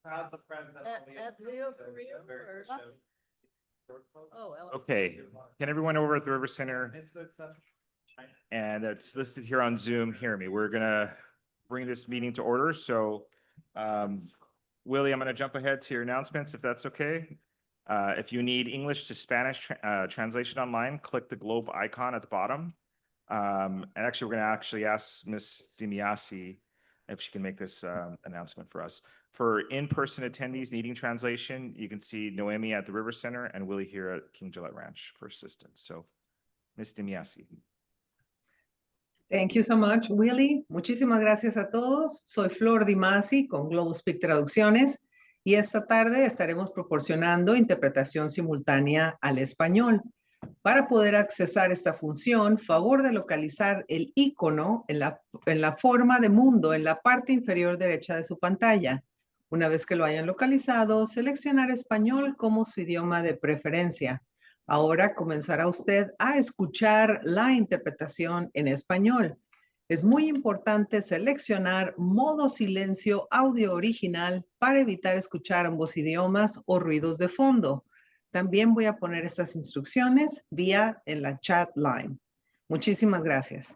At Leo Korea first. Oh, Okay, can everyone over at the River Center and that's listed here on Zoom hear me? We're gonna bring this meeting to order. So, Willie, I'm gonna jump ahead to your announcements if that's okay. If you need English to Spanish translation online, click the globe icon at the bottom. And actually, we're gonna ask Ms. DiMiasi if she can make this announcement for us. For in-person attendees needing translation, you can see Noemi at the River Center and Willie here at King Gillette Ranch for assistance. So, Ms. DiMiasi. Thank you so much, Willie. Muchísimas gracias a todos. Soy Flor Di Masi con Global Speak Traducciones y esta tarde estaremos proporcionando interpretación simultánea al español. Para poder accesar esta función, favor de localizar el icono en la forma de mundo en la parte inferior derecha de su pantalla. Una vez que lo hayan localizado, seleccionar español como su idioma de preferencia. Ahora comenzará usted a escuchar la interpretación en español. Es muy importante seleccionar modo silencio audio original para evitar escuchar ambos idiomas o ruidos de fondo. También voy a poner estas instrucciones vía en la chat line. Muchísimas gracias.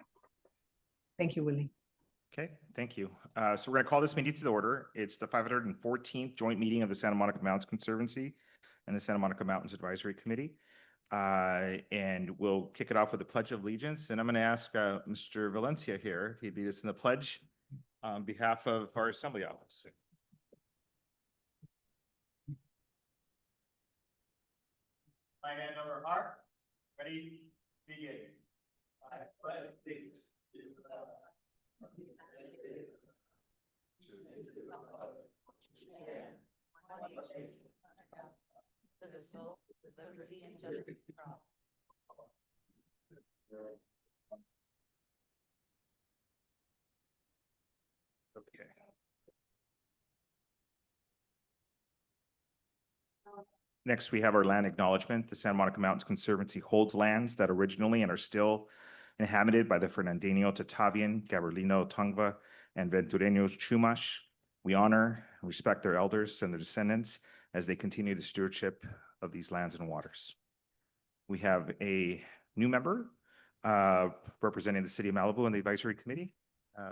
Thank you, Willie. Okay, thank you. So we're going to call this meeting to the order. It's the 514th joint meeting of the Santa Monica Mountains Conservancy and the Santa Monica Mountains Advisory Committee. And we'll kick it off with the Pledge of Allegiance. And I'm going to ask Mr. Valencia here, he'd lead us in the pledge on behalf of our Assembly Office. My hand over heart. Ready? Begin. I pledge allegiance to the flag of the United States, to the republic which stands one nation under God, indivisible, with liberty and justice for all. Okay. Next, we have our land acknowledgement. The Santa Monica Mountains Conservancy holds lands that originally and are still inhabited by the Fernandino, Tatavian, Gabrielino, Tongva, and Ventureño Chumash. We honor and respect their elders and their descendants as they continue the stewardship of these lands and waters. We have a new member representing the City of Malibu and the Advisory Committee.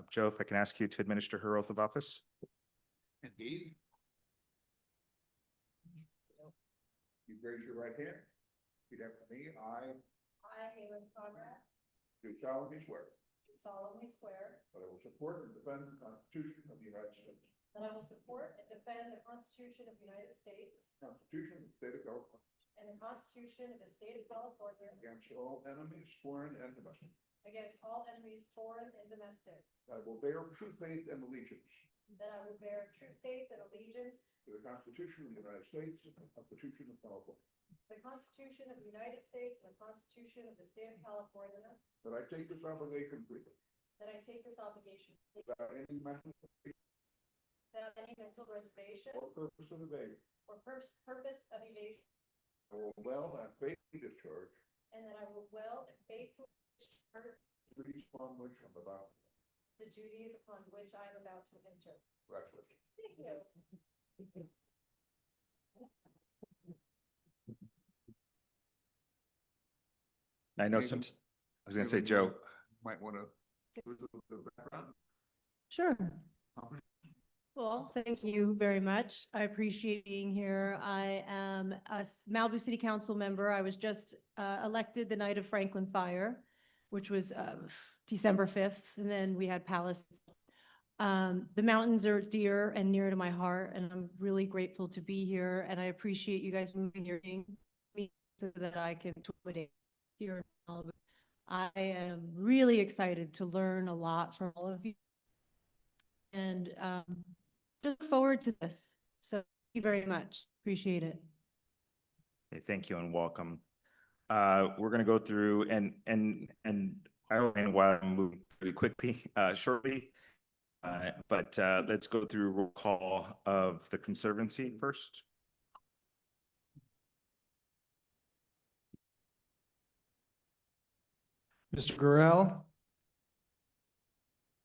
Joe, if I can ask you to administer her oath of office. Indeed. You raise your right hand. Repeat after me. I, Halen Conrad, do solemnly swear do solemnly swear that I will support and defend the Constitution of the United States, that I will support and defend the Constitution of the United States the Constitution of the State of California, and the Constitution of the State of California against all enemies, foreign and domestic. against all enemies, foreign and domestic, I will bear true faith and allegiance that I will bear true faith and allegiance to the Constitution of the United States and the Constitution of California, to the Constitution of the United States and the Constitution of the State of California, that I take this obligation freely that I take this obligation without any mental without any mental reservation or purpose of evasion. or purpose of evasion, I will well and faithfully discharge and that I will well and faithfully discharge the duties upon which I'm about the duties upon which I am about to enter. to execute. Thank you. I know some, I was going to say, Joe, Might want to. The background. Sure. Well, thank you very much. I appreciate being here. I am a Malibu City Council member. I was just elected the night of Franklin Fire, which was December 5th, and then we had Palace. The mountains are dear and near to my heart, and I'm really grateful to be here, and I appreciate you guys moving your meeting so that I can accommodate here in Malibu. I am really excited to learn a lot from all of you, and just look forward to this. So thank you very much. Appreciate it. okay, thank you and welcome. We're going to go through and I don't know why I'm moving pretty quickly shortly, but let's go through roll call of the Conservancy first. Mr. Gurrell?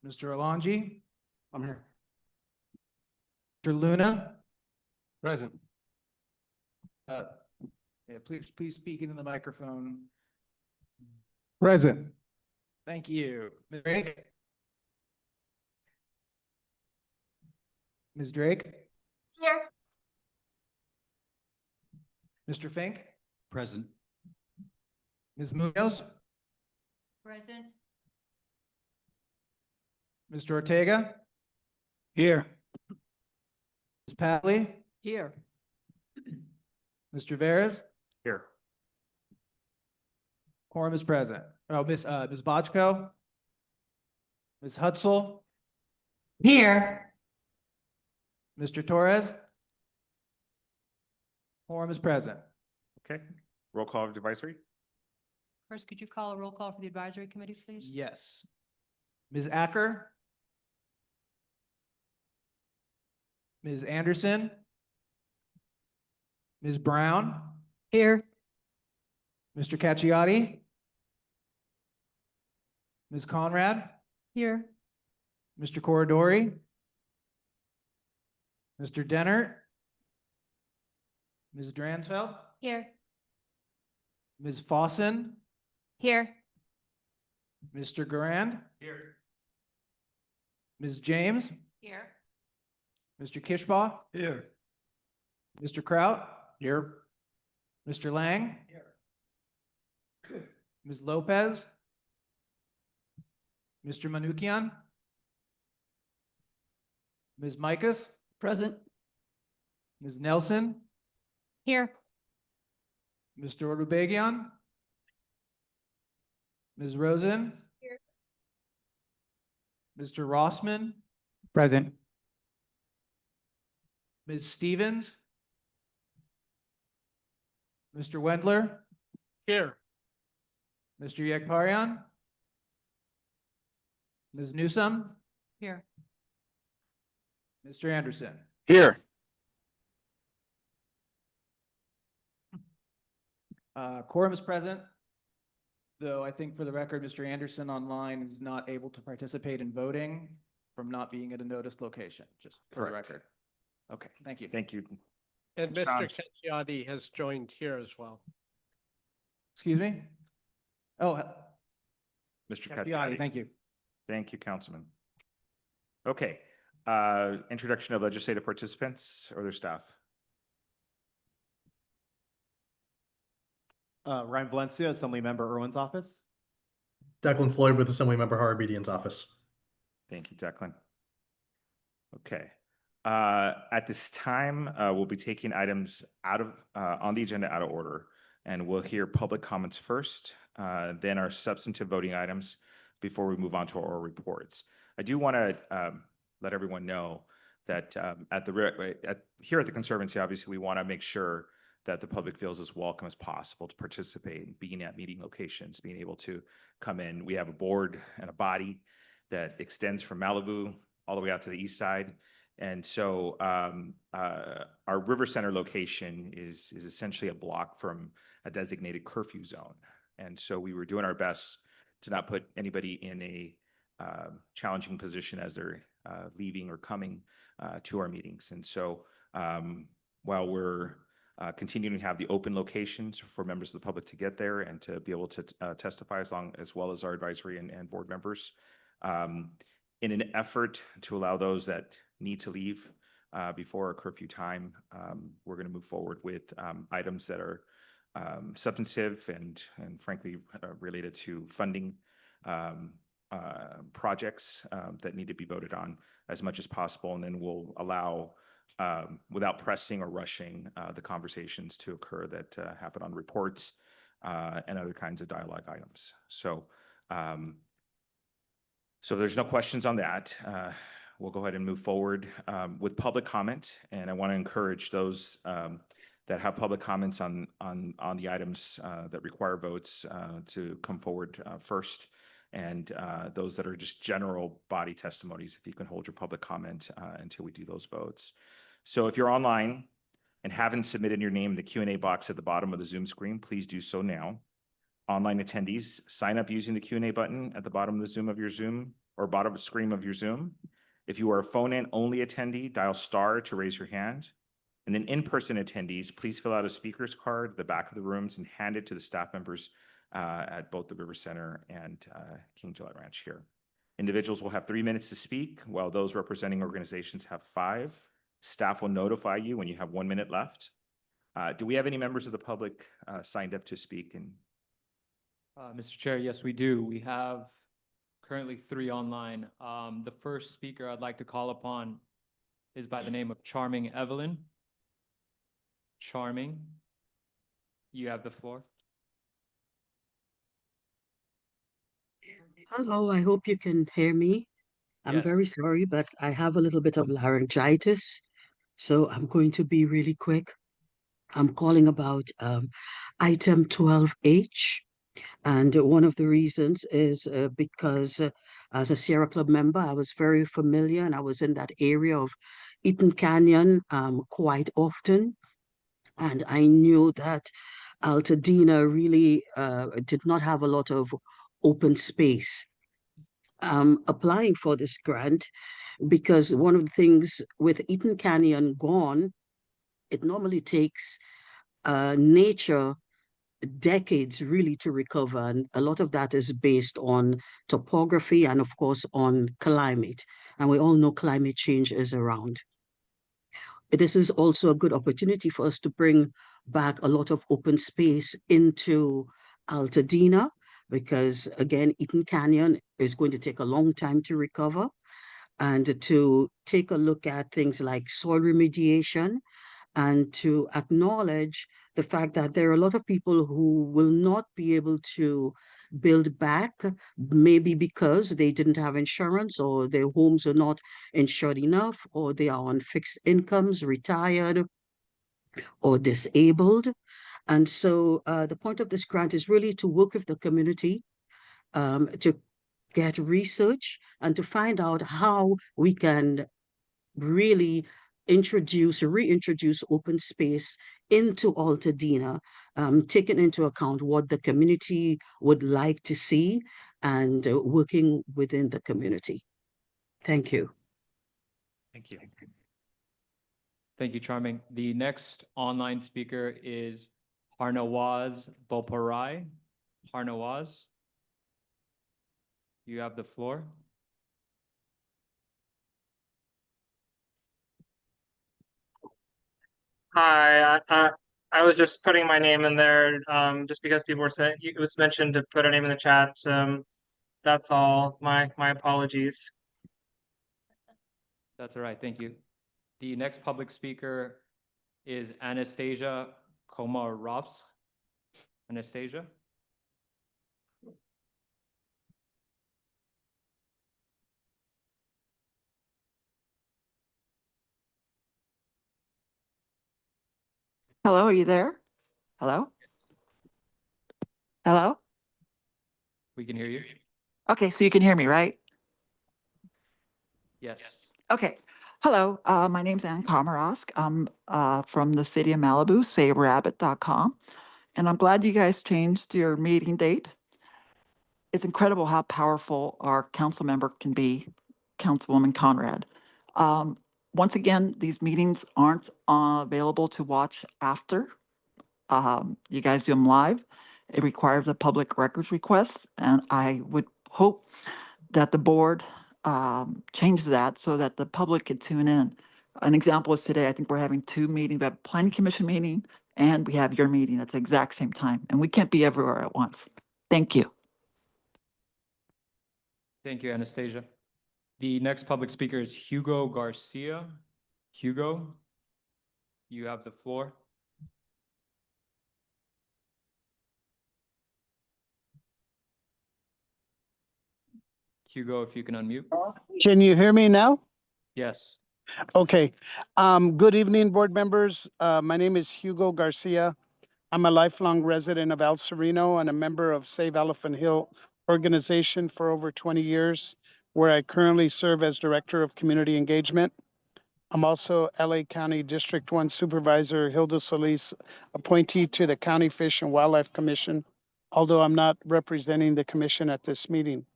Mr. Alonji? I'm here. Mr. Luna? Present. Yeah, please speak into the microphone. Present. Thank you. Ms. Drake? Ms. Drake? Here. Mr. Fink? Present. Ms. Munoz? Present. Mr. Ortega? Here. Ms. Patley? Here. Mr. Veras? Here. Quorum is present. Oh, Ms. Bochco? Ms. Hutzel? Here. Mr. Torres? Quorum is present. Okay, roll call of advisory? First, could you call a roll call for the advisory committee, please? Yes. Ms. Acker? Ms. Anderson? Ms. Brown? Here. Mr. Cacciati? Ms. Conrad? Here. Mr. Corridori? Mr. Dennert? Ms. Dransfeld? Here. Ms. Fossen? Here. Mr. Garand? Here. Ms. James? Here. Mr. Kishbaugh? Here. Mr. Kraut? Here. Mr. Lang? Here. Ms. Lopez? Mr. Manukian? Ms. Mikas? Present. Ms. Nelson? Here. Mr. Orubegian? Ms. Rosen? Here. Mr. Rossman? Present. Ms. Stevens? Mr. Wendler? Here. Mr. Yagparian? Ms. Newsome? Here. Mr. Anderson? Here. Quorum is present, though I think for the record, Mr. Anderson online is not able to participate in voting from not being at a noticed location, just for the Correct. record. Okay, thank you. Thank you. And Mr. Mr. Cacciati has joined here as well. Excuse me? Oh, Mr. Cacciati, Cacciati. thank you. Thank you, Councilman. Okay, introduction of legislative participants or their staff. Ryan Valencia, Assembly Member Irwin's office. Declan Floyd with Assemblymember Harabedian's office. Thank you, Declan. Okay, at this time, we'll be taking items out of, on the agenda out of order. And we'll hear public comments first, then our substantive voting items before we move on to our reports. I do want to let everyone know that here at the Conservancy, obviously, we want to make sure that the public feels as welcome as possible to participate, being at meeting locations, being able to come in. We have a board and a body that extends from Malibu all the way out to the east side. And so our River Center location is essentially a block from a designated curfew zone. And so we were doing our best to not put anybody in a challenging position as they're leaving or coming to our meetings. And so while we're continuing to have the open locations for members of the public to get there and to be able to testify as well as our advisory and board members, in an effort to allow those that need to leave before our curfew time, we're going to move forward with items that are substantive and frankly related to funding projects that need to be voted on as much as possible. And then we'll allow, without pressing or rushing, the conversations to occur that happen on reports and other kinds of dialogue items. So if there's no questions on that, we'll go ahead and move forward with public comment. And I want to encourage those that have public comments on the items that require votes to come forward first. And those that are just general body testimonies, if you can hold your public comment until we do those votes. So if you're online and haven't submitted your name in the Q&A box at the bottom of the Zoom screen, please do so now. Online attendees, sign up using the Q&A button at the bottom of the Zoom or bottom of the screen of your Zoom. If you are a phone-in only attendee, dial star to raise your hand. And then in-person attendees, please fill out a speaker's card at the back of the rooms and hand it to the staff members at both the River Center and King Gillette Ranch here. Individuals will have 3 minutes to speak, while those representing organizations have 5. Staff will notify you when you have 1 minute left. Do we have any members of the public signed up to speak? And Mr. Chair, yes, we do. We have currently 3 online. The first speaker I'd like to call upon is by the name of Charming Evelyn. Charming, you have the floor. Hello, I hope you can hear me. I'm Yes. very sorry, but I have a little bit of laryngitis, so I'm going to be really quick. I'm calling about item 12H, and one of the reasons is because as a Sierra Club member, I was very familiar and I was in that area of Eaton Canyon quite often, and I knew that Altadena really did not have a lot of open space. Applying for this grant because one of the things with Eaton Canyon gone, it normally takes nature decades really to recover. And a lot of that is based on topography and, of course, on climate. And we all know climate change is around. This is also a good opportunity for us to bring back a lot of open space into Altadena because, again, Eaton Canyon is going to take a long time to recover and to take a look at things like soil remediation and to acknowledge the fact that there are a lot of people who will not be able to build back, maybe because they didn't have insurance or their homes are not insured enough, or they are on fixed incomes, retired, or disabled. And so the point of this grant is really to work with the community to get research and to find out how we can really reintroduce open space into Altadena, taking into account what the community would like to see and working within the community. Thank you. thank you. Thank you, Charming. The next online speaker is Harnawaz Boparai. Harnawaz, you have the floor. Hi, I was just putting my name in there, just because people were saying, it was mentioned to put our name in the chat. That's all. My apologies. That's all right, thank you. The next public speaker is Anastasia Komarovs. Anastasia? Hello, are you there? Hello? Hello? We can hear you. Okay, so you can hear me, right? Yes. Okay. Hello, my name's Ann Komarosk. I'm from the city of Malibu, sayrabbit.com. And I'm glad you guys changed your meeting date. It's incredible how powerful our council member can be, Councilwoman Conrad. Once again, these meetings aren't available to watch after. You guys do them live. It requires a public records request, and I would hope that the board changes that so that the public can tune in. An example is today, I think we're having 2 meetings. We have a planning commission meeting and we have your meeting at the exact same time, and we can't be everywhere at once. Thank you. Thank you, Anastasia. The next public speaker is Hugo Garcia. Hugo, you have the floor. Hugo, if you can unmute. Can you hear me now? Yes. Okay. Good evening, board members. My name is Hugo Garcia. I'm a lifelong resident of El Sereno and a member of Save Elephant Hill organization for over 20 years, where I currently serve as Director of Community Engagement. I'm also LA County District 1 Supervisor Hilda Solis, appointee to the County Fish and Wildlife Commission, although I'm not representing the commission at this meeting.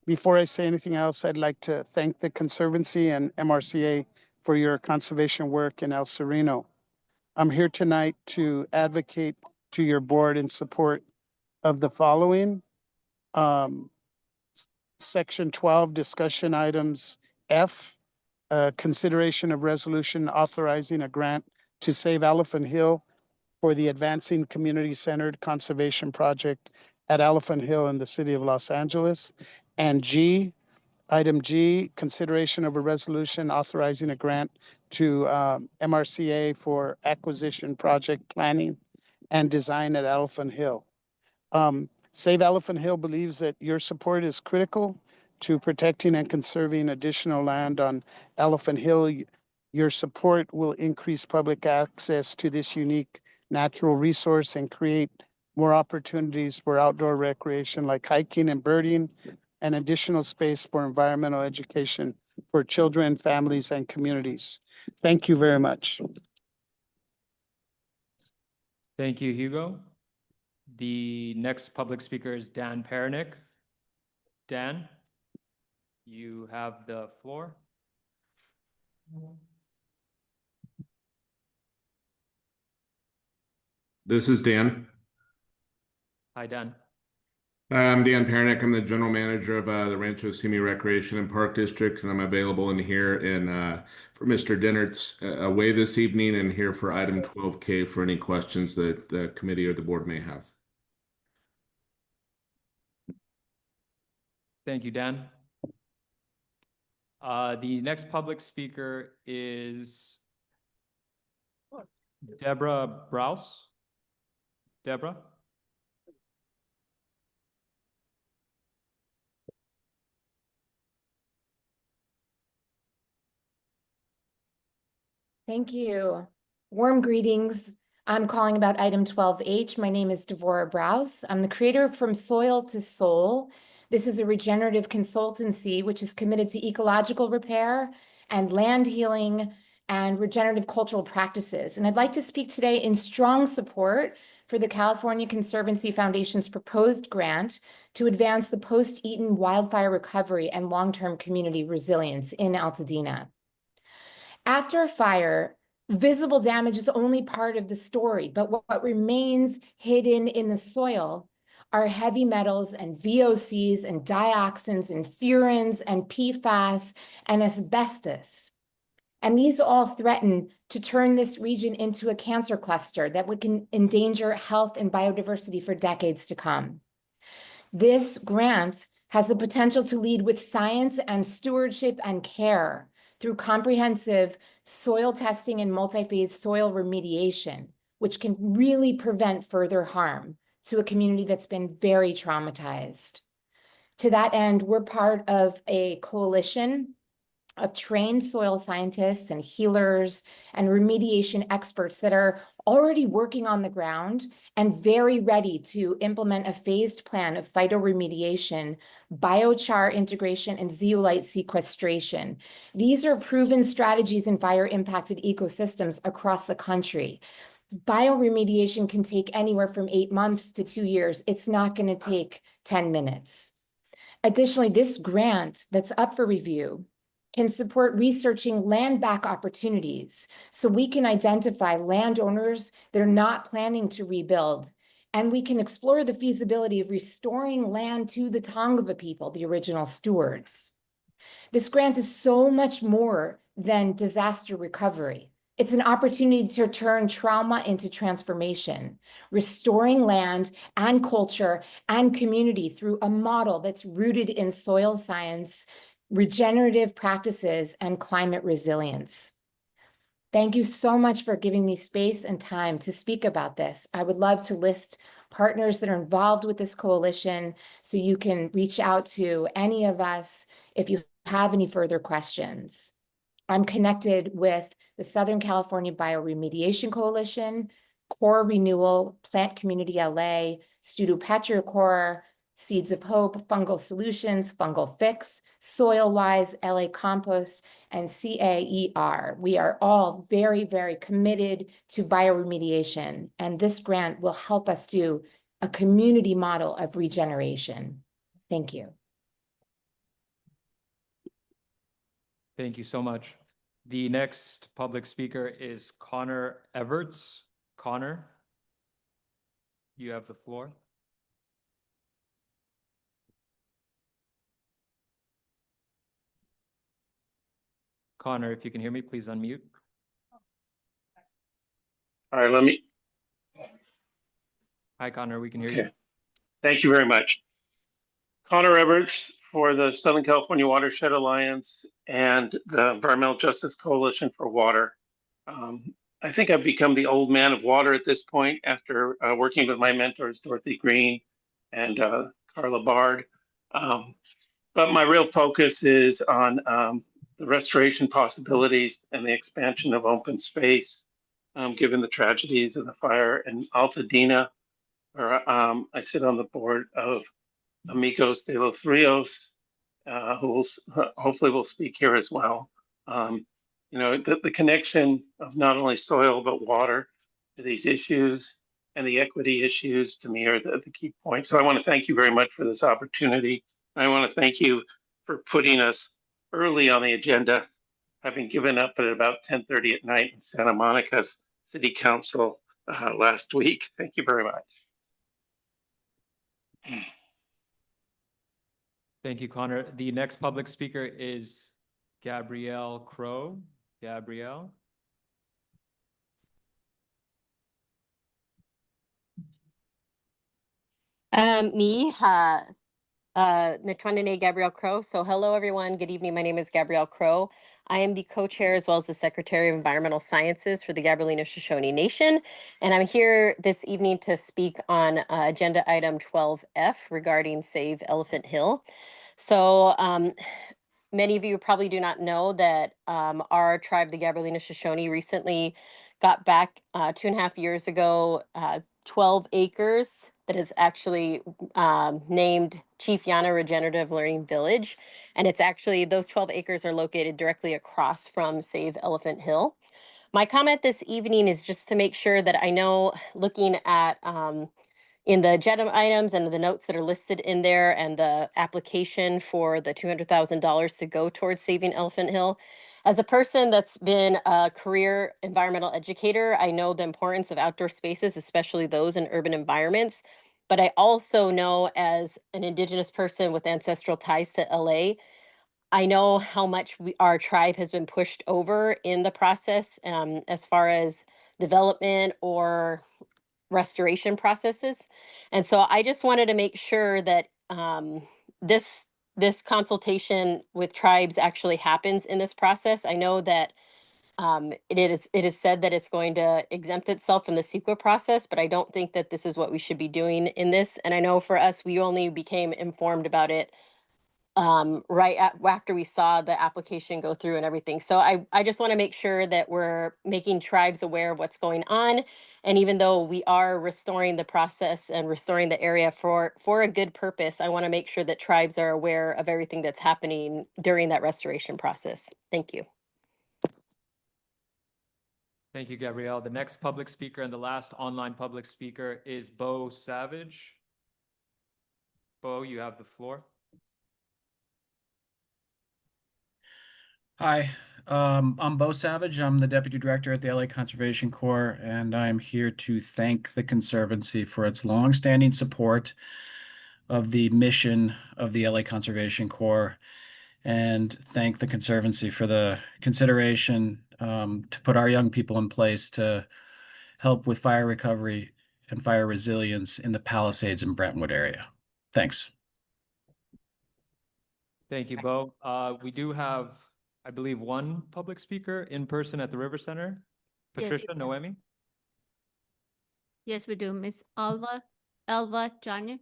Before I say anything else, I'd like to thank the Conservancy and MRCA for your conservation work in El Sereno. I'm here tonight to advocate to your board in support of the following. Section 12, discussion items F, consideration of resolution authorizing a grant to Save Elephant Hill for the Advancing Community-Centered Conservation Project at Elephant Hill in the city of Los Angeles. And G, item G, consideration of a resolution authorizing a grant to MRCA for acquisition project planning and design at Elephant Hill. Save Elephant Hill believes that your support is critical to protecting and conserving additional land on Elephant Hill. Your support will increase public access to this unique natural resource and create more opportunities for outdoor recreation like hiking and birding, and additional space for environmental education for children, families, and communities. Thank you very much. Thank you, Hugo. The next public speaker is Dan Pernick. Dan, you have the floor. This is Dan. Hi, Dan. I'm Dan Pernick. I'm the general manager of the Rancho Simi Recreation and Park District, and I'm available in here for Mr. Dinnert's away this evening, and here for item 12K for any questions that the committee or the board may have. Thank you, Dan. The next public speaker is Deborah Browse. Deborah? Thank you. Warm greetings. I'm calling about item 12H. My name is Devorah Browse. I'm the creator of From Soil to Soul. This is a regenerative consultancy which is committed to ecological repair and land healing and regenerative cultural practices. And I'd like to speak today in strong support for the California Conservancy Foundation's proposed grant to advance the post-Eaton wildfire recovery and long-term community resilience in Altadena. After a fire, visible damage is only part of the story, but what remains hidden in the soil are heavy metals and VOCs and dioxins and furans and PFAS and asbestos. And these all threaten to turn this region into a cancer cluster that can endanger health and biodiversity for decades to come. This grant has the potential to lead with science and stewardship and care through comprehensive soil testing and multi-phase soil remediation, which can really prevent further harm to a community that's been very traumatized. To that end, we're part of a coalition of trained soil scientists and healers and remediation experts that are already working on the ground and very ready to implement a phased plan of phytoremediation, biochar integration, and zeolite sequestration. These are proven strategies in fire-impacted ecosystems across the country. Bioremediation can take anywhere from 8 months to 2 years. It's not going to take 10 minutes. Additionally, this grant that's up for review can support researching land back opportunities so we can identify landowners that are not planning to rebuild, and we can explore the feasibility of restoring land to the Tongva people, the original stewards. This grant is so much more than disaster recovery. It's an opportunity to turn trauma into transformation, restoring land and culture and community through a model that's rooted in soil science, regenerative practices, and climate resilience. Thank you so much for giving me space and time to speak about this. I would love to list partners that are involved with this coalition so you can reach out to any of us if you have any further questions. I'm connected with the Southern California Bioremediation Coalition, Core Renewal, Plant Community LA, Studio Petrichor, Seeds of Hope, Fungal Solutions, Fungal Fix, SoilWise, LA Compost, and CAER. We are all very, very committed to bioremediation, and this grant will help us do a community model of regeneration. Thank you. Thank you so much. The next public speaker is Connor Everts. Connor, you have the floor. Connor, if you can hear me, please unmute. All right, let me. Hi, Connor, we can hear Okay. you. Thank you very much. Connor Everts for the Southern California Watershed Alliance and the Environmental Justice Coalition for Water. I think I've become the old man of water at this point after working with my mentors, Dorothy Green and Carla Bard. But my real focus is on the restoration possibilities and the expansion of open space, given the tragedies of the fire in Altadena, where I sit on the board of Amigos de los Rios, who will hopefully will speak here as well. You know, the connection of not only soil but water to these issues and the equity issues to me are the key points. So I want to thank you very much for this opportunity. I want to thank you for putting us early on the agenda, having given up at about 10:30 at night in Santa Monica's City Council last week. Thank you very much. Thank you, Connor. The next public speaker is Gabrielle Crow. Gabrielle. Netronene Gabrielle Crow. So hello, everyone. Good evening. My name is Gabrielle Crow. I am the co-chair as well as the Secretary of Environmental Sciences for the Gabrielino Shoshone Nation. And I'm here this evening to speak on agenda item 12F regarding Save Elephant Hill. So many of you probably do not know that our tribe, the Gabrielino Shoshone, recently got back 2.5 years ago 12 acres that is actually named Chief Yana Regenerative Learning Village. And it's actually, those 12 acres are located directly across from Save Elephant Hill. My comment this evening is just to make sure that I know, looking at in the agenda items and the notes that are listed in there and the application for the $200,000 to go towards saving Elephant Hill. As a person that's been a career environmental educator, I know the importance of outdoor spaces, especially those in urban environments. But I also know, as an Indigenous person with ancestral ties to LA, I know how much our tribe has been pushed over in the process as far as development or restoration processes. And so I just wanted to make sure that this consultation with tribes actually happens in this process. I know that it is said that it's going to exempt itself from the CEQA process, but I don't think that this is what we should be doing in this. And I know for us, we only became informed about it after we saw the application go through and everything. So I just want to make sure that we're making tribes aware of what's going on. And even though we are restoring the process and restoring the area for a good purpose, I want to make sure that tribes are aware of everything that's happening during that restoration process. Thank you. Thank you, Gabrielle. The next public speaker and the last online public speaker is Bo Savage. Bo, you have the floor. Hi, I'm Bo Savage. I'm the Deputy Director at the LA Conservation Corps, and I'm here to thank the Conservancy for its longstanding support of the mission of the LA Conservation Corps, and thank the Conservancy for the consideration to put our young people in place to help with fire recovery and fire resilience in the Palisades and Brentwood area. Thanks. Thank you, Bo. We do have, I believe, one public speaker in person at the River Center. Yes, Patricia, Noemi? Yes, we do. Miss Elva Janes.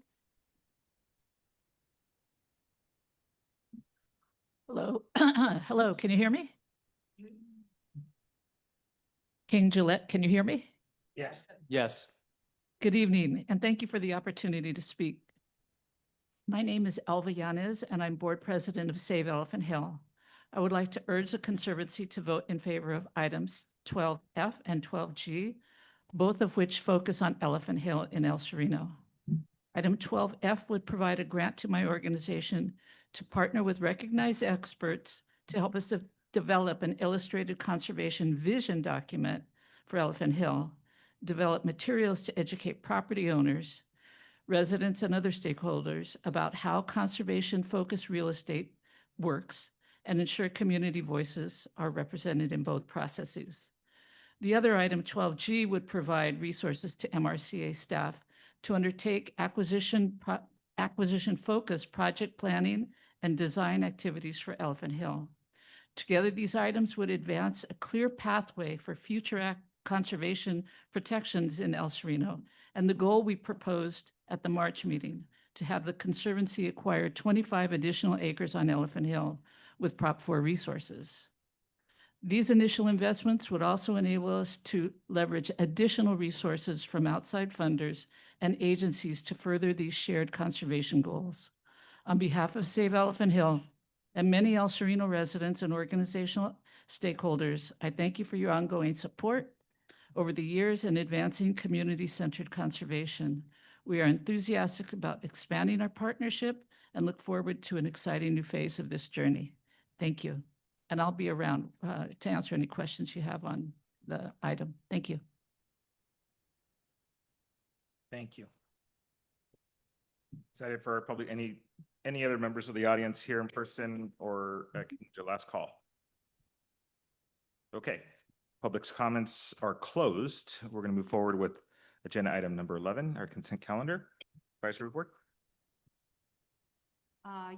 Hello. Hello, can you hear me? King Gillette, can you hear me? Yes. Yes. Good evening, and thank you for the opportunity to speak. My name is Elva Yanez, and I'm board president of Save Elephant Hill. I would like to urge the Conservancy to vote in favor of items 12F and 12G, both of which focus on Elephant Hill in El Sereno. Item 12F would provide a grant to my organization to partner with recognized experts to help us develop an illustrated conservation vision document for Elephant Hill, develop materials to educate property owners, residents, and other stakeholders about how conservation-focused real estate works, and ensure community voices are represented in both processes. The other item, 12G, would provide resources to MRCA staff to undertake acquisition-focused project planning and design activities for Elephant Hill. Together, these items would advance a clear pathway for future conservation protections in El Sereno, and the goal we proposed at the March meeting to have the Conservancy acquire 25 additional acres on Elephant Hill with Prop 4 resources. These initial investments would also enable us to leverage additional resources from outside funders and agencies to further these shared conservation goals. On behalf of Save Elephant Hill and many El Sereno residents and organizational stakeholders, I thank you for your ongoing support over the years in advancing community-centered conservation. We are enthusiastic about expanding our partnership and look forward to an exciting new phase of this journey. Thank you. And I'll be around to answer any questions you have on the item. Thank you. Thank you. Is that it for our public? Any other members of the audience here in person or your last call? Okay, public's comments are closed. We're going to move forward with agenda item number 11, our consent calendar. Advisory report.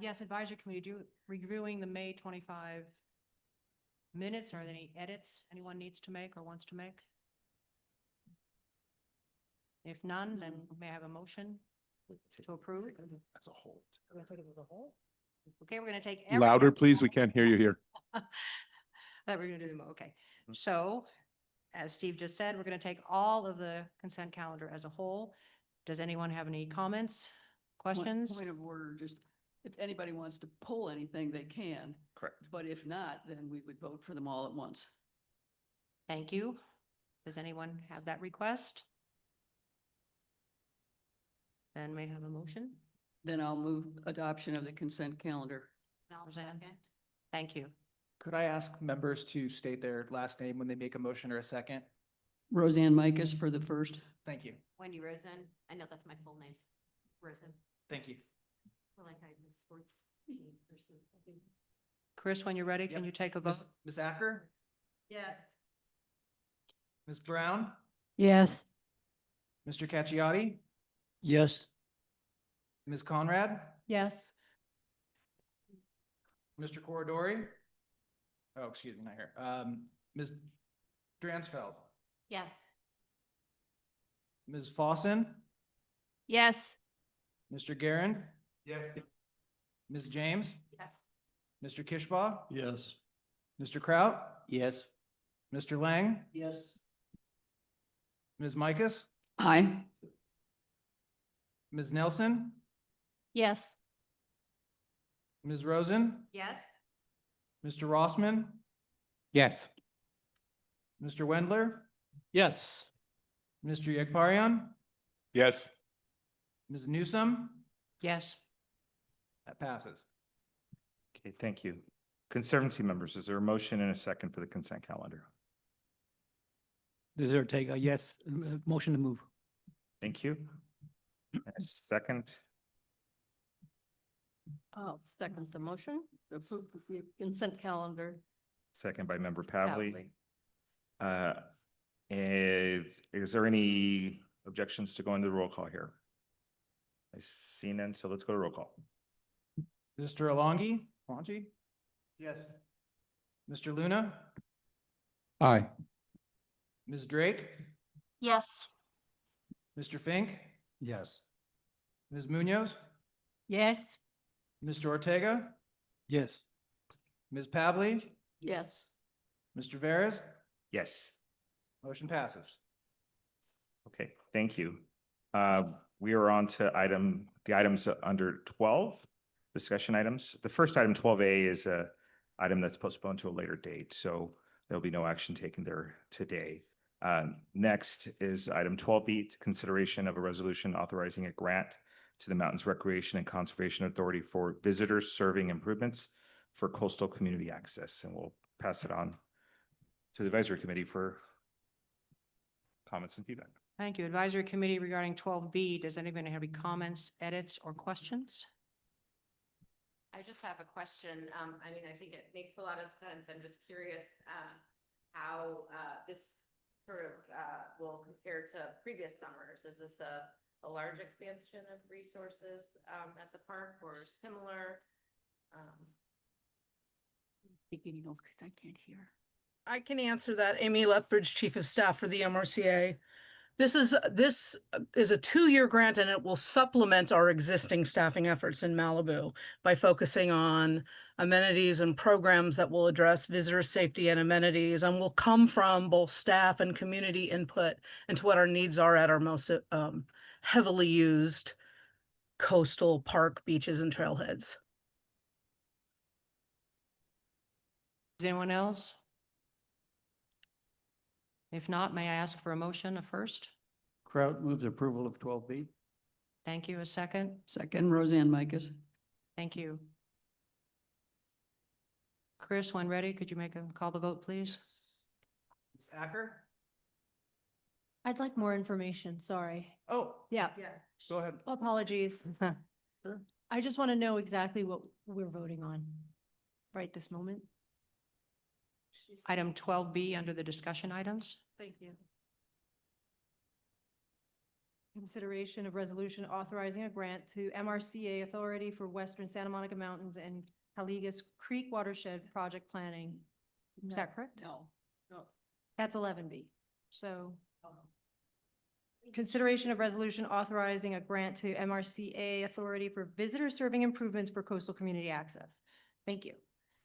Yes, advisory committee reviewing the May 25 minutes. Are there any edits anyone needs to make or wants to make? If none, then may I have a motion to approve? As a whole. We're going to take it as a whole? Okay, we're going to take. Louder, please. We can't hear you here. That we're going to do them. Okay. So as Steve just said, we're going to take all of the consent calendar as a whole. Does anyone have any comments, questions? Point of order, just if anybody wants to pull anything, they can. Correct. But if not, then we would vote for them all at once. Thank you. Does anyone have that request? Then may I have a motion? Then I'll move adoption of the consent calendar. Roseanne? Thank you. Could I ask members to state their last name when they make a motion or a second? Roseanne Micus for the first. Thank you. Wendy Rosen. I know that's my full name. Rosen. Thank you. We're like I'm a sports team person. Chris, when you're ready, can you take a vote? Ms. Acker? Yes. Ms. Brown? Yes. Mr. Cacciati? Yes. Ms. Conrad? Yes. Mr. Corridori? Oh, excuse me, not here. Ms. Dransfeld? Yes. Ms. Fossen? Yes. Mr. Guerin? Yes. Ms. James? Yes. Mr. Kishbaugh? Yes. Mr. Kraut? Yes. Mr. Lang? Yes. Ms. Micus? Aye. Ms. Nelson? Yes. Ms. Rosen? Yes. Mr. Rossman? Yes. Mr. Wendler? Yes. Mr. Yagparian? Yes. Ms. Newsome? Yes. That passes. Okay, thank you. Conservancy members, is there a motion and a second for the consent calendar? Does there take a yes, motion to move? Thank you. A second. I'll second the motion. To approve the consent calendar. Second by member Pavley. Is there any objections to going to the roll call here? I see none, so let's go to roll call. Mr. Alongi? Alongi? Yes. Mr. Luna? Aye. Ms. Drake? Yes. Mr. Fink? Yes. Ms. Munoz? Yes. Mr. Ortega? Yes. Ms. Pavley? Yes. Mr. Veras? Yes. Motion passes. Okay, thank you. We are on to the items under 12, discussion items. The first item, 12A, is a item that's postponed to a later date, so there'll be no action taken there today. Next is item 12B, consideration of a resolution authorizing a grant to the Mountains Recreation and Conservation Authority for visitors serving improvements for coastal community access. And we'll pass it on to the advisory committee for comments and feedback. Thank you. Advisory Committee regarding 12B. Does anybody have any comments, edits, or questions? I just have a question. I mean, I think it makes a lot of sense. I'm just curious how this sort of will compare to previous summers. Is this a large expansion of resources at the park or similar? Beginning of, because I can't hear. I can answer that. Amy Lethbridge, Chief of Staff for the MRCA. This is a 2-year grant, and it will supplement our existing staffing efforts in Malibu by focusing on amenities and programs that will address visitor safety and amenities, and will come from both staff and community input into what our needs are at our most heavily used coastal park, beaches, and trailheads. Is anyone else? If not, may I ask for a motion, a first? Kraut moves approval of 12B. Thank you. A second? Second, Roseanne Micus. Thank you. Chris, when ready, could you call the vote, please? Ms. Acker? I'd like more information, sorry. Oh, Yeah, go ahead. apologies. Sure. I just want to know exactly what we're voting on right this moment. Item 12B under the discussion items. Thank you. Consideration of resolution authorizing a grant to MRCA Authority for Western Santa Monica Mountains and Caligas Creek Watershed Project Planning. Is that correct? No. That's 11B. So consideration of resolution authorizing a grant to MRCA Authority for visitor serving improvements for coastal community access. Thank you.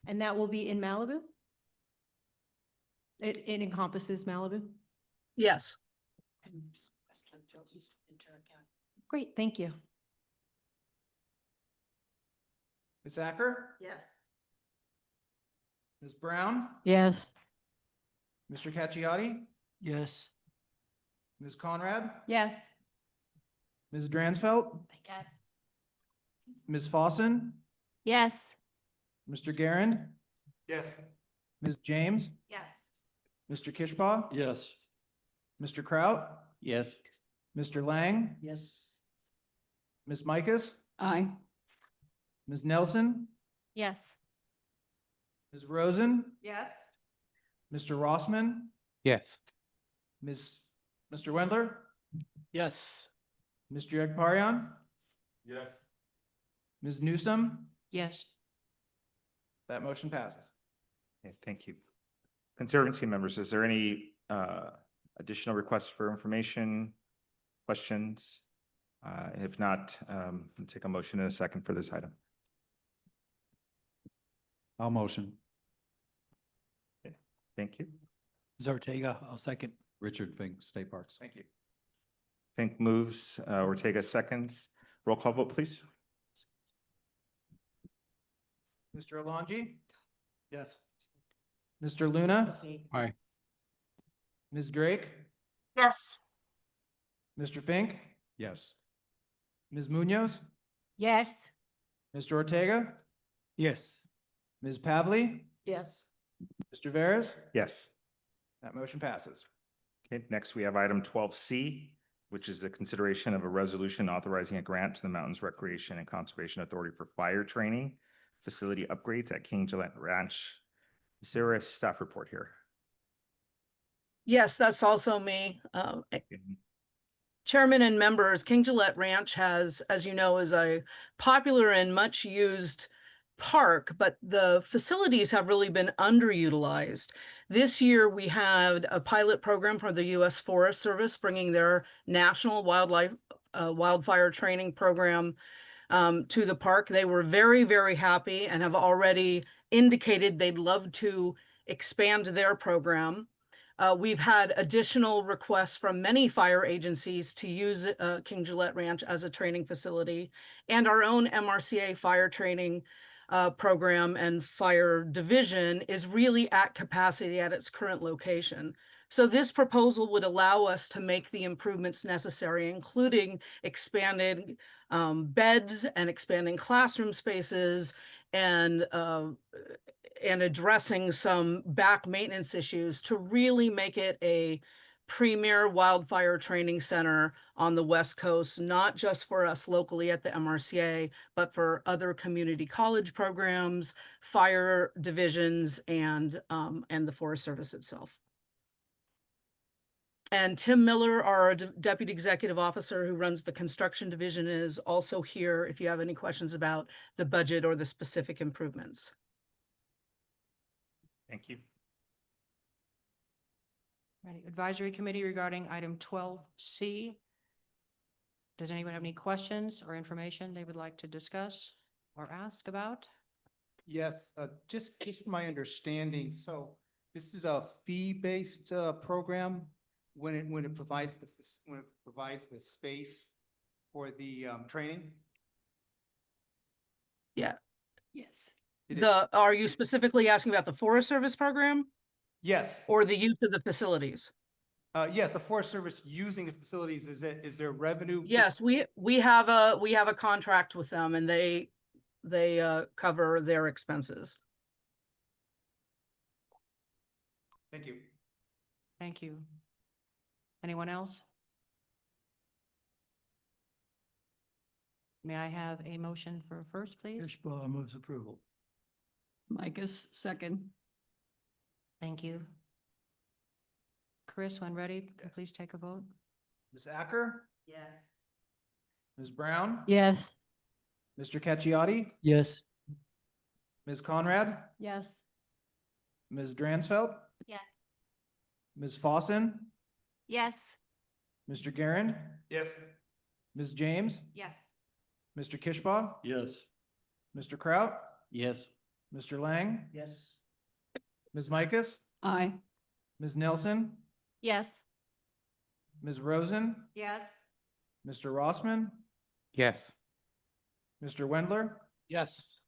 And that will be in Malibu? It encompasses Malibu? Yes. Great, thank you. Ms. Acker? Yes. Ms. Brown? Yes. Mr. Cacciati? Yes. Ms. Conrad? Yes. Ms. Dransfeld? Yes. Ms. Fossen? Yes. Mr. Garand? Yes. Ms. James? Yes. Mr. Kishbaugh? Yes. Mr. Kraut? Yes. Mr. Lang? Yes. Ms. Micus? Aye. Ms. Nelson? Yes. Ms. Rosen? Yes. Mr. Rossman? Yes. Mr. Wendler? Yes. Mr. Ekparian? Yes. Ms. Newsom? Yes. That motion passes. Okay, thank you. Conservancy members, is there any additional requests for information, questions? If not, I'll take a motion in a second for this item. I'll motion. Okay, thank you. Ortega, I'll second. Richard Fink, State Parks. Thank you. Fink moves, Ortega seconds. Roll call vote, please. Mr. Alonji? Yes. Mr. Luna? Aye. Ms. Drake? Yes. Mr. Fink? Yes. Ms. Munoz? Yes. Mr. Ortega? Yes. Ms. Pavley? Yes. Mr. Veras? Yes. That motion passes. Okay, next we have item 12C, which is the consideration of a resolution authorizing a grant to the Mountains Recreation and Conservation Authority for fire training, facility upgrades at King Gillette Ranch. Is there a staff report here? Yes, that's also me. Chairman and members, King Gillette Ranch has, as you know, is a popular and much used park, but the facilities have really been underutilized. This year, we had a pilot program for the U.S. Forest Service, bringing their national wildfire training program to the park. They were very, very happy and have already indicated they'd love to expand their program. We've had additional requests from many fire agencies to use King Gillette Ranch as a training facility, and our own MRCA fire training program and fire division is really at capacity at its current location. So this proposal would allow us to make the improvements necessary, including expanded beds and expanding classroom spaces and addressing some back maintenance issues to really make it a premier wildfire training center on the West Coast, not just for us locally at the MRCA, but for other community college programs, fire divisions, and the Forest Service itself. And Tim Miller, our Deputy Executive Officer who runs the construction division, is also here if you have any questions about the budget or the specific improvements. Thank you. Ready. Advisory Committee regarding item 12C. Does anyone have any questions or information they would like to discuss or ask about? Yes, just for my understanding, so this is a fee-based program when it provides the space for the training? Yeah. Yes. Are you specifically asking about the Forest Service program? Yes. Or the use of the facilities? Yes, the Forest Service using the facilities, is there revenue? Yes, we have a contract with them, and they cover their expenses. Thank you. Thank you. Anyone else? May I have a motion for first, please? Fishbaugh moves approval. Micus, second. Thank you. Chris, when ready, please take a vote. Ms. Acker, Yes. Ms. Brown, Yes. Mr. Cacchiotti, Yes. Ms. Conrad, Yes. Ms. Dransfeld, Yes. Ms. Fossen, Yes. Mr. Garand, Yes. Ms. James, Yes. Mr. Kishbaugh, Yes. Mr. Kraut, Yes. Mr. Lang, Yes. Ms. Micus, Aye. Ms. Nelson, Yes. Ms. Rosen, Yes. Mr. Rossman, Yes. Mr. Wendler, Yes.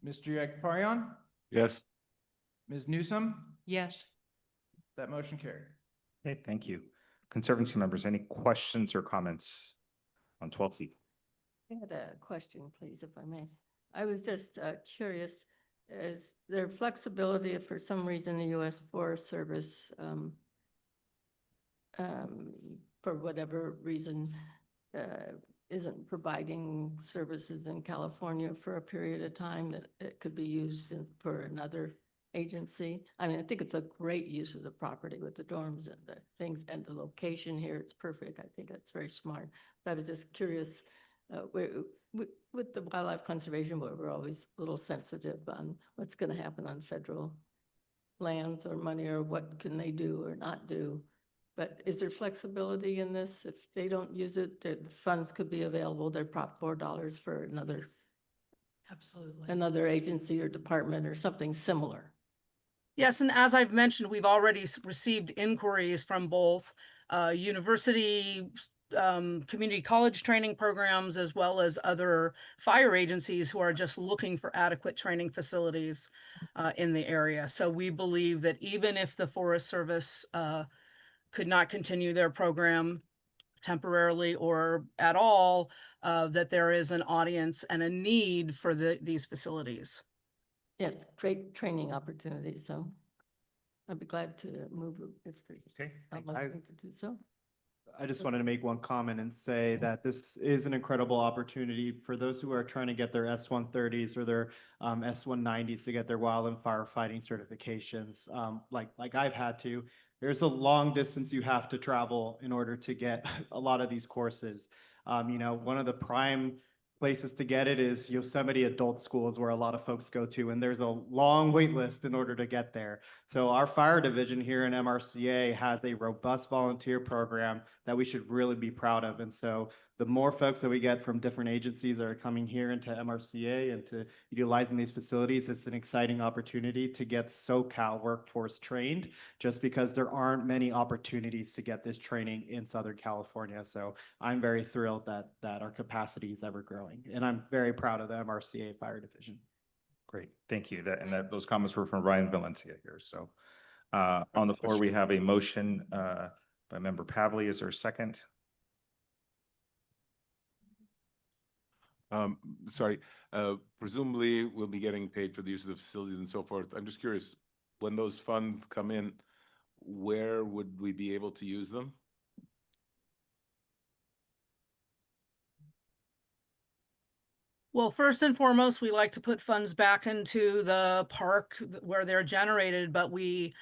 Mr. Yakparian, Yes. Ms. Newsom, Yes. that motion carried. Okay, thank you. Conservancy members, any questions or comments on 12C? I had a question, please, if I may. I was just curious, is there flexibility if for some reason the U.S. Forest Service, for whatever reason, isn't providing services in California for a period of time, that it could be used for another agency? I mean, I think it's a great use of the property with the dorms and the things, and the location here, it's perfect. I think that's very smart. But I was just curious, with the wildlife conservation board, we're always a little sensitive on what's going to happen on federal lands or money, or what can they do or not do. But is there flexibility in this? If they don't use it, the funds could be available, they're Prop 4 dollars for another agency or department or something similar. Yes, and as I've mentioned, we've already received inquiries from both university, community college training programs, as well as other fire agencies who are just looking for adequate training facilities in the area. So we believe that even if the Forest Service could not continue their program temporarily or at all, that there is an audience and a need for these facilities. Yes, great training opportunities, so I'd be glad to move if there's a motion to do so. I just wanted to make one comment and say that this is an incredible opportunity for those who are trying to get their S-130s or their S-190s to get their wildland firefighting certifications, like I've had to. There's a long distance you have to travel in order to get a lot of these courses. One of the prime places to get it is Yosemite Adult Schools, where a lot of folks go to, and there's a long wait list in order to get there. So our fire division here in MRCA has a robust volunteer program that we should really be proud of. And so the more folks that we get from different agencies that are coming here into MRCA and to utilizing these facilities, it's an exciting opportunity to get SoCal workforce trained, just because there aren't many opportunities to get this training in Southern California. So I'm very thrilled that our capacity is ever growing. And I'm very proud of the MRCA Fire Division. Great, thank you. Those comments were from Ryan Valencia here. So on the floor, we have a motion by Member Pavley. Is there a second? Sorry, presumably we'll be getting paid for the use of the facilities and so forth. I'm just curious, when those funds come in, where would we be able to use them? Well, first and foremost, we like to put funds back into the park where they're generated, but we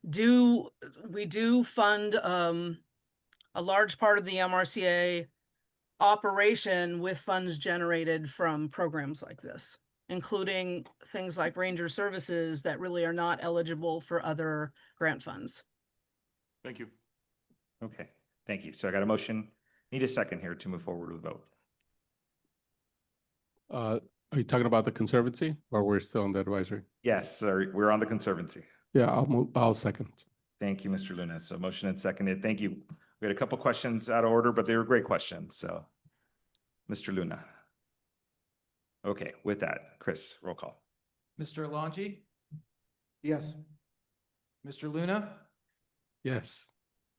do fund a large part of the MRCA operation with funds generated from programs like this, including things like ranger services that really are not eligible for other grant funds. Thank you. Okay, thank you. So I got a motion. Need a second here to move forward with the vote. Are you talking about the Conservancy or we're still on the advisory? Yes, sir, we're on the Conservancy. Yeah, I'll second. Thank you, Mr. Luna. So motion and seconded. Thank you. We had a couple questions out of order, but they were great questions. So, Mr. Luna. Okay, with that, Chris, roll call. Mr. Alonji, Yes. Mr. Luna, Yes.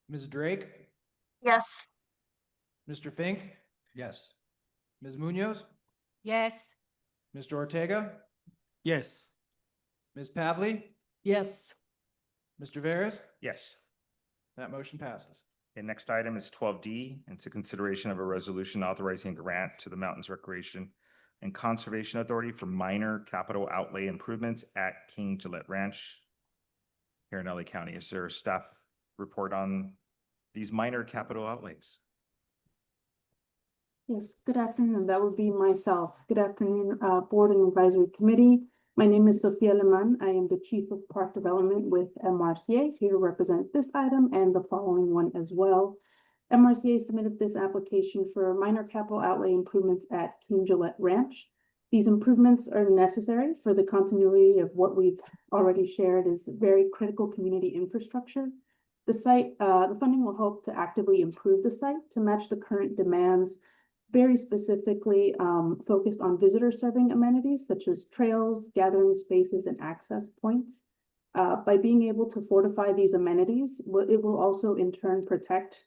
Ms. Drake, Yes. Mr. Fink, Yes. Ms. Munoz, Yes. Mr. Ortega, Yes. Ms. Pavley, Yes. Mr. Veras. Yes. That motion passes. The next item is 12D. It's a consideration of a resolution authorizing a grant to the Mountains Recreation and Conservation Authority for minor capital outlay improvements at King Gillette Ranch here in LA County. Is there a staff report on these minor capital outlays? Yes, good afternoon. That would be myself. Good afternoon, Board and Advisory Committee. My name is Sofia Leman. I am the Chief of Park Development with MRCA, here to represent this item and the following one as well. MRCA submitted this application for minor capital outlay improvements at King Gillette Ranch. These improvements are necessary for the continuity of what we've already shared is very critical community infrastructure. The site, the funding will help to actively improve the site to match the current demands, very specifically focused on visitor serving amenities such as trails, gathering spaces, and access points. By being able to fortify these amenities, it will also in turn protect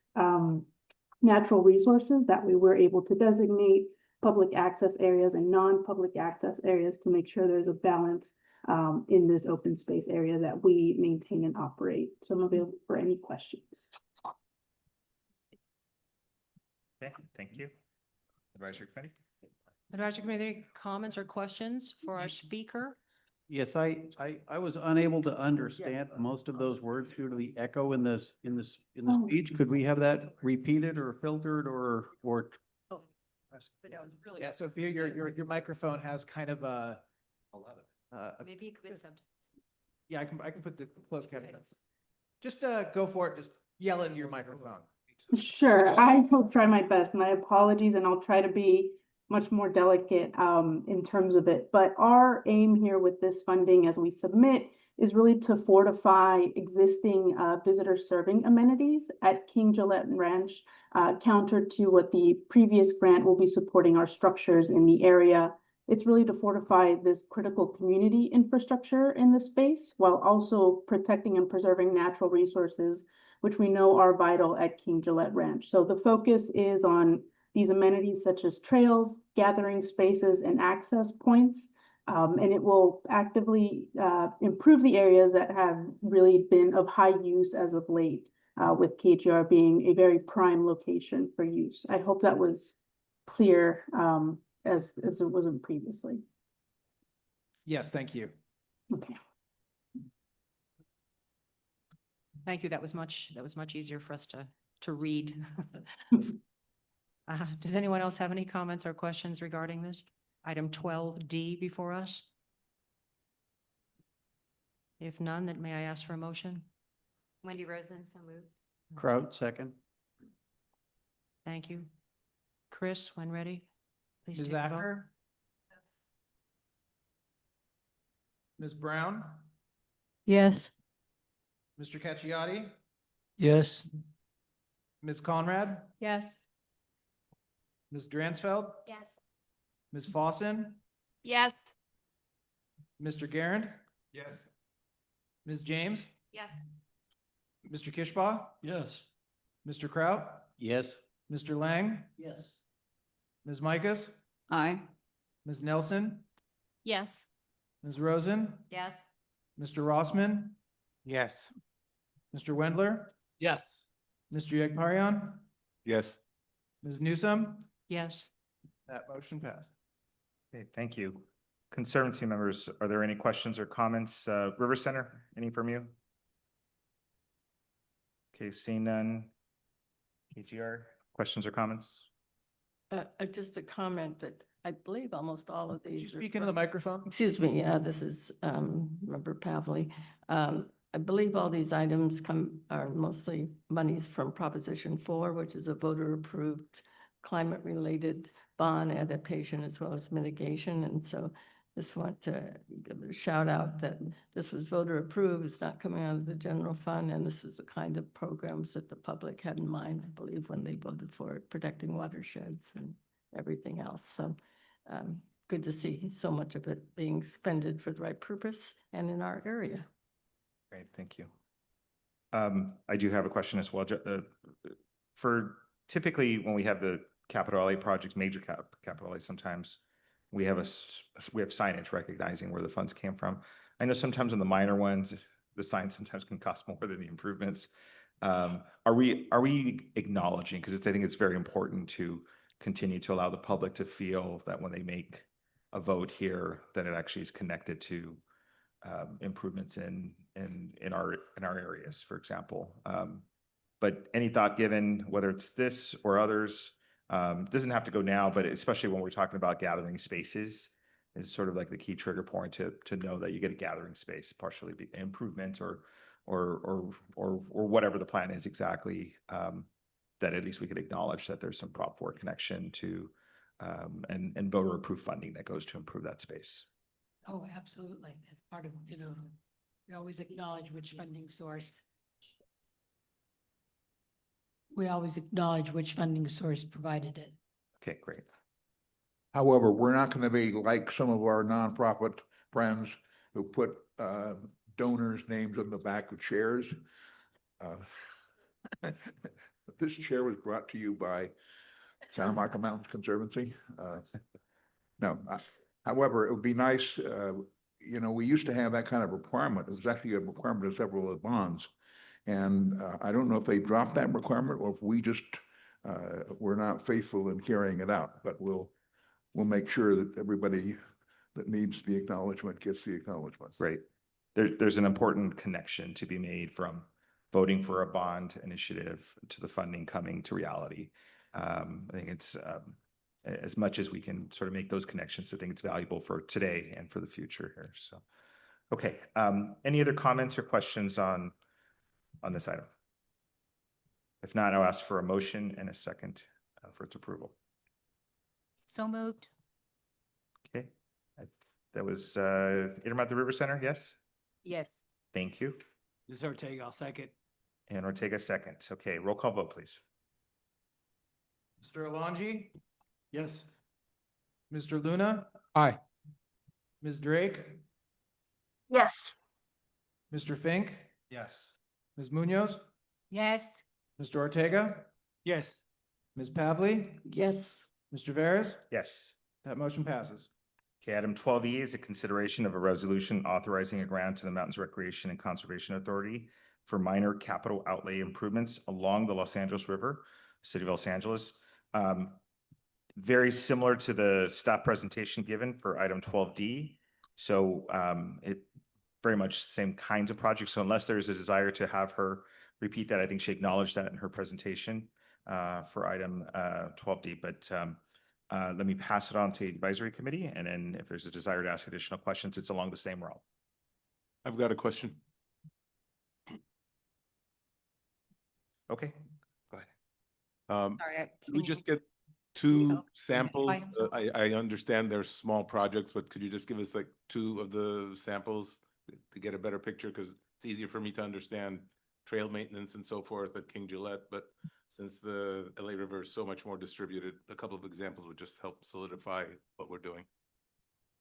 natural resources that we were able to designate public access areas and non-public access areas to make sure there's a balance in this open space area that we maintain and operate. So I'm available for any questions. Okay, thank you. Advisory Committee? Advisory Committee, comments or questions for our speaker? Yes, I was unable to understand most of those words due to the echo in the speech. Could we have that repeated or filtered or? Yeah, Sophia, your microphone has kind of a. Maybe you could put subtitles. Yeah, I can put the closed captions. Just go for it. Just yell into your microphone. Sure, I will try my best. My apologies, and I'll try to be much more delicate in terms of it. But our aim here with this funding as we submit is really to fortify existing visitor serving amenities at King Gillette Ranch, counter to what the previous grant will be supporting our structures in the area. It's really to fortify this critical community infrastructure in the space while also protecting and preserving natural resources, which we know are vital at King Gillette Ranch. So the focus is on these amenities such as trails, gathering spaces, and access points. And it will actively improve the areas that have really been of high use as of late, with KGR being a very prime location for use. I hope that was clear as it wasn't previously. Yes, thank you. Okay. Thank you. That was much easier for us to read. Does anyone else have any comments or questions regarding this? Item 12D before us? If none, then may I ask for a motion? Wendy Rosen, so moved. Kraut, second. Thank you. Chris, when ready, please Ms. take the vote. Acker? Ms. Brown? Yes. Mr. Cacciati? Yes. Ms. Conrad? Yes. Ms. Dransfeld? Yes. Ms. Fossen? Yes. Mr. Garand? Yes. Ms. James? Yes. Mr. Kishbaugh? Yes. Mr. Kraut? Yes. Mr. Lang? Yes. Ms. Micas? Aye. Ms. Nelson, Yes. Ms. Rosen, Yes. Mr. Rossman, Yes. Mr. Wendler, Yes. Mr. Yegbarian, Yes. Ms. Newsom. Yes. That motion passed. Okay, thank you. Conservancy members, are there any questions or comments? River Center, any from you? Okay, seeing none. KGR, questions or comments? Just a comment that I believe almost all of Could you these. speak into the microphone? Excuse me, yeah, this is Member Pavley. I believe all these items are mostly monies from Proposition 4, which is a voter-approved climate-related bond adaptation as well as mitigation. And so just want to give a shout out that this was voter approved. It's not coming out of the general fund. And this is the kind of programs that the public had in mind, I believe, when they voted for it, protecting watersheds and everything else. So good to see so much of it being expended for the right purpose and in our area. Great, thank you. I do have a question as well. For typically when we have the capital outlay projects, major capital outlay, sometimes we have signage recognizing where the funds came from. I know sometimes on the minor ones, the sign sometimes can cost more than the improvements. Are we acknowledging, because I think it's very important to continue to allow the public to feel that when they make a vote here, that it actually is connected to improvements in our areas, for example. But any thought given, whether it's this or others, doesn't have to go now, but especially when we're talking about gathering spaces, is sort of like the key trigger point to know that you get a gathering space, partially be improvement or whatever the plan is exactly. That at least we could acknowledge that there's some Prop 4 connection to and voter approved funding that goes to improve that space. Oh, absolutely. It's part of, we always acknowledge which funding source. We always acknowledge which funding source provided it. Okay, great. However, we're not going to be like some of our nonprofit friends who put donors' names on the back of chairs. This chair was brought to you by Santa Monica Mountains Conservancy. However, it would be nice, we used to have that kind of requirement. It was actually a requirement of several of the bonds. And I don't know if they dropped that requirement or if we just were not faithful in carrying it out, but we'll make sure that everybody that needs the acknowledgement gets the acknowledgement. Right. There's an important connection to be made from voting for a bond initiative to the funding coming to reality. I think it's as much as we can sort of make those connections, I think it's valuable for today and for the future here. So, okay. Any other comments or questions on this item? If not, I'll ask for a motion and a second for its approval. So moved. Okay. That was Irma at the River Center, yes? Yes. Thank you. This is Ortega, I'll second. And Ortega second. Okay, roll call vote, please. Mr. Alonji? Yes. Mr. Luna? Aye. Ms. Drake? Yes. Mr. Fink? Yes. Ms. Munoz? Yes. Mr. Ortega? Yes. Ms. Pavley? Yes. Mr. Veras? Yes. That motion passes. Okay, item 12E is a consideration of a resolution authorizing a grant to the Mountains Recreation and Conservation Authority for minor capital outlay improvements along the Los Angeles River, City of Los Angeles. Very similar to the staff presentation given for item 12D. So it very much same kinds of projects. So unless there's a desire to have her repeat that, I think she acknowledged that in her presentation for item 12D. But let me pass it on to the advisory committee. And then if there's a desire to ask additional questions, it's along the same route. I've got a question. Okay, go ahead. Sorry. Could we just get two samples? I understand they're small projects, but could you just give us like two of the samples to get a better picture? Because it's easier for me to understand trail maintenance and so forth at King Gillette, but since the LA River is so much more distributed, a couple of examples would just help solidify what we're doing.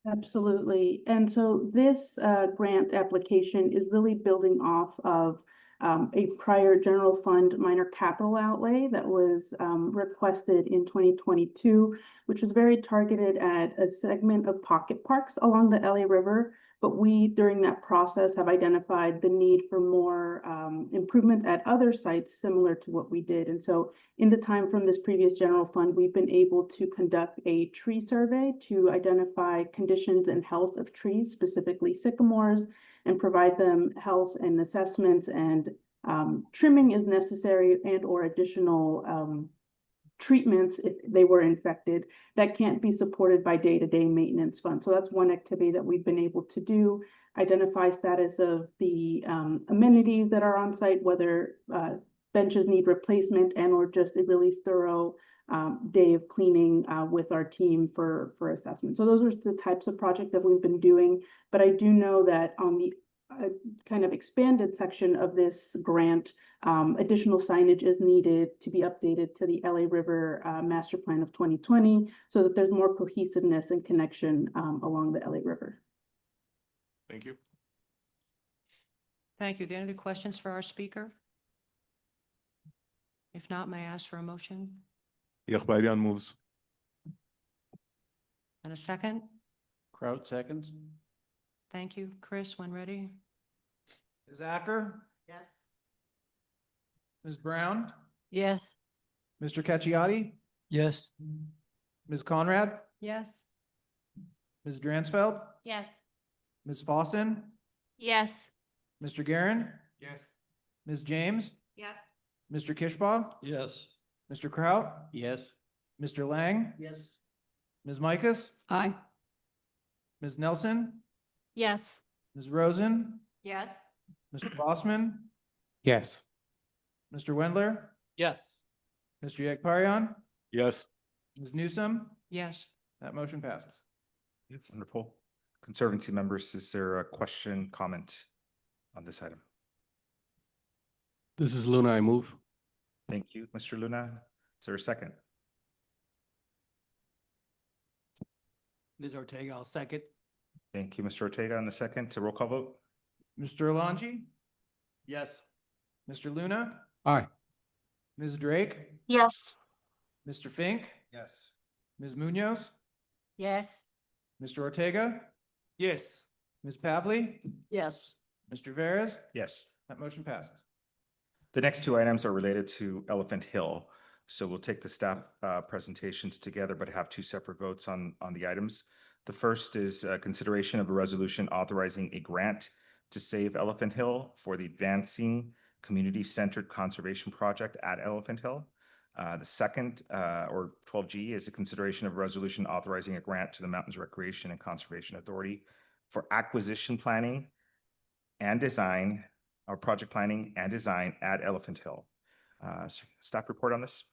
Absolutely. And so this grant application is really building off of a prior general fund minor capital outlay that was requested in 2022, which was very targeted at a segment of pocket parks along the LA River. But we, during that process, have identified the need for more improvements at other sites similar to what we did. And so in the time from this previous general fund, we've been able to conduct a tree survey to identify conditions and health of trees, specifically sycamores, and provide them health and assessments, and trimming is necessary and or additional treatments if they were infected that can't be supported by day-to-day maintenance funds. So that's one activity that we've been able to do, identify status of the amenities that are on site, whether benches need replacement and or just a really thorough day of cleaning with our team for assessment. So those are the types of project that we've been doing. But I do know that on the kind of expanded section of this grant, additional signage is needed to be updated to the LA River Master Plan of 2020 so that there's more cohesiveness and connection along the LA River. Thank you. Thank you. Are there any other questions for our speaker? If not, may I ask for a motion Yakbarian moves. and a second? Kraut seconds. Thank you. Chris, when ready? Ms. Acker, Yes. Ms. Brown, Yes. Mr. Cacciati, Yes. Ms. Conrad, Yes. Ms. Dransfeld, Yes. Ms. Fawson, Yes. Mr. Guerin, Yes. Ms. James, Yes. Mr. Kishbaugh, Yes. Mr. Kraut, Yes. Mr. Lang, Yes. Ms. Mikas, Aye. Ms. Nelson, Yes. Ms. Rosen, Yes. Mr. Bossman, Yes. Mr. Wendler, Yes. Mr. Yakparian, Yes. Ms. Newsom. Yes. That motion passes. It's wonderful. Conservancy members, is there a question, comment on this item? This is Luna, I move. Thank you, Mr. Luna. Is there a second? Ms. Ortega, I'll second. Thank you, Mr. Ortega. On the second, to roll call vote? Mr. Alonji, Yes. Mr. Luna, Aye. Ms. Drake, Yes. Mr. Fink, Yes. Ms. Munoz, Yes. Mr. Ortega, Yes. Ms. Pavley, Yes. Mr. Veras. Yes. That motion passes. The next two items are related to Elephant Hill. So we'll take the staff presentations together, but have two separate votes on the items. The first is consideration of a resolution authorizing a grant to save Elephant Hill for the Advancing Community-Centered Conservation Project at Elephant Hill. The second, or 12G, is a consideration of a resolution authorizing a grant to the Mountains Recreation and Conservation Authority for acquisition planning and design, or project planning and design at Elephant Hill. Staff report on this?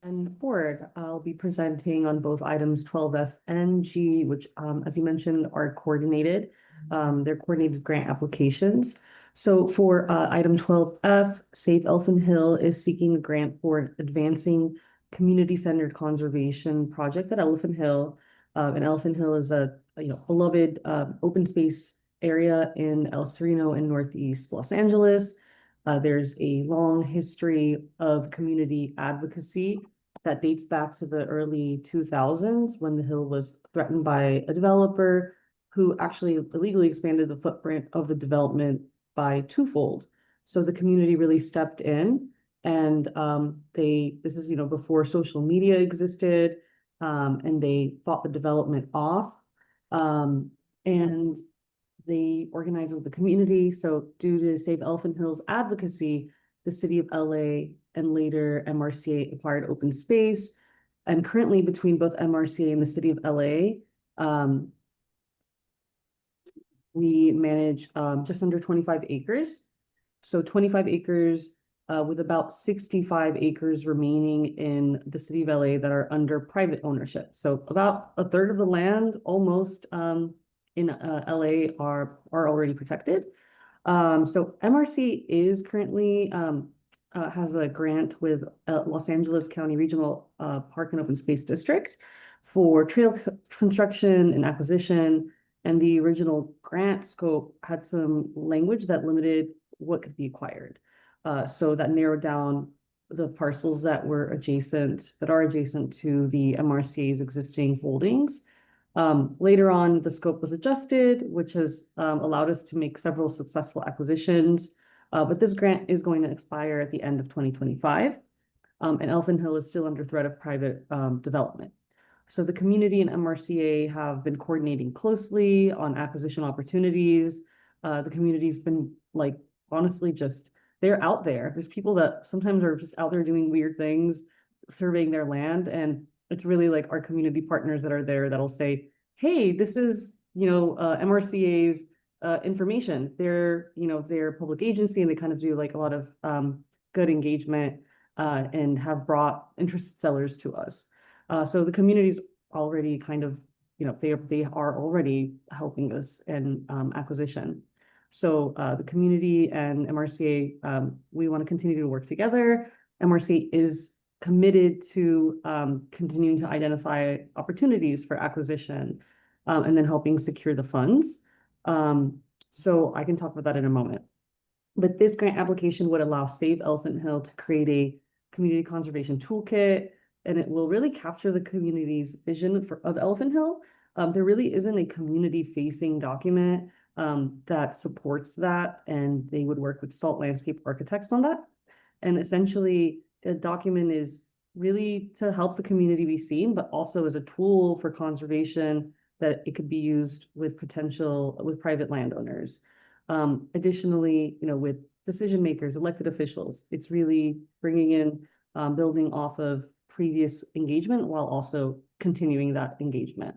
And board, I'll be presenting on both items 12F and G, which, as you mentioned, are coordinated. They're coordinated grant applications. So for item 12F, Save Elephant Hill is seeking a grant for advancing community-centered conservation project at Elephant Hill. And Elephant Hill is a beloved open space area in El Sereno in Northeast Los Angeles. There's a long history of community advocacy that dates back to the early 2000s when the hill was threatened by a developer who actually illegally expanded the footprint of the development by twofold. So the community really stepped in, and this is before social media existed, and they fought the development off, and they organized with the community. So due to Save Elephant Hill's advocacy, the city of LA and later MRCA acquired open space. And currently between both MRCA and the city of LA, we manage just under 25 acres. So 25 acres with about 65 acres remaining in the city of LA that are under private ownership. So about a third of the land almost in LA are already protected. So MRC is currently has a grant with Los Angeles County Regional Park and Open Space District for trail construction and acquisition. And the original grant scope had some language that limited what could be acquired. So that narrowed down the parcels that are adjacent to the MRCA's existing holdings. Later on, the scope was adjusted, which has allowed us to make several successful acquisitions. But this grant is going to expire at the end of 2025. And Elfin Hill is still under threat of private development. So the community and MRCA have been coordinating closely on acquisition opportunities. The community's been like, honestly, just they're out there. There's people that sometimes are just out there doing weird things, surveying their land. And it's really like our community partners that are there that'll say, hey, this is, MRCA's information. They're a public agency and they kind of do like a lot of good engagement and have brought interested sellers to us. So the community's already kind of, they are already helping us in acquisition. So the community and MRCA, we want to continue to work together. MRCA is committed to continuing to identify opportunities for acquisition and then helping secure the funds. So I can talk about that in a moment. But this grant application would allow Save Elephant Hill to create a community conservation toolkit, and it will really capture the community's vision of Elephant Hill. There really isn't a community-facing document that supports that, and they would work with Salt Landscape Architects on that. And essentially, a document is really to help the community be seen, but also as a tool for conservation that it could be used with private landowners. Additionally, with decision makers, elected officials, it's really bringing in, building off of previous engagement while also continuing that engagement.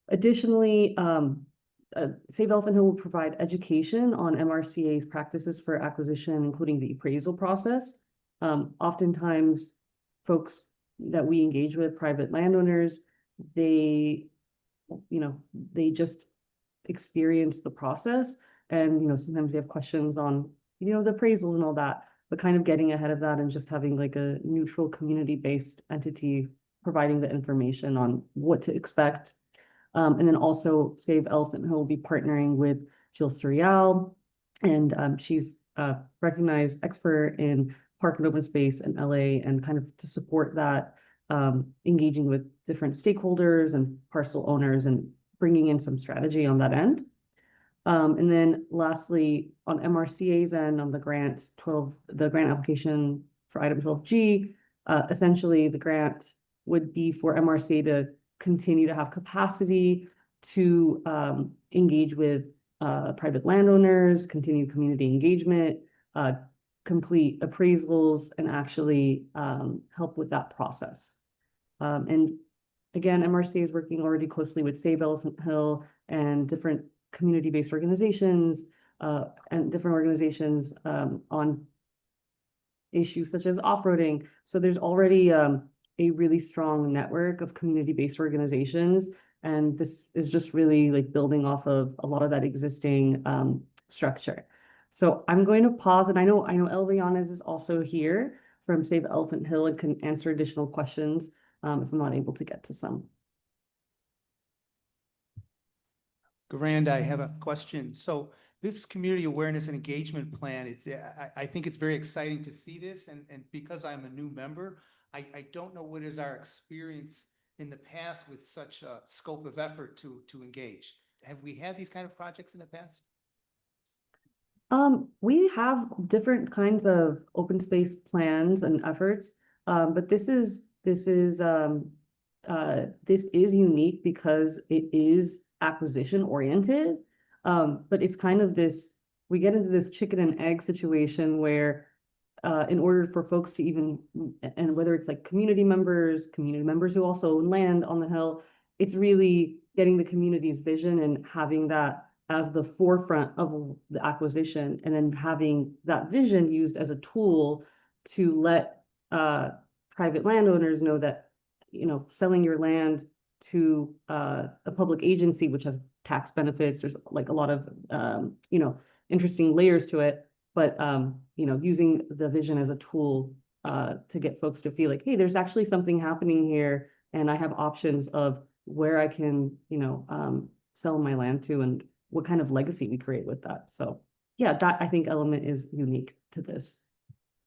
Additionally, Save Elephant Hill will provide education on MRCA's practices for acquisition, including the appraisal process. Oftentimes, folks that we engage with, private landowners, they just experience the process, and sometimes they have questions on the appraisals and all that, but kind of getting ahead of that and just having like a neutral community-based entity providing the information on what to expect. And then also Save Elephant Hill will be partnering with Jill Suriel, and she's a recognized expert in park and open space in LA, and kind of to support that, engaging with different stakeholders and parcel owners and bringing in some strategy on that end. And then lastly, on MRCA's end, on the grant application for item 12G, essentially the grant would be for MRCA to continue to have capacity to engage with private landowners, continue community engagement, complete appraisals, and actually help with that process. And again, MRCA is working already closely with Save Elephant Hill and different community-based organizations and different organizations on issues such as off-roading. So there's already a really strong network of community-based organizations, and this is just really like building off of a lot of that existing structure. So I'm going to pause, and I know Elvianes is also here from Save Elephant Hill and can answer additional questions if I'm not able to get to some. Garand, I have a question. So this community awareness and engagement plan, I think it's very exciting to see this. And because I'm a new member, I don't know what is our experience in the past with such a scope of effort to engage. Have we had these kind of projects in the past? We have different kinds of open space plans and efforts, but this is unique because it is acquisition oriented. But it's kind of we get into this chicken and egg situation where in order for folks to even, and whether it's like community members who also own land on the hill, it's really getting the community's vision and having that as the forefront of the acquisition, and then having that vision used as a tool to let private landowners know that, selling your land to a public agency, which has tax benefits, there's like a lot of, interesting layers to it, but, using the vision as a tool to get folks to feel like, hey, there's actually something happening here, and I have options of where I can, sell my land to and what kind of legacy we create with that. So yeah, that I think element is unique to this.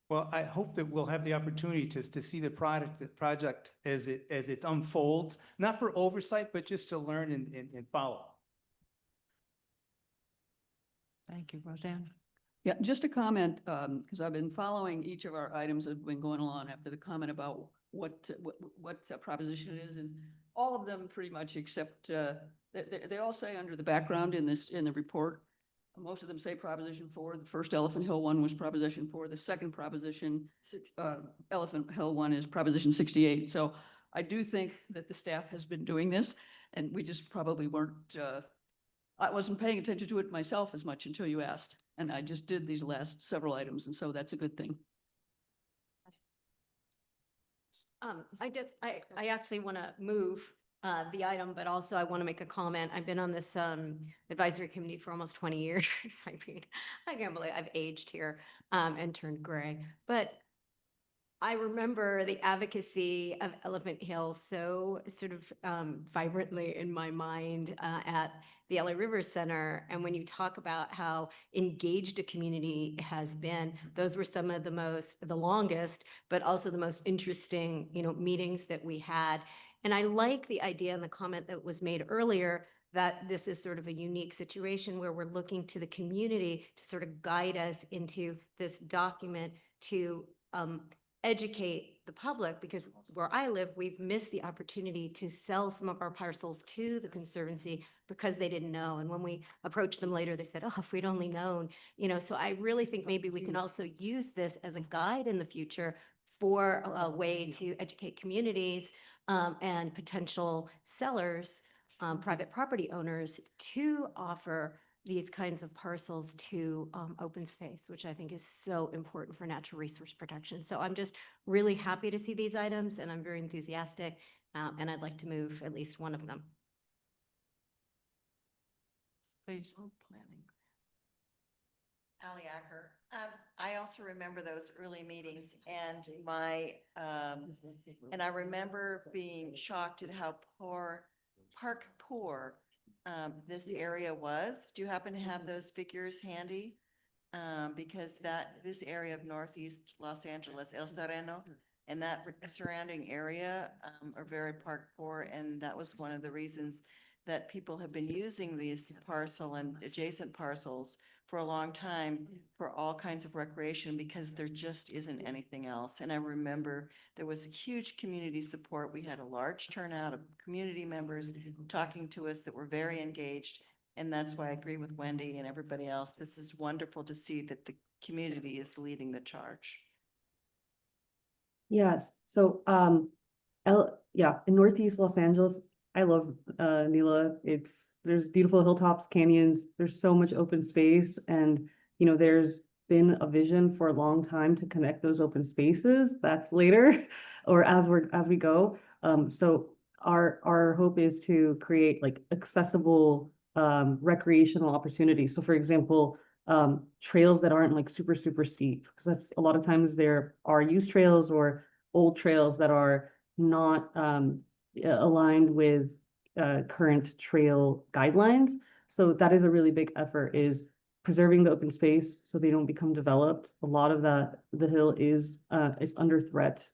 Well, I hope that we'll have the opportunity to see the project as it unfolds, not for oversight, but just to learn and follow. Thank you, Roseanne. Yeah, just a comment, because I've been following each of our items that have been going along after the comment about what proposition it is, and all of them pretty much except, they all say under the background in the report, most of them say Proposition 4. The first Elephant Hill one was Proposition 4. The second Proposition, Elephant Hill one is Proposition 68. So I do think that the staff has been doing this, and we just probably weren't, I wasn't paying attention to it myself as much until you asked. And I just did these last several items, and so that's a good thing. I actually want to move the item, but also I want to make a comment. I've been on this advisory committee for almost 20 years. I mean, I can't believe I've aged here and turned gray. But I remember the advocacy of Elephant Hill so sort of vibrantly in my mind at the LA River Center. And when you talk about how engaged a community has been, those were some of the longest, but also the most interesting, meetings that we had. And I like the idea and the comment that was made earlier that this is sort of a unique situation where we're looking to the community to sort of guide us into this document to educate the public, because where I live, we've missed the opportunity to sell some of our parcels to the Conservancy because they didn't know. And when we approached them later, they said, oh, if we'd only known, so I really think maybe we can also use this as a guide in the future for a way to educate communities and potential sellers, private property owners, to offer these kinds of parcels to open space, which I think is so important for natural resource protection. So I'm just really happy to see these items, and I'm very enthusiastic, and I'd like to move at least one of them. Please. Ali Acker. I also remember those early meetings, and and I remember being shocked at how poor this area was. Do you happen to have those figures handy? Because this area of Northeast Los Angeles, El Sereno, and that surrounding area are very park poor, and that was one of the reasons that people have been using these parcel and adjacent parcels for a long time for all kinds of recreation, because there just isn't anything else. And I remember there was huge community support. We had a large turnout of community members talking to us that were very engaged. And that's why I agree with Wendy and everybody else. This is wonderful to see that the community is leading the charge. Yes. So in Northeast Los Angeles, I love Nila. There's beautiful hilltops, canyons, there's so much open space, and there's been a vision for a long time to connect those open spaces. That's later or as we go. So our hope is to create like accessible recreational opportunities. So for example, trails that aren't like super steep, because that's a lot of times there are used trails or old trails that are not aligned with current trail guidelines. So that is a really big effort, is preserving the open space so they don't become developed. A lot of the hill is under threat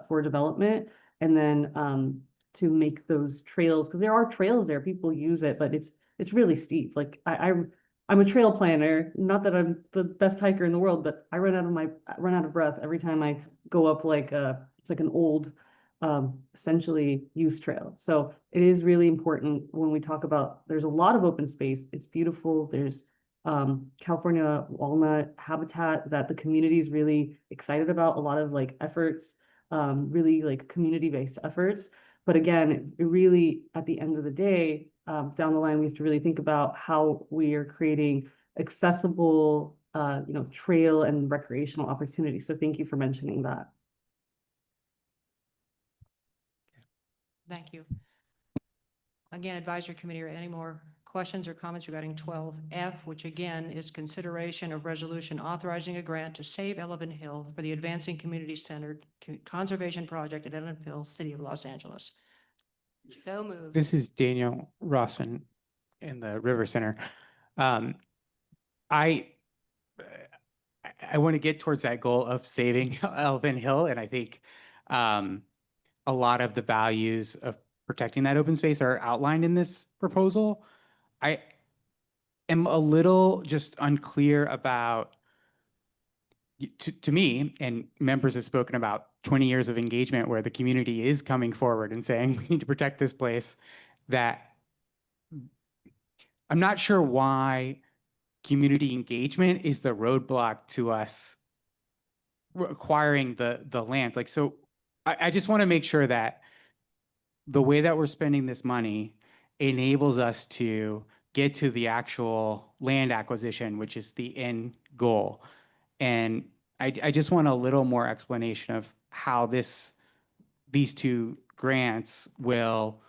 for development. And then to make those trails, because there are trails there, people use it, but it's really steep. Like I'm a trail planner, not that I'm the best hiker in the world, but I run out of breath every time I go up it's like an old essentially used trail. So it is really important when we talk about, there's a lot of open space. It's beautiful. There's California walnut habitat that the community is really excited about. A lot of like efforts, really like community-based efforts. But again, it really, at the end of the day, down the line, we have to really think about how we are creating accessible, trail and recreational opportunities. So thank you for mentioning that. Thank you. Again, advisory committee, are any more questions or comments regarding 12F, which again is consideration of resolution authorizing a grant to save Elephant Hill for the Advancing Community-Centered Conservation Project at Elephant Hill, City of Los Angeles. So moved. This is Daniel Rosson. in the River Center. Um, I I want to get towards that goal of saving Elephant Hill, and I think a lot of the values of protecting that open space are outlined in this proposal. I am a little just unclear about, to me, and members have spoken about 20 years of engagement where the community is coming forward and saying we need to protect this place, that I'm not sure why community engagement is the roadblock to us acquiring the lands. Like, so I just want to make sure that the way that we're spending this money enables us to get to the actual land acquisition, which is the end goal. And I just want a little more explanation of how these two grants will,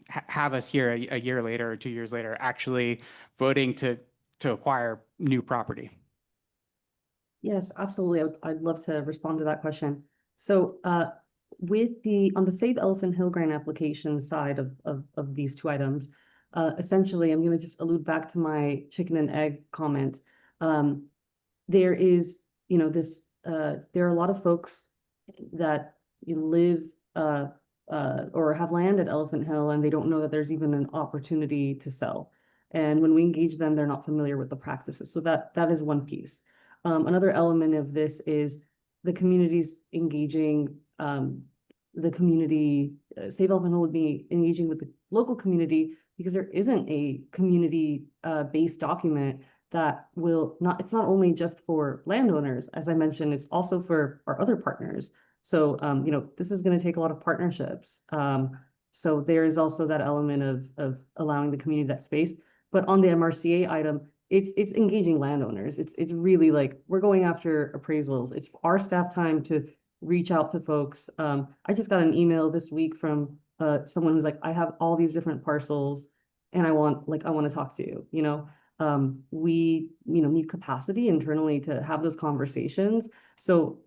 have us here a year later or 2 years later, actually voting to acquire new property. Yes, absolutely. I'd love to respond to that question. So on the Save Elephant Hill grant application side of these two items, essentially, I'm going to just allude back to my chicken and egg comment. There is, there are a lot of folks that live or have land at Elephant Hill, and they don't know that there's even an opportunity to sell. And when we engage them, they're not familiar with the practices. So that is one piece. Another element of this is the community's engaging, the community, Save Elephant Hill would be engaging with the local community because there isn't a community based document that will not, it's not only just for landowners, as I mentioned, it's also for our other partners. So, this is going to take a lot of partnerships. So there is also that element of allowing the community that space. But on the MRCA item, it's engaging landowners. It's really like, we're going after appraisals. It's our staff time to reach out to folks. I just got an email this week from someone who's like, I have all these different parcels and I want to talk to you, we, need capacity internally to have those conversations. So,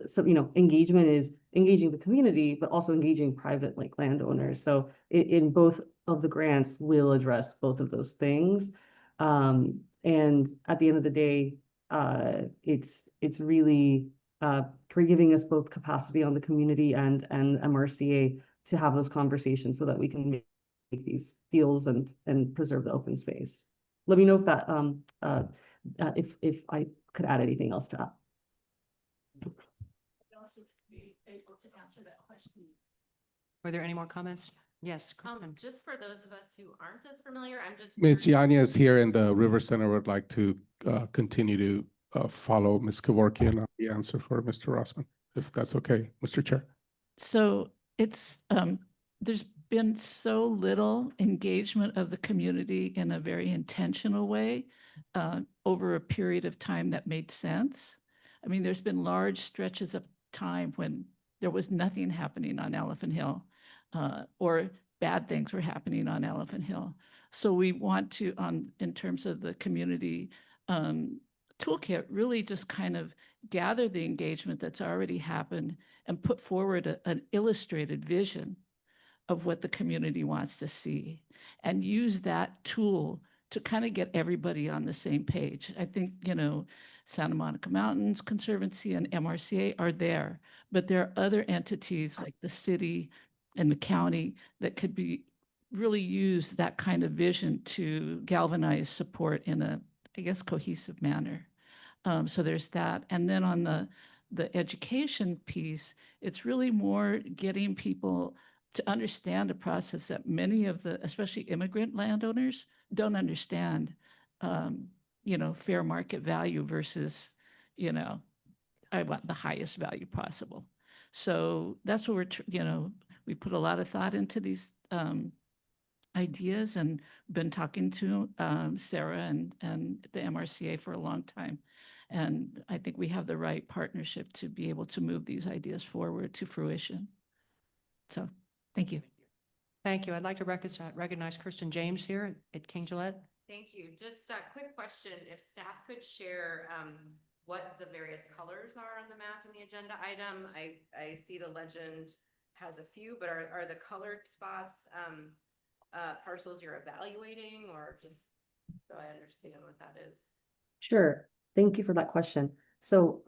engagement is engaging the community, but also engaging private landowners. So in both of the grants, we'll address both of those things. And at the end of the day, it's really giving us both capacity on the community and MRCA to have those conversations so that we can make these deals and preserve the open space. Let me know if that if I could add anything else to that. Were there any more comments? Yes. Just for those of us who aren't as familiar, I'm just. Ms. curious- Yanez here in the River Center would like to continue to follow Ms. Kevorkian on the answer for Mr. Rossman, if that's okay, Mr. Chair. So it's, there's been so little engagement of the community in a very intentional way over a period of time that made sense. I mean, there's been large stretches of time when there was nothing happening on Elephant Hill or bad things were happening on Elephant Hill. So we want to, in terms of the community toolkit, really just kind of gather the engagement that's already happened and put forward an illustrated vision of what the community wants to see and use that tool to kind of get everybody on the same page. I think, Santa Monica Mountains Conservancy and MRCA are there, but there are other entities like the city and the county that could be really use that kind of vision to galvanize support in a, I guess, cohesive manner. So there's that. And then on the education piece, it's really more getting people to understand a process that many of the, especially immigrant landowners, don't understand, fair market value versus, I want the highest value possible. So that's what we put a lot of thought into these ideas and been talking to Sarah and the MRCA for a long time. And I think we have the right partnership to be able to move these ideas forward to fruition. So, thank you. Thank you. I'd like to recognize Kirsten James here at King Gillette. Thank you. Just a quick question. If staff could share what the various colors are on the map in the agenda item. I see the legend has a few, but are the colored spots parcels you're evaluating, or just so I understand what that is? Sure. Thank you for that question. So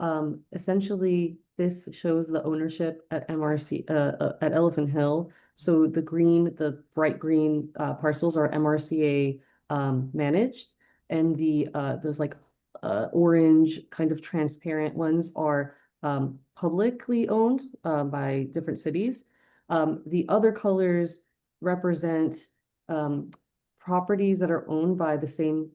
essentially, this shows the ownership at MRC at Elephant Hill. So the bright green parcels are MRCA managed, and the those like orange kind of transparent ones are publicly owned by different cities. The other colors represent properties that are owned by the same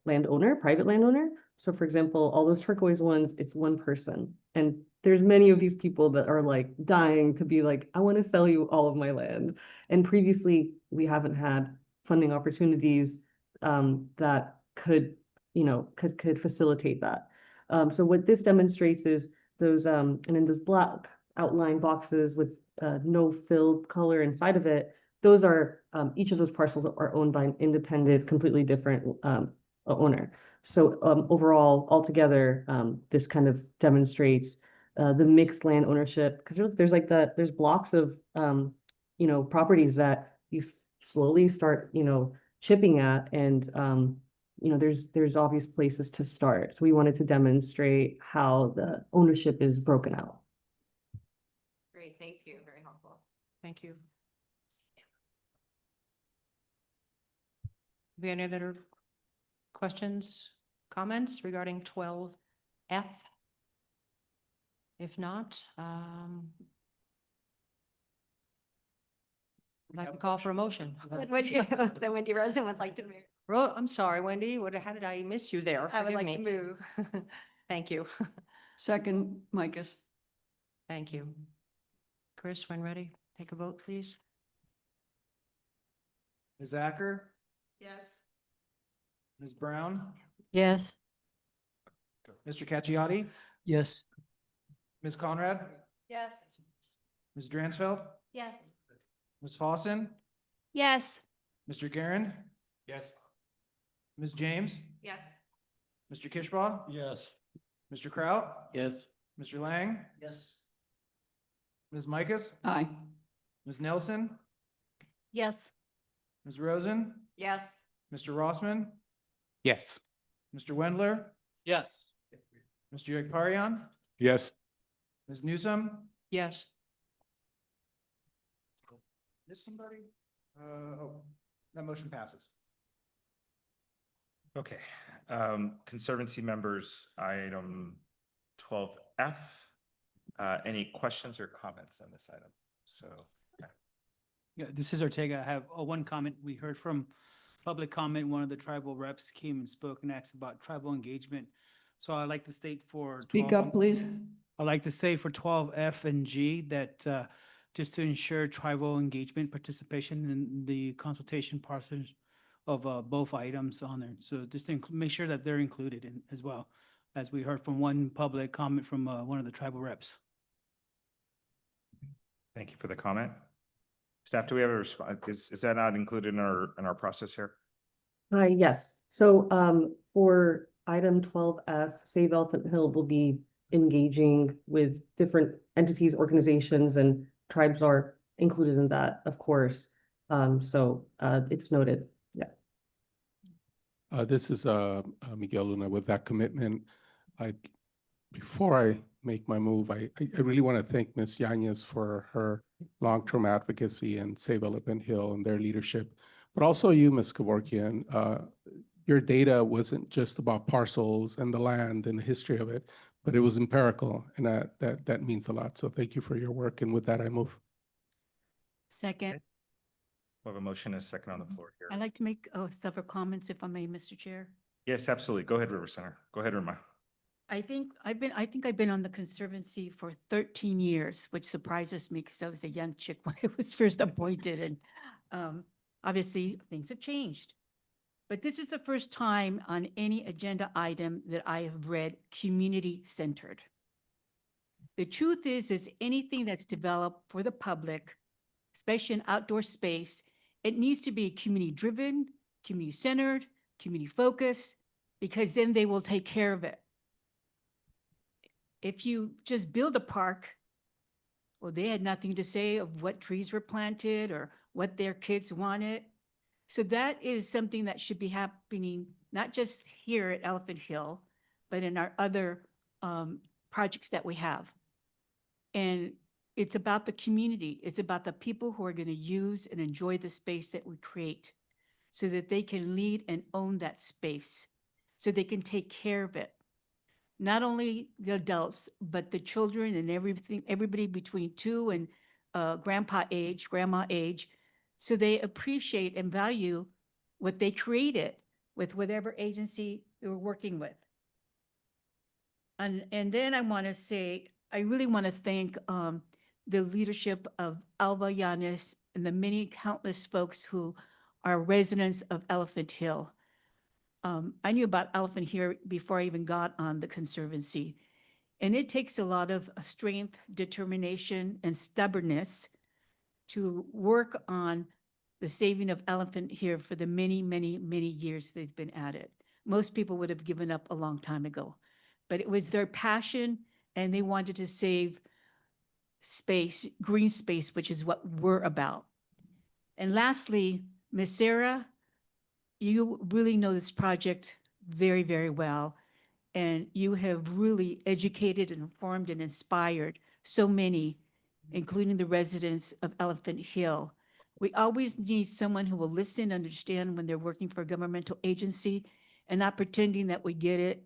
landowner, private landowner. So for example, all those turquoise ones, it's one person. And there's many of these people that are like dying to be like, I want to sell you all of my land. And previously we haven't had funding opportunities that could, could facilitate that. So what this demonstrates is those, and in those black outline boxes with no filled color inside of it, those are, each of those parcels are owned by an independent, completely different owner. So overall, altogether, this kind of demonstrates the mixed land ownership, because there's blocks of, properties that you slowly start, chipping at, and, there's obvious places to start. So we wanted to demonstrate how the ownership is broken out. Great, thank you, very helpful. Thank you. Do we have any other questions, comments regarding 12F? If not, I'd like to call for a motion. Then Wendy Rosen would like to move. I'm sorry, Wendy, how did I miss you there? I would Forgive like to me. move. Thank you. Second, Micus. Thank you. Chris, when ready, take a vote, please. Ms. Acker, Yes. Ms. Brown, Yes. Mr. Cacchiotti, Yes. Ms. Conrad, Yes. Ms. Dransfeld, Yes. Ms. Fawson, Yes. Mr. Garand, Yes. Ms. James, Yes. Mr. Kishbaugh, Yes. Mr. Kraut, Yes. Mr. Lang, Yes. Ms. Micus, Aye. Ms. Nelson, Yes. Ms. Rosen, Yes. Mr. Rossman, Yes. Mr. Wendler, Yes. Mr. Yagparian, Yes. Ms. Newsom. Yes. Is somebody? That motion passes. Okay, Conservancy members, item 12F. Any questions or comments on this item? So, Yeah, this is Ortega. I have one comment. We heard from public comment. One of the tribal reps came and spoke and asked about tribal engagement. So I'd like to state for Speak up, please. I'd like to say for 12F and G that just to ensure tribal engagement participation in the consultation process of both items on there. So just to make sure that they're included in as well, as we heard from one public comment from one of the tribal reps. thank you for the comment. Staff, do we have a response? Is that not included in our process here? Yes. So for item 12F, Save Elephant Hill will be engaging with different entities, organizations, and tribes are included in that, of course. So it's noted. Yeah. This is Miguel Luna with that commitment. Before I make my move, I really want to thank Ms. Yanez for her long-term advocacy and Save Elephant Hill and their leadership, but also you, Ms. Kevorkian. Your data wasn't just about parcels and the land and the history of it, but it was empirical, and that means a lot. So thank you for your work, and with that, I move. Second, We have a motion and a second on the floor here. I'd like to make several comments if I may, Mr. Chair. Yes, absolutely. Go ahead, River Center. Go ahead, Irma. I think I've been on the Conservancy for 13 years, which surprises me because I was a young chick when I was first appointed, and obviously things have changed. But this is the first time on any agenda item that I have read community-centered. The truth is anything that's developed for the public, especially in outdoor space, it needs to be community-driven, community-centered, community-focused, because then they will take care of it. If you just build a park Well, they had nothing to say of what trees were planted or what their kids wanted. So that is something that should be happening, not just here at Elephant Hill, but in our other projects that we have. And it's about the community. It's about the people who are going to use and enjoy the space that we create so that they can lead and own that space, so they can take care of it. Not only the adults, but the children and everything, everybody between 2 and grandpa age, grandma age, so they appreciate and value what they created with whatever agency they were working with. And then I want to say, I really want to thank the leadership of Alva Yanis and the many countless folks who are residents of Elephant Hill. I knew about Elephant Hill before I even got on the Conservancy. And it takes a lot of strength, determination, and stubbornness to work on the saving of Elephant Hill for the many, many, many years they've been at it. Most people would have given up a long time ago, but it was their passion, and they wanted to save space, green space, which is what we're about. And lastly, Ms. Sarah, you really know this project very, very well. And you have really educated and informed and inspired so many, including the residents of Elephant Hill. We always need someone who will listen, understand when they're working for a governmental agency and not pretending that we get it.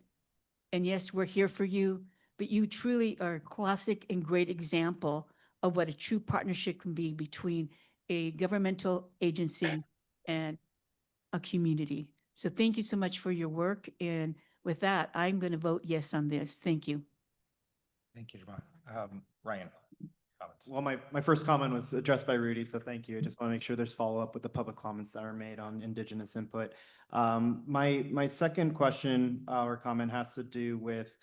And yes, we're here for you, but you truly are a classic and great example of what a true partnership can be between a governmental agency and a community. So thank you so much for your work. And with that, I'm going to vote yes on this. Thank you. Thank you, Javon. Ryan, comments? Well, my first comment was addressed by Rudy, so thank you. I just want to make sure there's follow-up with the public comments that are made on Indigenous input. My second question or comment has to do with,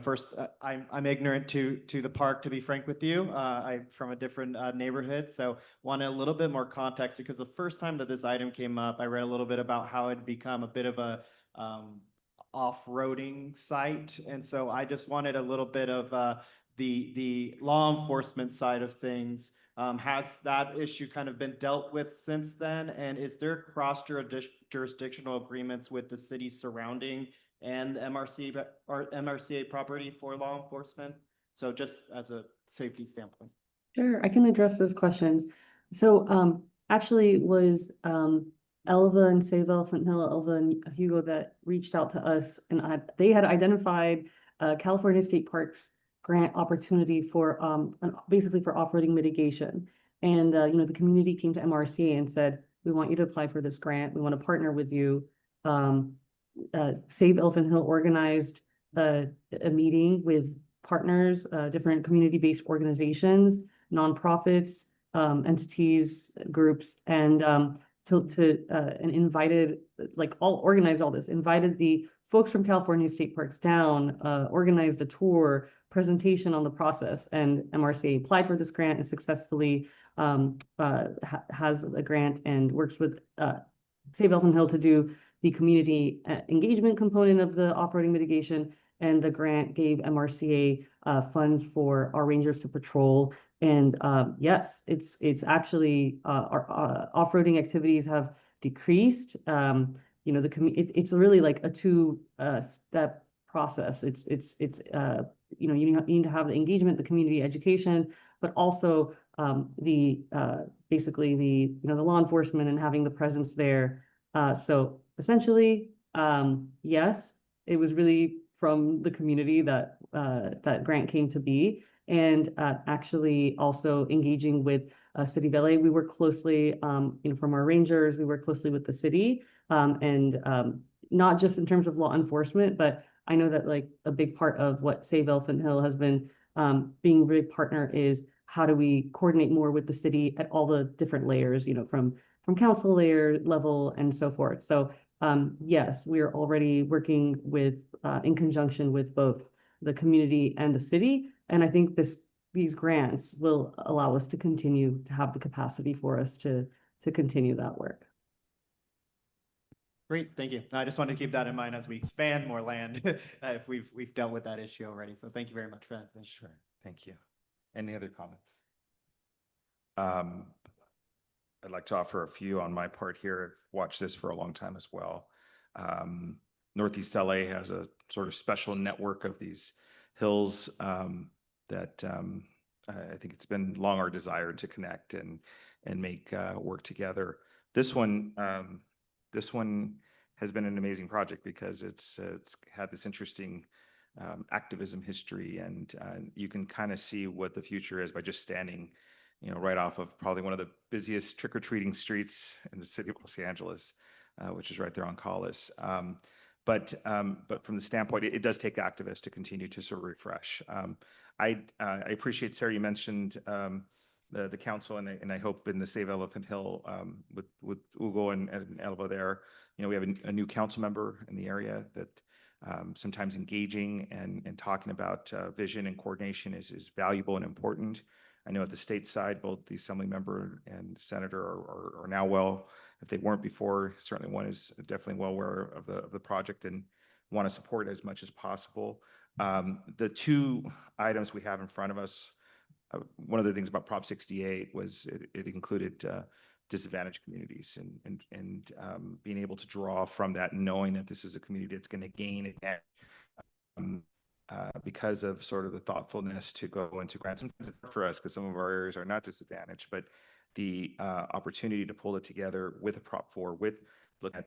first, I'm ignorant to the park, to be frank with you. I'm from a different neighborhood, so wanted a little bit more context, because the first time that this item came up, I read a little bit about how it had become a bit of a off-roading site. And so I just wanted a little bit of the law enforcement side of things. Has that issue kind of been dealt with since then? And is there cross-jurisdictional agreements with the city surrounding and MRC or MRCA property for law enforcement? So just as a safety standpoint. Sure, I can address those questions. So actually it was Elva and Save Elephant Hill, Elva and Hugo, that reached out to us, and they had identified California State Parks grant opportunity for basically for off-roading mitigation. And the community came to MRCA and said, we want you to apply for this grant. We want to partner with you. Save Elephant Hill organized a meeting with partners, different community-based organizations, nonprofits, entities, groups, and and invited, organized all this, invited the folks from California State Parks down, organized a tour, presentation on the process, and MRCA applied for this grant and successfully has a grant and works with Save Elephant Hill to do the community engagement component of the off-roading mitigation. And the grant gave MRCA funds for our rangers to patrol. And yes, it's actually our off-roading activities have decreased. It's really like a two-step process. You need to have the engagement, the community education, but also basically the law enforcement and having the presence there. So essentially, yes, it was really from the community that that grant came to be, and actually also engaging with City of LA. We work closely, from our rangers, we work closely with the city, and not just in terms of law enforcement, but I know that like a big part of what Save Elephant Hill has been being really partner is how do we coordinate more with the city at all the different layers, from council layer level and so forth. So yes, we are already working with in conjunction with both the community and the city. And I think these grants will allow us to continue to have the capacity for us to continue that work. Great, thank you. I just wanted to keep that in mind as we expand more land, if we've dealt with that issue already. So thank you very much for that. Sure, thank you. Any other comments? Um, I'd like to offer a few on my part here. I've watched this for a long time as well. Northeast LA has a sort of special network of these hills that I think it's been long our desire to connect and make work together. This one has been an amazing project because it's had this interesting activism history, and you can kind of see what the future is by just standing, right off of probably one of the busiest trick-or-treating streets in the city of Los Angeles, which is right there on Collis. But from the standpoint, it does take activists to continue to sort of refresh. I appreciate, Sarah, you mentioned the council, and I hope in the Save Elephant Hill with Ugo and Elva there, we have a new council member in the area that sometimes engaging and talking about vision and coordination is valuable and important. I know at the state side, both the assembly member and senator are now well, if they weren't before, certainly one is definitely well aware of the project and want to support it as much as possible. The two items we have in front of us, one of the things about Prop 68 was it included disadvantaged communities and being able to draw from that, knowing that this is a community that's going to gain again. Because of sort of the thoughtfulness to go into grants. Sometimes it's hard for us because some of our areas are not disadvantaged, but the opportunity to pull it together with a Prop 4, with look at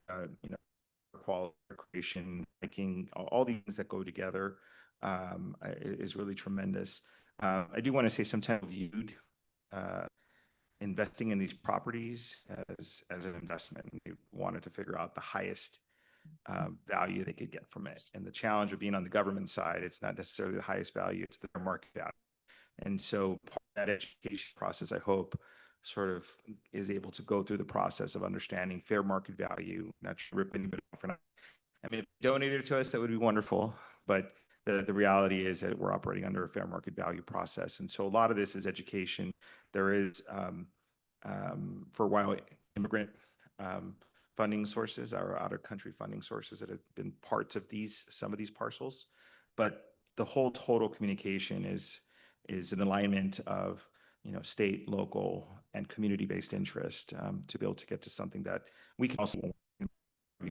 quality creation, making all these things that go together is really tremendous. I do want to say sometimes viewed investing in these properties as an investment. We wanted to figure out the highest value they could get from it. And the challenge of being on the government side, it's not necessarily the highest value, it's the market value. And so part of that education process, I hope, sort of is able to go through the process of understanding fair market value, not rip anybody off for not. I mean, if you donated to us, that would be wonderful. But the reality is that we're operating under a fair market value process. And so a lot of this is education. There is, for a while, immigrant funding sources, our out-of-country funding sources that have been parts of some of these parcels, but the whole total communication is an alignment of state, local, and community-based interest to be able to get to something that we can also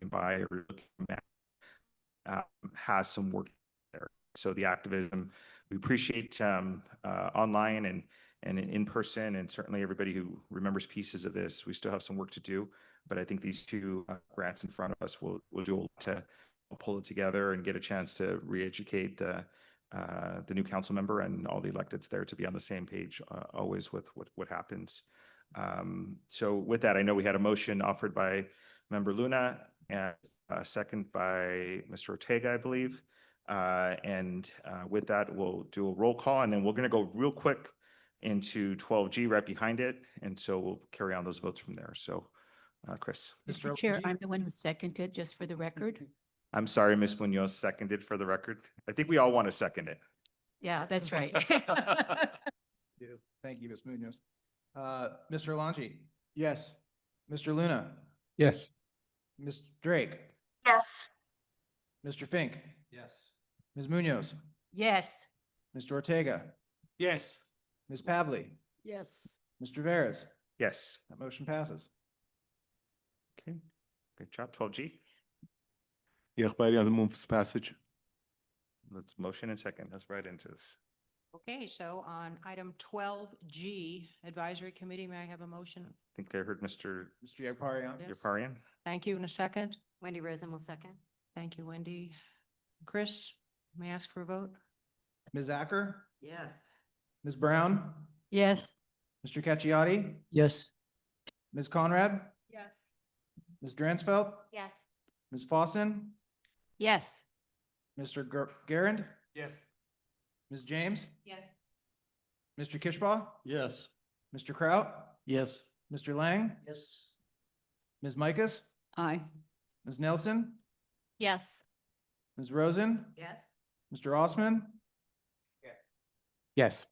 buy or look at, has some work there. So the activism, we appreciate online and in person, and certainly everybody who remembers pieces of this. We still have some work to do, but I think these two grants in front of us will do a lot to pull it together and get a chance to re-educate the new council member and all the electeds there to be on the same page always with what happens. So with that, I know we had a motion offered by Member Luna and a second by Mr. Ortega, I believe. And with that, we'll do a roll call, and then we're going to go real quick into 12G right behind it. And so we'll carry on those votes from there. So Chris. Mr. Chair, I'm the one who seconded, just for the record. I'm sorry, Ms. Munoz seconded for the record. I think we all want to second it. Yeah, that's right. Thank you, Ms. Munoz. Mr. Alonji? Yes. Mr. Luna? Yes. Ms. Drake? Yes. Mr. Fink? Yes. Ms. Munoz? Yes. Mr. Ortega? Yes. Ms. Pavley? Yes. Mr. Veras? Yes. That motion passes. Okay. Good job. 12G. Iachbarian moves passage. Let's motion and second. Let's right into this. Okay, so on item 12G, Advisory Committee, may I have a motion? I think I heard Mr. Yagparian? Yes. Yaparian. Thank you. In a second. Wendy Rosen will second. Thank you, Wendy. Chris, may I ask for a vote? Ms. Acker? Yes. Ms. Brown? Yes. Mr. Cacciati? Yes. Ms. Conrad? Yes. Ms. Dransfeld? Yes. Ms. Fawson? Yes. Mr. Garand? Yes. Ms. James? Yes. Mr. Kishbaugh? Yes. Mr. Kraut? Yes. Mr. Lang? Yes. Ms. Micus? Aye. Ms. Nelson? Yes. Ms. Rosen? Yes. Mr. Osman? Yes.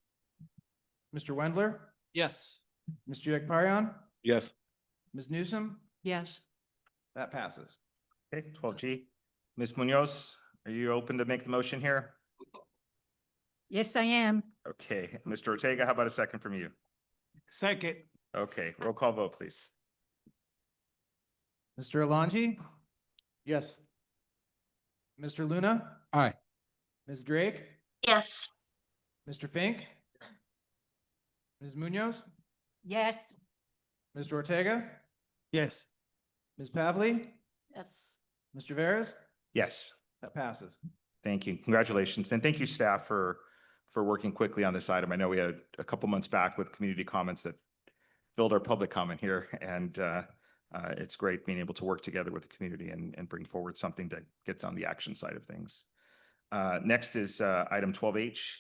Mr. Wendler? Yes. Mr. Yagparian? Yes. Ms. Newsom? Yes. That passes. Okay, 12G. Ms. Munoz, are you open to make the motion here? Yes, I am. Okay, Mr. Ortega, how about a second from you? Second. Okay, roll call vote, please. Mr. Alonji? Yes. Mr. Luna? Aye. Ms. Drake? Yes. Mr. Fink? Ms. Munoz? Yes. Mr. Ortega? Yes. Ms. Pavley? Yes. Mr. Veras? Yes. That passes. Thank you. Congratulations. And thank you, staff, for working quickly on this item. I know we had a couple months back with community comments that filled our public comment here. And it's great being able to work together with the community and bring forward something that gets on the action side of things. Next is item 12H,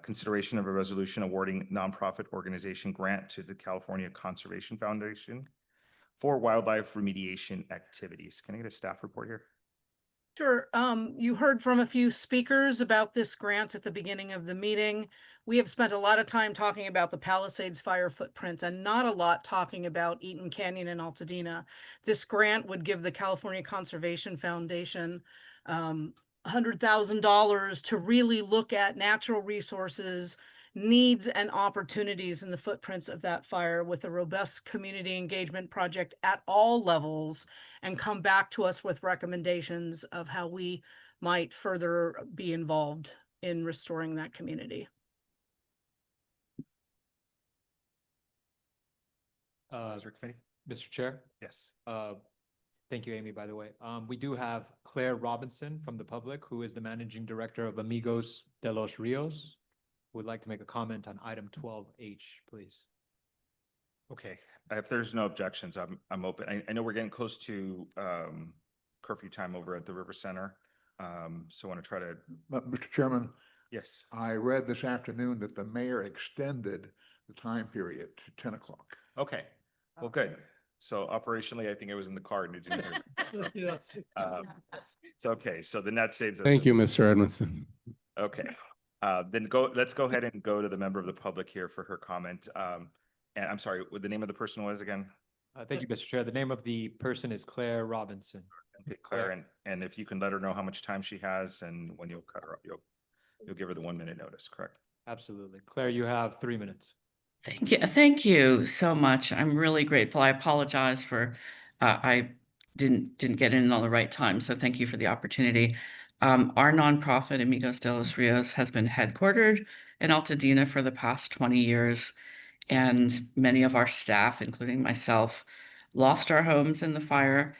consideration of a resolution awarding nonprofit organization grant to the California Conservation Foundation for wildlife remediation activities. Can I get a staff report here? Sure. You heard from a few speakers about this grant at the beginning of the meeting. We have spent a lot of time talking about the Palisades fire footprint and not a lot talking about Eaton Canyon and Altadena. This grant would give the California Conservation Foundation $100,000 to really look at natural resources, needs and opportunities in the footprints of that fire with a robust community engagement project at all levels, and come back to us with recommendations of how we might further be involved in restoring that community. Mr. Chair? Yes. Thank you, Amy, by the way. We do have Claire Robinson from the public, who is the managing director of Amigos de los Rios, who would like to make a comment on item 12H, please. Okay, if there's no objections, I'm open. I know we're getting close to curfew time over at the River Center. So I want to try to. Mr. Chairman, Yes. I read this afternoon that the mayor extended the time period to 10 o'clock. Okay, well, good. So operationally, I think I was in the car and it didn't hear. It's okay. So then that saves us. Thank you, Mr. Edmondson. Okay, let's go ahead and go to the member of the public here for her comment. And I'm sorry, what the name of the person was again? Thank you, Mr. Chair. The name of the person is Claire Robinson. Okay, Claire, and if you can let her know how much time she has and when you'll cut her up, you'll give her the 1 minute notice, correct? Absolutely. Claire, you have 3 minutes. Thank you so much. I'm really grateful. I apologize for I didn't get in on the right time, so thank you for the opportunity. Our nonprofit Amigos de los Rios has been headquartered in Altadena for the past 20 years, and many of our staff, including myself, lost our homes in the fire.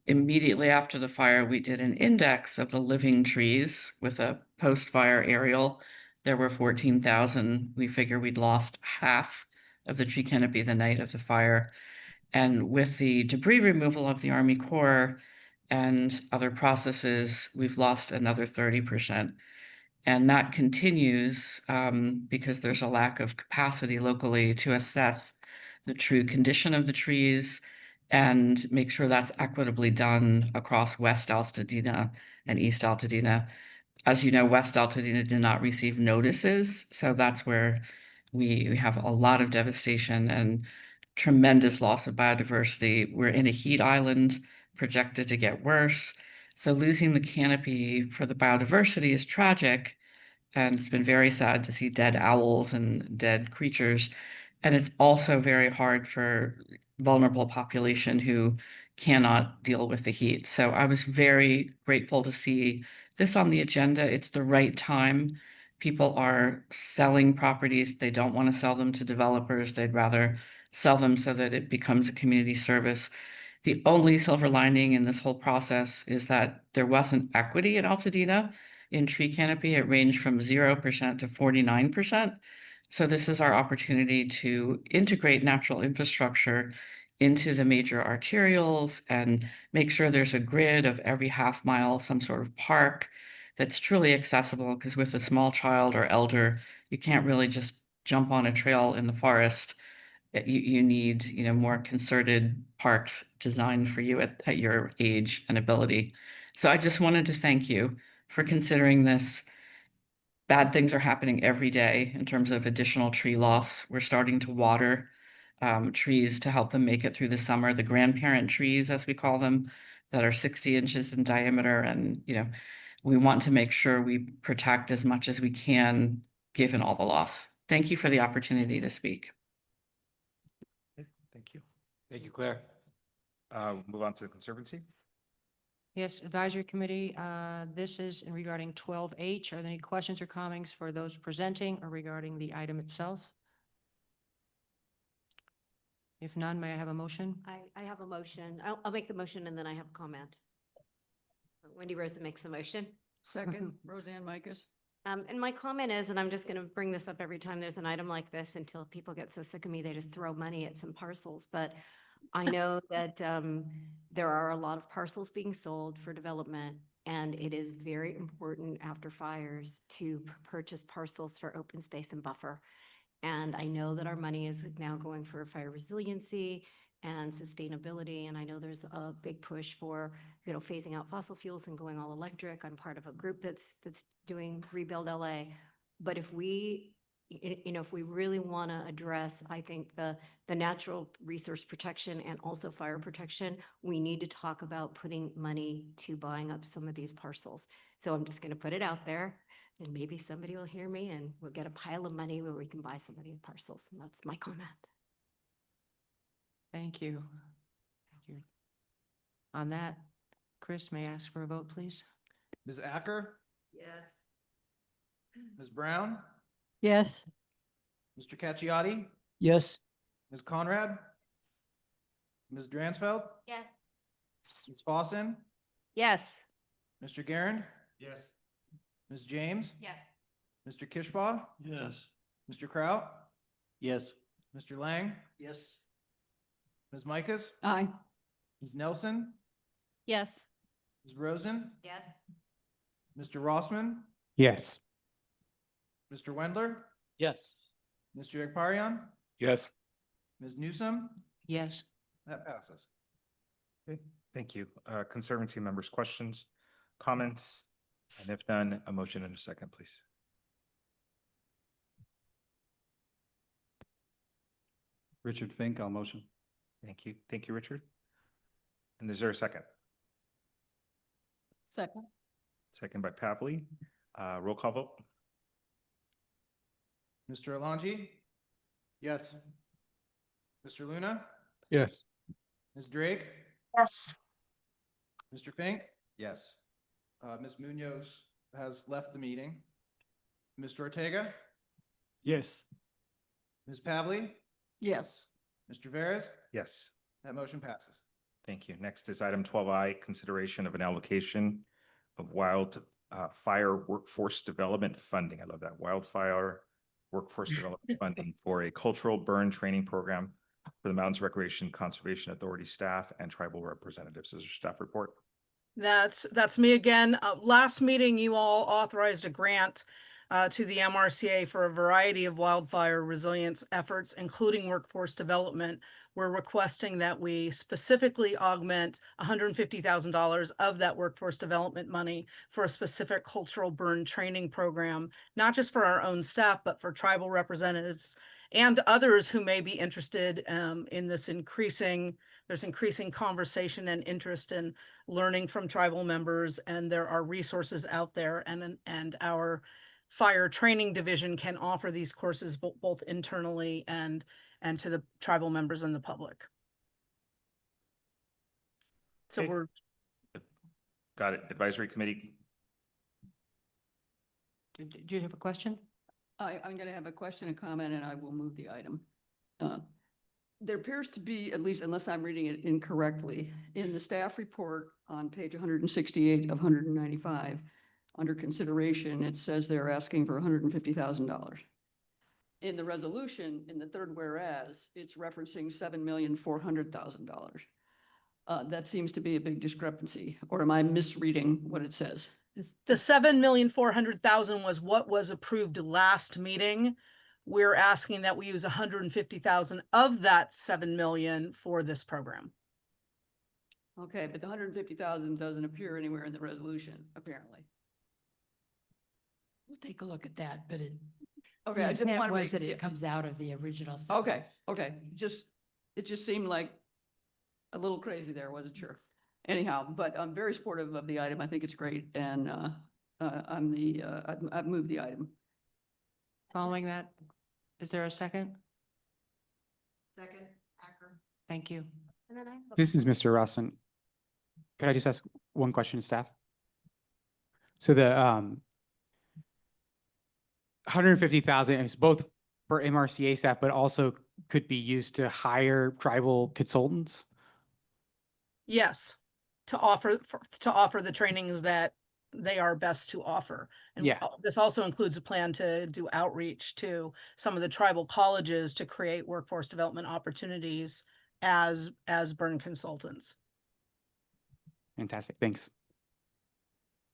Immediately after the fire, we did an index of the living trees with a post-fire aerial. There were 14,000. We figure we'd lost half of the tree canopy the night of the fire. And with the debris removal of the Army Corps and other processes, we've lost another 30%. And that continues because there's a lack of capacity locally to assess the true condition of the trees and make sure that's equitably done across West Altadena and East Altadena. As you know, West Altadena did not receive notices, so that's where we have a lot of devastation and tremendous loss of biodiversity. We're in a heat island, projected to get worse. So losing the canopy for the biodiversity is tragic, and it's been very sad to see dead owls and dead creatures. And it's also very hard for vulnerable population who cannot deal with the heat. So I was very grateful to see this on the agenda. It's the right time. People are selling properties. They don't want to sell them to developers. They'd rather sell them so that it becomes a community service. The only silver lining in this whole process is that there wasn't equity in Altadena in tree canopy. It ranged from 0% to 49%. So this is our opportunity to integrate natural infrastructure into the major arterials and make sure there's a grid of every half mile, some sort of park that's truly accessible, because with a small child or elder, you can't really just jump on a trail in the forest. You need, more concerted parks designed for you at your age and ability. So I just wanted to thank you for considering this. Bad things are happening every day in terms of additional tree loss. We're starting to water trees to help them make it through the summer, the grandparent trees, as we call them, that are 60 inches in diameter. And, we want to make sure we protect as much as we can, given all the loss. Thank you for the opportunity to speak. Thank you. Thank you, Claire. Move on to the Conservancy. Yes, Advisory Committee, this is in regarding 12H. Are there any questions or comments for those presenting or regarding the item itself? If none, may I have a motion? I have a motion. I'll make the motion and then I have a comment. Wendy Rosa makes the motion. Second, Roseanne Micus. And my comment is, and I'm just going to bring this up every time there's an item like this until people get so sick of me, they just throw money at some parcels. But I know that there are a lot of parcels being sold for development, and it is very important after fires to purchase parcels for open space and buffer. And I know that our money is now going for fire resiliency and sustainability. And I know there's a big push for, phasing out fossil fuels and going all electric. I'm part of a group that's doing Rebuild LA. But if we, if we really want to address, I think the natural resource protection and also fire protection, we need to talk about putting money to buying up some of these parcels. So I'm just going to put it out there. And maybe somebody will hear me and we'll get a pile of money where we can buy some of these parcels. And that's my comment. Thank you. Thank you. On that, Chris, may I ask for a vote, please? Ms. Acker, Yes. Ms. Brown, Yes. Mr. Cacchiotti, Yes. Ms. Conrad, Ms. Dransfeld, Yes. Ms. Fossen, Yes. Mr. Garand, Yes. Ms. James, Yes. Mr. Kishbaugh, Yes. Mr. Kraut, Yes. Mr. Lang, Yes. Ms. Micus, Aye. Ms. Nelson, Yes. Ms. Rosen, Yes. Mr. Rossman, Yes. Mr. Wendler, Yes. Mr. Ekparian, Yes. Ms. Newsom, Yes. that passes. Okay, thank you. Conservancy members, questions, comments? And if none, a motion and a second, please. Richard Fink, I'll motion. Thank you. Thank you, Richard. And is there a second? Second. Second by Pavli. Roll call vote. Mr. Alonji? Yes. Mr. Luna? Yes. Ms. Drake? Yes. Mr. Fink? Yes. Ms. Munoz has left the meeting. Mr. Ortega? Yes. Ms. Pavli? Yes. Mr. Veras? Yes. That motion passes. Thank you. Next is item 12I, consideration of an allocation of wildfire workforce development funding. I love that. Wildfire workforce development funding for a cultural burn training program for the Mountains Recreation Conservation Authority staff and tribal representatives. This is your staff report. That's me again. Last meeting, you all authorized a grant to the MRCA for a variety of wildfire resilience efforts, including workforce development. We're requesting that we specifically augment $150,000 of that workforce development money for a specific cultural burn training program, not just for our own staff, but for tribal representatives and others who may be interested in this there's increasing conversation and interest in learning from tribal members, and there are resources out there, and our fire training division can offer these courses both internally and to the tribal members and the public. So Okay. we're Got it. Advisory committee. Do you have a question? I'm going to have a question and comment, and I will move the item. There appears to be, at least unless I'm reading it incorrectly, in the staff report on page 168 of 195, under consideration, it says they're asking for $150,000. In the resolution, in the third whereas, it's referencing $7,400,000. That seems to be a big discrepancy, or am I misreading what it says? the $7,400,000 was what was approved last meeting. We're asking that we use $150,000 of that 7 million for this program. Okay, but the 150,000 doesn't appear anywhere in the resolution, apparently. We'll take a look at that, but it. Okay, the I just intent want to was make that it comes out of the original. Okay, okay, it just seemed like a little crazy there, wasn't sure. Anyhow, but I'm very supportive of the item. I think it's great, and I've moved the item. Following that, Is there a second? Second, Acker. Thank you. And then I have a- This is Mr. Rossin. Could I just ask one question, staff? So the 150,000 is both for MRCA staff, but also could be used to hire tribal consultants? Yes, to offer the trainings that they are best to offer. And Yeah. this also includes a plan to do outreach to some of the tribal colleges to create workforce development opportunities as burn consultants. Fantastic, thanks.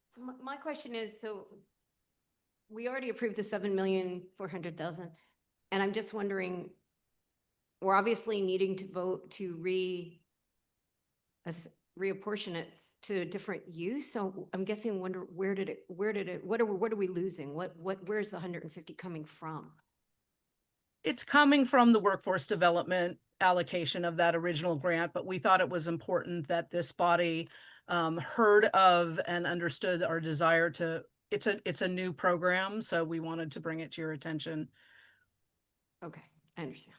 So my question is, so we already approved the 7,400,000, and I'm just wondering, we're obviously needing to vote to reapportion it to a different use. So I'm guessing, what are we losing? Where's the 150 coming from? It's coming from the workforce development allocation of that original grant, but we thought it was important that this body heard of and understood our desire to, it's a new program, so we wanted to bring it to your attention. Okay, I understand.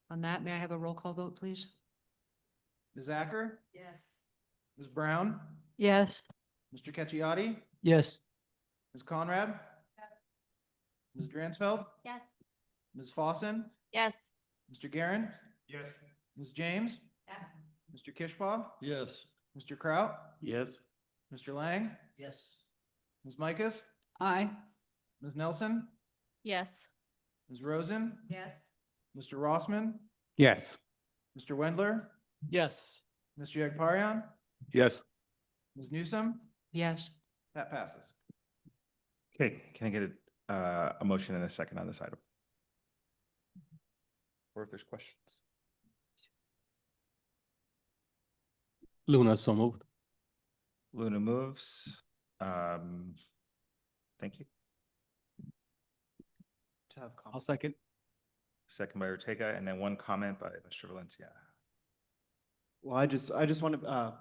On that, may I have a roll call vote, please? Ms. Acker? Yes. Ms. Brown? Yes. Mr. Cacciati? Yes. Ms. Conrad? Ms. Dransfeld? Yes. Ms. Fossen? Yes. Mr. Garin, Yes. Ms. James? Yes. Mr. Kishwa? Yes. Mr. Kraut? Yes. Mr. Lang? Yes. Ms. Mikas? Aye. Ms. Nelson? Yes. Ms. Rosen? Yes. Mr. Rossman? Yes. Mr. Wendler? Yes. Mr. Yagparian? Yes. Ms. Newsom? Yes. That passes. Okay, can I get a motion and a second on this item? Or if there's questions. Luna, so moved. Luna moves. Thank you. I'll second. Second by Ortega, and then one comment by Mr. Valencia. Well, I just want to,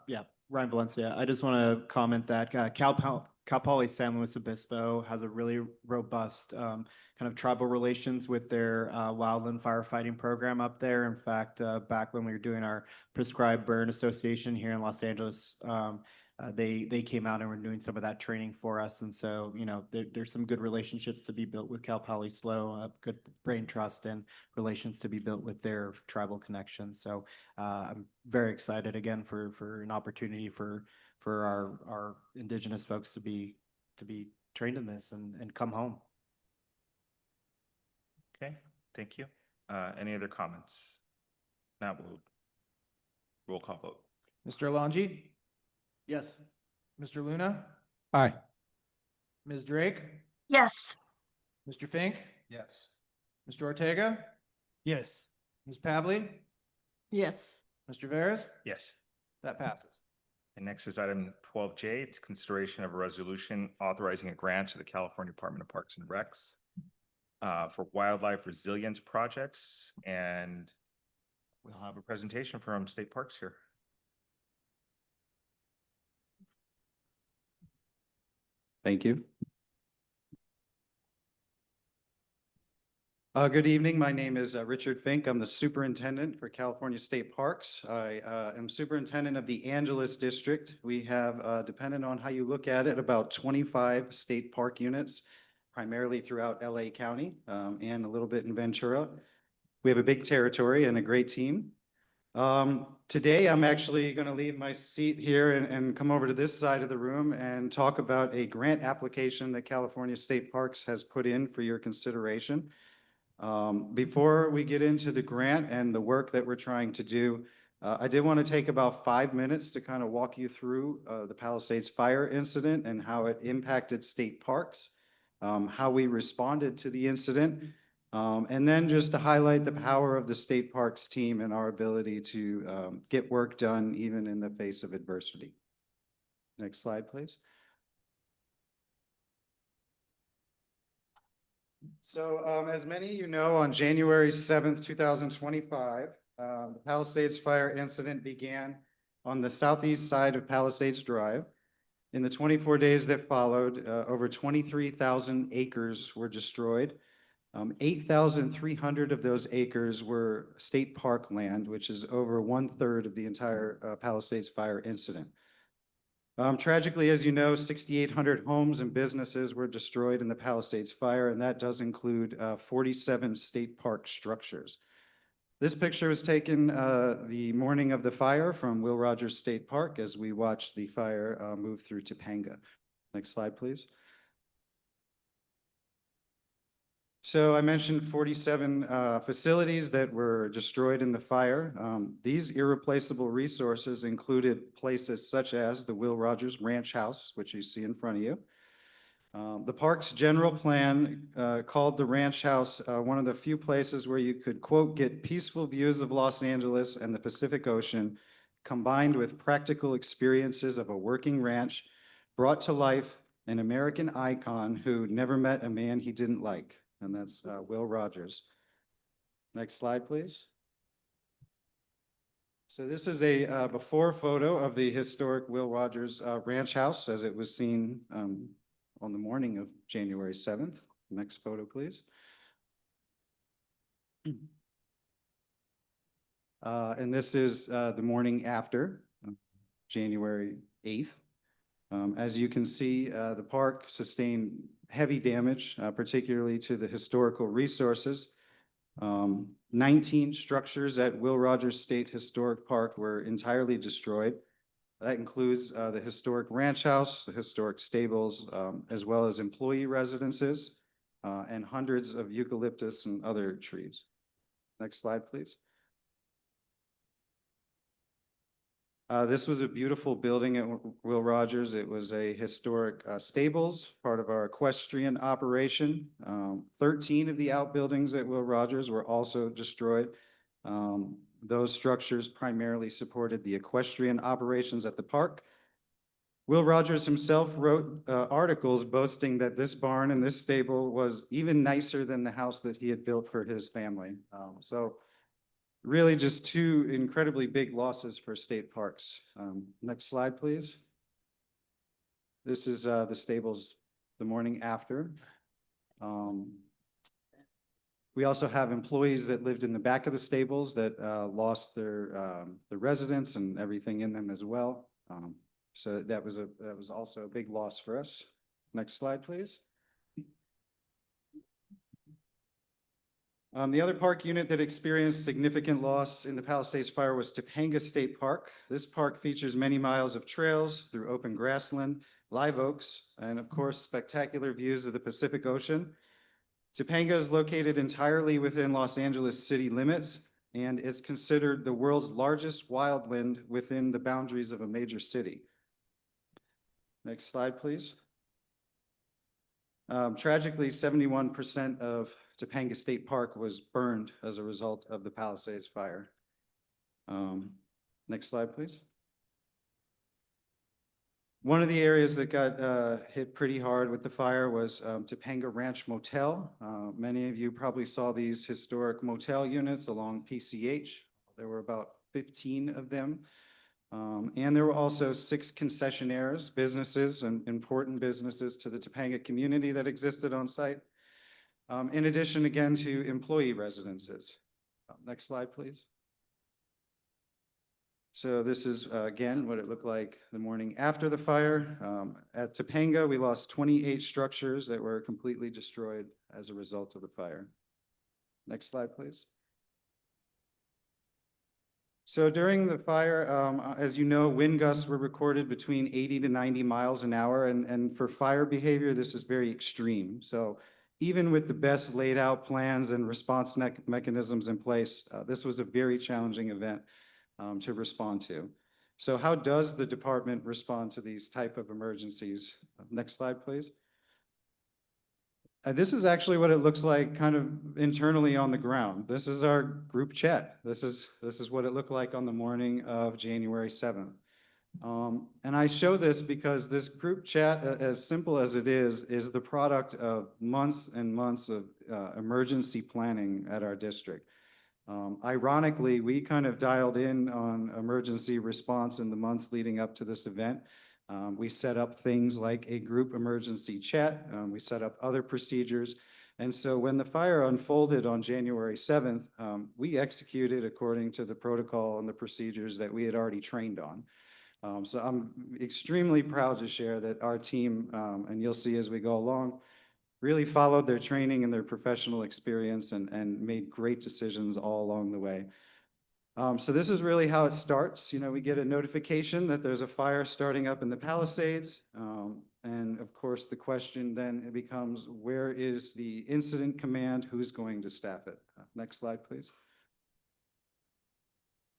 Ryan Valencia. I just want to comment that Cal Poly San Luis Obispo has a really robust kind of tribal relations with their wildland firefighting program up there. In fact, back when we were doing our prescribed burn association here in Los Angeles, they came out and were doing some of that training for us. And so, you know, there's some good relationships to be built with Cal Poly SLO, good brain trust and relations to be built with their tribal connections. So I'm very excited again for an opportunity for our indigenous folks to be trained in this and come home. Okay, thank you. Any other comments? Now we'll roll call vote. Mr. Alonji? Yes. Mr. Luna? Aye. Ms. Drake? Yes. Mr. Fink? Yes. Mr. Ortega? Yes. Ms. Pavley? Yes. Mr. Veras? Yes. That passes. And next is item 12J. It's consideration of a resolution authorizing a grant to the California Department of Parks and Recs for wildlife resilience projects. And we'll have a presentation from State Parks here. Thank you. Good evening. My name is Richard Fink. I'm the superintendent for California State Parks. I am superintendent of the Angeles District. We have, depending on how you look at it, about 25 state park units, primarily throughout LA County and a little bit in Ventura. We have a big territory and a great team. Today, I'm actually going to leave my seat here and come over to this side of the room and talk about a grant application that California State Parks has put in for your consideration. Before we get into the grant and the work that we're trying to do, I did want to take about 5 minutes to kind of walk you through the Palisades fire incident and how it impacted state parks, how we responded to the incident, and then just to highlight the power of the state parks team and our ability to get work done even in the face of adversity. Next slide, please. So as many of you know, on January 7th, 2025, the Palisades fire incident began on the southeast side of Palisades Drive. In the 24 days that followed, over 23,000 acres were destroyed. 8,300 of those acres were state park land, which is over 1/3 of the entire Palisades fire incident. Tragically, as you know, 6,800 homes and businesses were destroyed in the Palisades fire, and that does include 47 state park structures. This picture was taken the morning of the fire from Will Rogers State Park as we watched the fire move through Topanga. Next slide, please. So I mentioned 47 facilities that were destroyed in the fire. These irreplaceable resources included places such as the Will Rogers Ranch House, which you see in front of you. The park's general plan called the ranch house one of the few places where you could, quote, get peaceful views of Los Angeles and the Pacific Ocean, combined with practical experiences of a working ranch, brought to life an American icon who never met a man he didn't like, and that's Will Rogers. Next slide, please. So this is a before photo of the historic Will Rogers Ranch House as it was seen on the morning of January 7th. Next photo, please. And this is the morning after, January 8th. As you can see, the park sustained heavy damage, particularly to the historical resources. 19 structures at Will Rogers State Historic Park were entirely destroyed. That includes the historic ranch house, the historic stables, as well as employee residences, and hundreds of eucalyptus and other trees. Next slide, please. This was a beautiful building at Will Rogers. It was a historic stables, part of our equestrian operation. 13 of the outbuildings at Will Rogers were also destroyed. Those structures primarily supported the equestrian operations at the park. Will Rogers himself wrote articles boasting that this barn and this stable was even nicer than the house that he had built for his family. So really just two incredibly big losses for state parks. Next slide, please. This is the stables the morning after. We also have employees that lived in the back of the stables that lost their residence and everything in them as well. So that was also a big loss for us. Next slide, please. The other park unit that experienced significant loss in the Palisades fire was Topanga State Park. This park features many miles of trails through open grassland, live oaks, and of course, spectacular views of the Pacific Ocean. Topanga is located entirely within Los Angeles city limits and is considered the world's largest wildland within the boundaries of a major city. Next slide, please. Tragically, 71% of Topanga State Park was burned as a result of the Palisades fire. Next slide, please. One of the areas that got hit pretty hard with the fire was Topanga Ranch Motel. Many of you probably saw these historic motel units along PCH. There were about 15 of them. And there were also 6 concessionaires, businesses, and important businesses to the Topanga community that existed on site. In addition, again, to employee residences. Next slide, please. So this is, again, what it looked like the morning after the fire. At Topanga, we lost 28 structures that were completely destroyed as a result of the fire. Next slide, please. So during the fire, as you know, wind gusts were recorded between 80 to 90 miles an hour. And for fire behavior, this is very extreme. So even with the best laid out plans and response mechanisms in place, this was a very challenging event to respond to. So how does the department respond to these type of emergencies? Next slide, please. This is actually what it looks like kind of internally on the ground. This is our group chat. This is what it looked like on the morning of January 7th. And I show this because this group chat, as simple as it is the product of months and months of emergency planning at our district. Ironically, we kind of dialed in on emergency response in the months leading up to this event. We set up things like a group emergency chat. We set up other procedures. And so when the fire unfolded on January 7th, we executed according to the protocol and the procedures that we had already trained on. So I'm extremely proud to share that our team, and you'll see as we go along, really followed their training and their professional experience and made great decisions all along the way. So this is really how it starts. You know, we get a notification that there's a fire starting up in the Palisades. And of course, the question then it becomes, where is the incident command? Who's going to staff it? Next slide, please.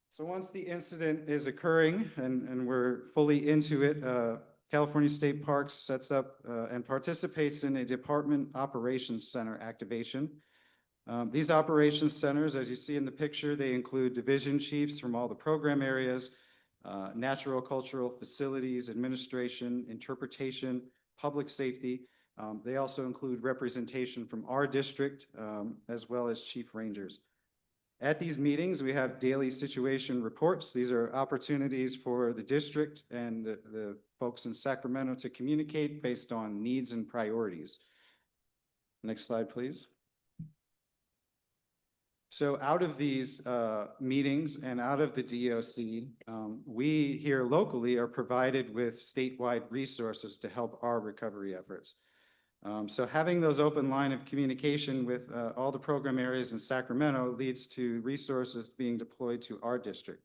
So once the incident is occurring and we're fully into it, California State Parks sets up and participates in a Department Operations Center activation. These operations centers, as you see in the picture, they include division chiefs from all the program areas, natural cultural facilities, administration, interpretation, public safety. They also include representation from our district, as well as chief rangers. At these meetings, we have daily situation reports. These are opportunities for the district and the folks in Sacramento to communicate based on needs and priorities. Next slide, please. So out of these meetings and out of the DOC, we here locally are provided with statewide resources to help our recovery efforts. So having those open line of communication with all the program areas in Sacramento leads to resources being deployed to our district.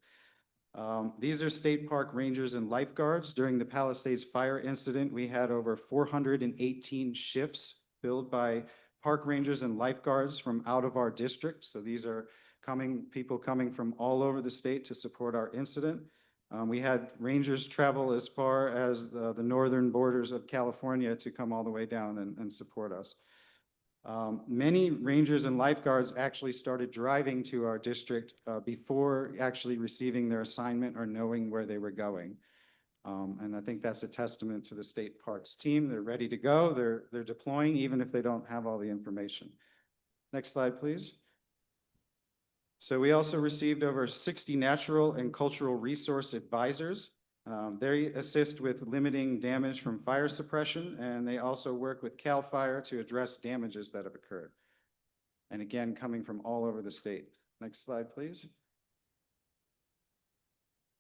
These are state park rangers and lifeguards. During the Palisades fire incident, we had over 418 shifts filled by park rangers and lifeguards from out of our district. So these are people coming from all over the state to support our incident. We had rangers travel as far as the northern borders of California to come all the way down and support us. Many rangers and lifeguards actually started driving to our district before actually receiving their assignment or knowing where they were going. And I think that's a testament to the state parks team. They're ready to go. They're deploying even if they don't have all the information. Next slide, please. So we also received over 60 natural and cultural resource advisors. They assist with limiting damage from fire suppression, and they also work with CAL FIRE to address damages that have occurred. And again, coming from all over the state. Next slide, please.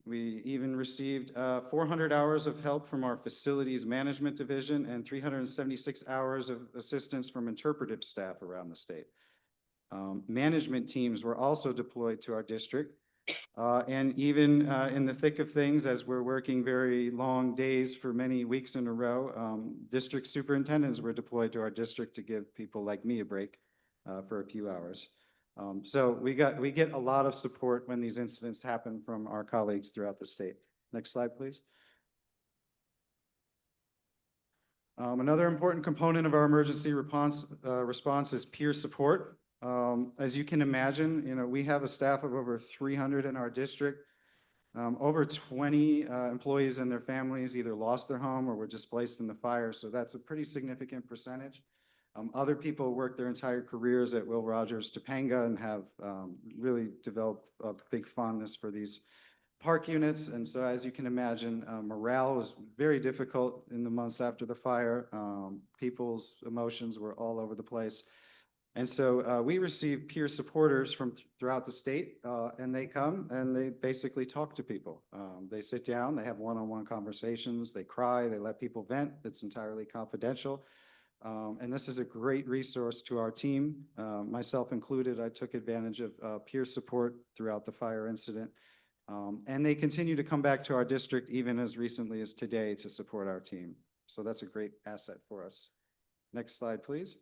We even received 400 hours of help from our facilities management division and 376 hours of assistance from interpretive staff around the state. Management teams were also deployed to our district. And even in the thick of things, as we're working very long days for many weeks in a row, district superintendents were deployed to our district to give people like me a break for a few hours. So we get a lot of support when these incidents happen from our colleagues throughout the state. Next slide, please. Another important component of our emergency response is peer support. As you can imagine, you know, we have a staff of over 300 in our district. Over 20 employees and their families either lost their home or were displaced in the fire, so that's a pretty significant percentage. Other people work their entire careers at Will Rogers Topanga and have really developed a big fondness for these park units. And so as you can imagine, morale was very difficult in the months after the fire. People's emotions were all over the place. And so we receive peer supporters from throughout the state, and they come and they basically talk to people. They sit down, they have one-on-one conversations, they cry, they let people vent. It's entirely confidential. And this is a great resource to our team, myself included. I took advantage of peer support throughout the fire incident. And they continue to come back to our district even as recently as today to support our team. So that's a great asset for us. Next slide, please.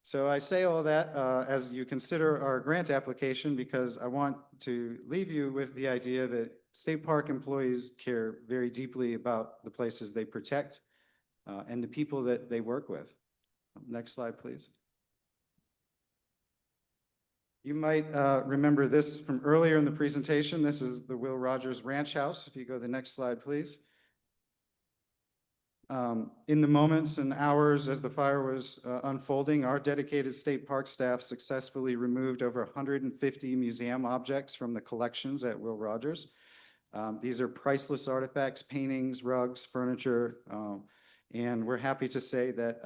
So I say all that as you consider our grant application, because I want to leave you with the idea that state park employees care very deeply about the places they protect and the people that they work with. Next slide, please. You might remember this from earlier in the presentation. This is the Will Rogers Ranch House. If you go to the next slide, please. In the moments and hours as the fire was unfolding, our dedicated state park staff successfully removed over 150 museum objects from the collections at Will Rogers. These are priceless artifacts, paintings, rugs, furniture, And we're happy to say that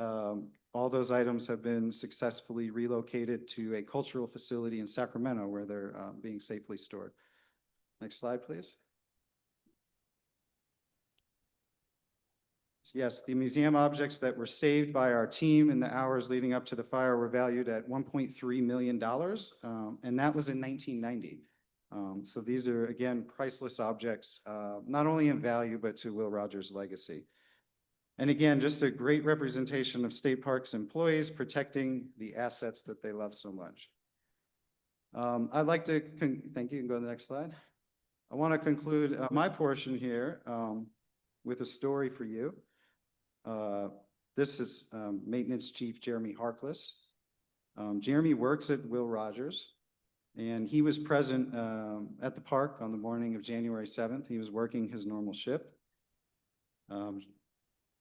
all those items have been successfully relocated to a cultural facility in Sacramento where they're being safely stored. Next slide, please. Yes, the museum objects that were saved by our team in the hours leading up to the fire were valued at $1.3 million, and that was in 1990. So these are, again, priceless objects, not only in value, but to Will Rogers' legacy. And again, just a great representation of State Parks employees protecting the assets that they love so much. I'd like to, thank you, you can go to the next slide. I want to conclude my portion here with a story for you. This is Maintenance Chief Jeremy Harkless. Jeremy works at Will Rogers, and he was present at the park on the morning of January 7th. He was working his normal shift.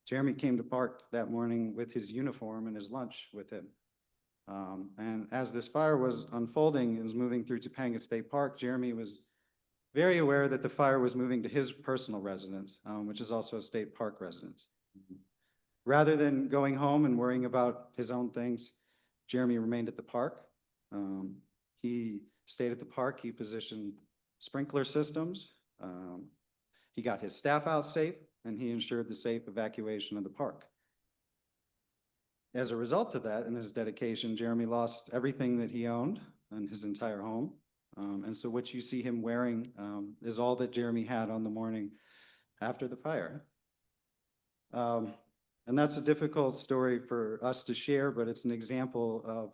Jeremy came to park that morning with his uniform and his lunch with him. And as this fire was unfolding, it was moving through Topanga State Park, Jeremy was very aware that the fire was moving to his personal residence, which is also a state park residence. Rather than going home and worrying about his own things, Jeremy remained at the park. He stayed at the park, he positioned sprinkler systems, he got his staff out safe, and he ensured the safe evacuation of the park. As a result of that and his dedication, Jeremy lost everything that he owned and his entire home. And so what you see him wearing is all that Jeremy had on the morning after the fire. And that's a difficult story for us to share, but it's an example of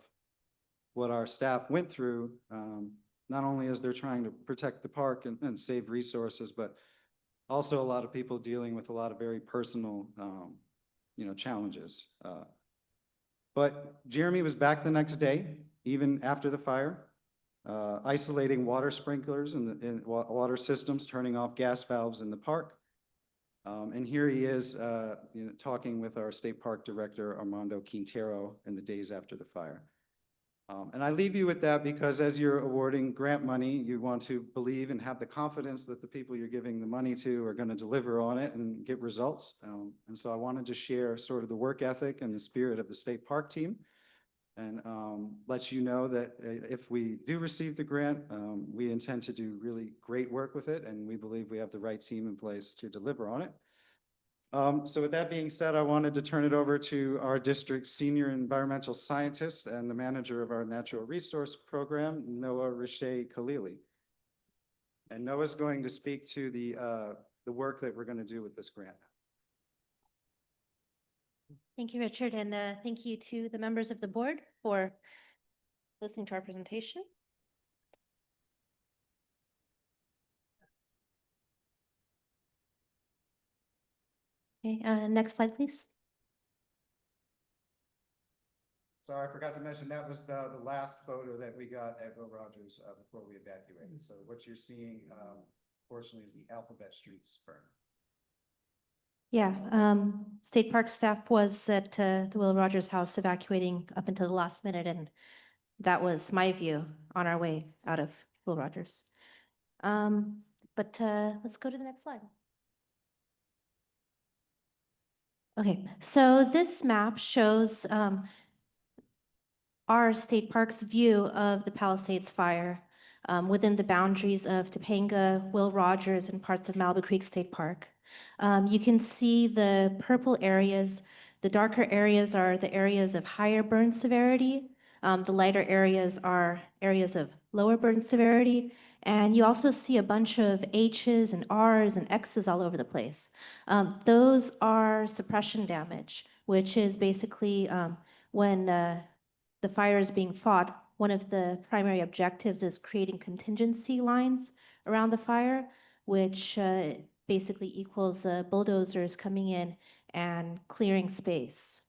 what our staff went through, not only as they're trying to protect the park and save resources, but also a lot of people dealing with a lot of very personal challenges. But Jeremy was back the next day, even after the fire, isolating water sprinklers and water systems, turning off gas valves in the park. And here he is talking with our state park director, Armando Quintero, in the days after the fire. And I leave you with that because as you're awarding grant money, you want to believe and have the confidence that the people you're giving the money to are going to deliver on it and get results. And so I wanted to share sort of the work ethic and the spirit of the state park team and let you know that if we do receive the grant, we intend to do really great work with it, and we believe we have the right team in place to deliver on it. So with that being said, I wanted to turn it over to our district's senior environmental scientist and the manager of our natural resource program, Noah Riche Khalili. And Noah's going to speak to the work that we're going to do with this grant. Thank you, Richard, and thank you to the members of the board for listening to our presentation. Okay, next slide, please. Sorry, I forgot to mention that was the last photo that we got at Will Rogers before we evacuated. So what you're seeing, fortunately, is the Alphabet Streets burn. Yeah, State Park staff was at the Will Rogers house evacuating up until the last minute, and that was my view on our way out of Will Rogers. But let's go to the next slide. Okay, so this map shows our state park's view of the Palisades fire within the boundaries of Topanga, Will Rogers, and parts of Malibu Creek State Park. You can see the purple areas. The darker areas are the areas of higher burn severity. The lighter areas are areas of lower burn severity. And you also see a bunch of H's and R's and X's all over the place. Those are suppression damage, which is basically when the fire is being fought, one of the primary objectives is creating contingency lines around the fire, which basically equals bulldozers coming in and clearing space.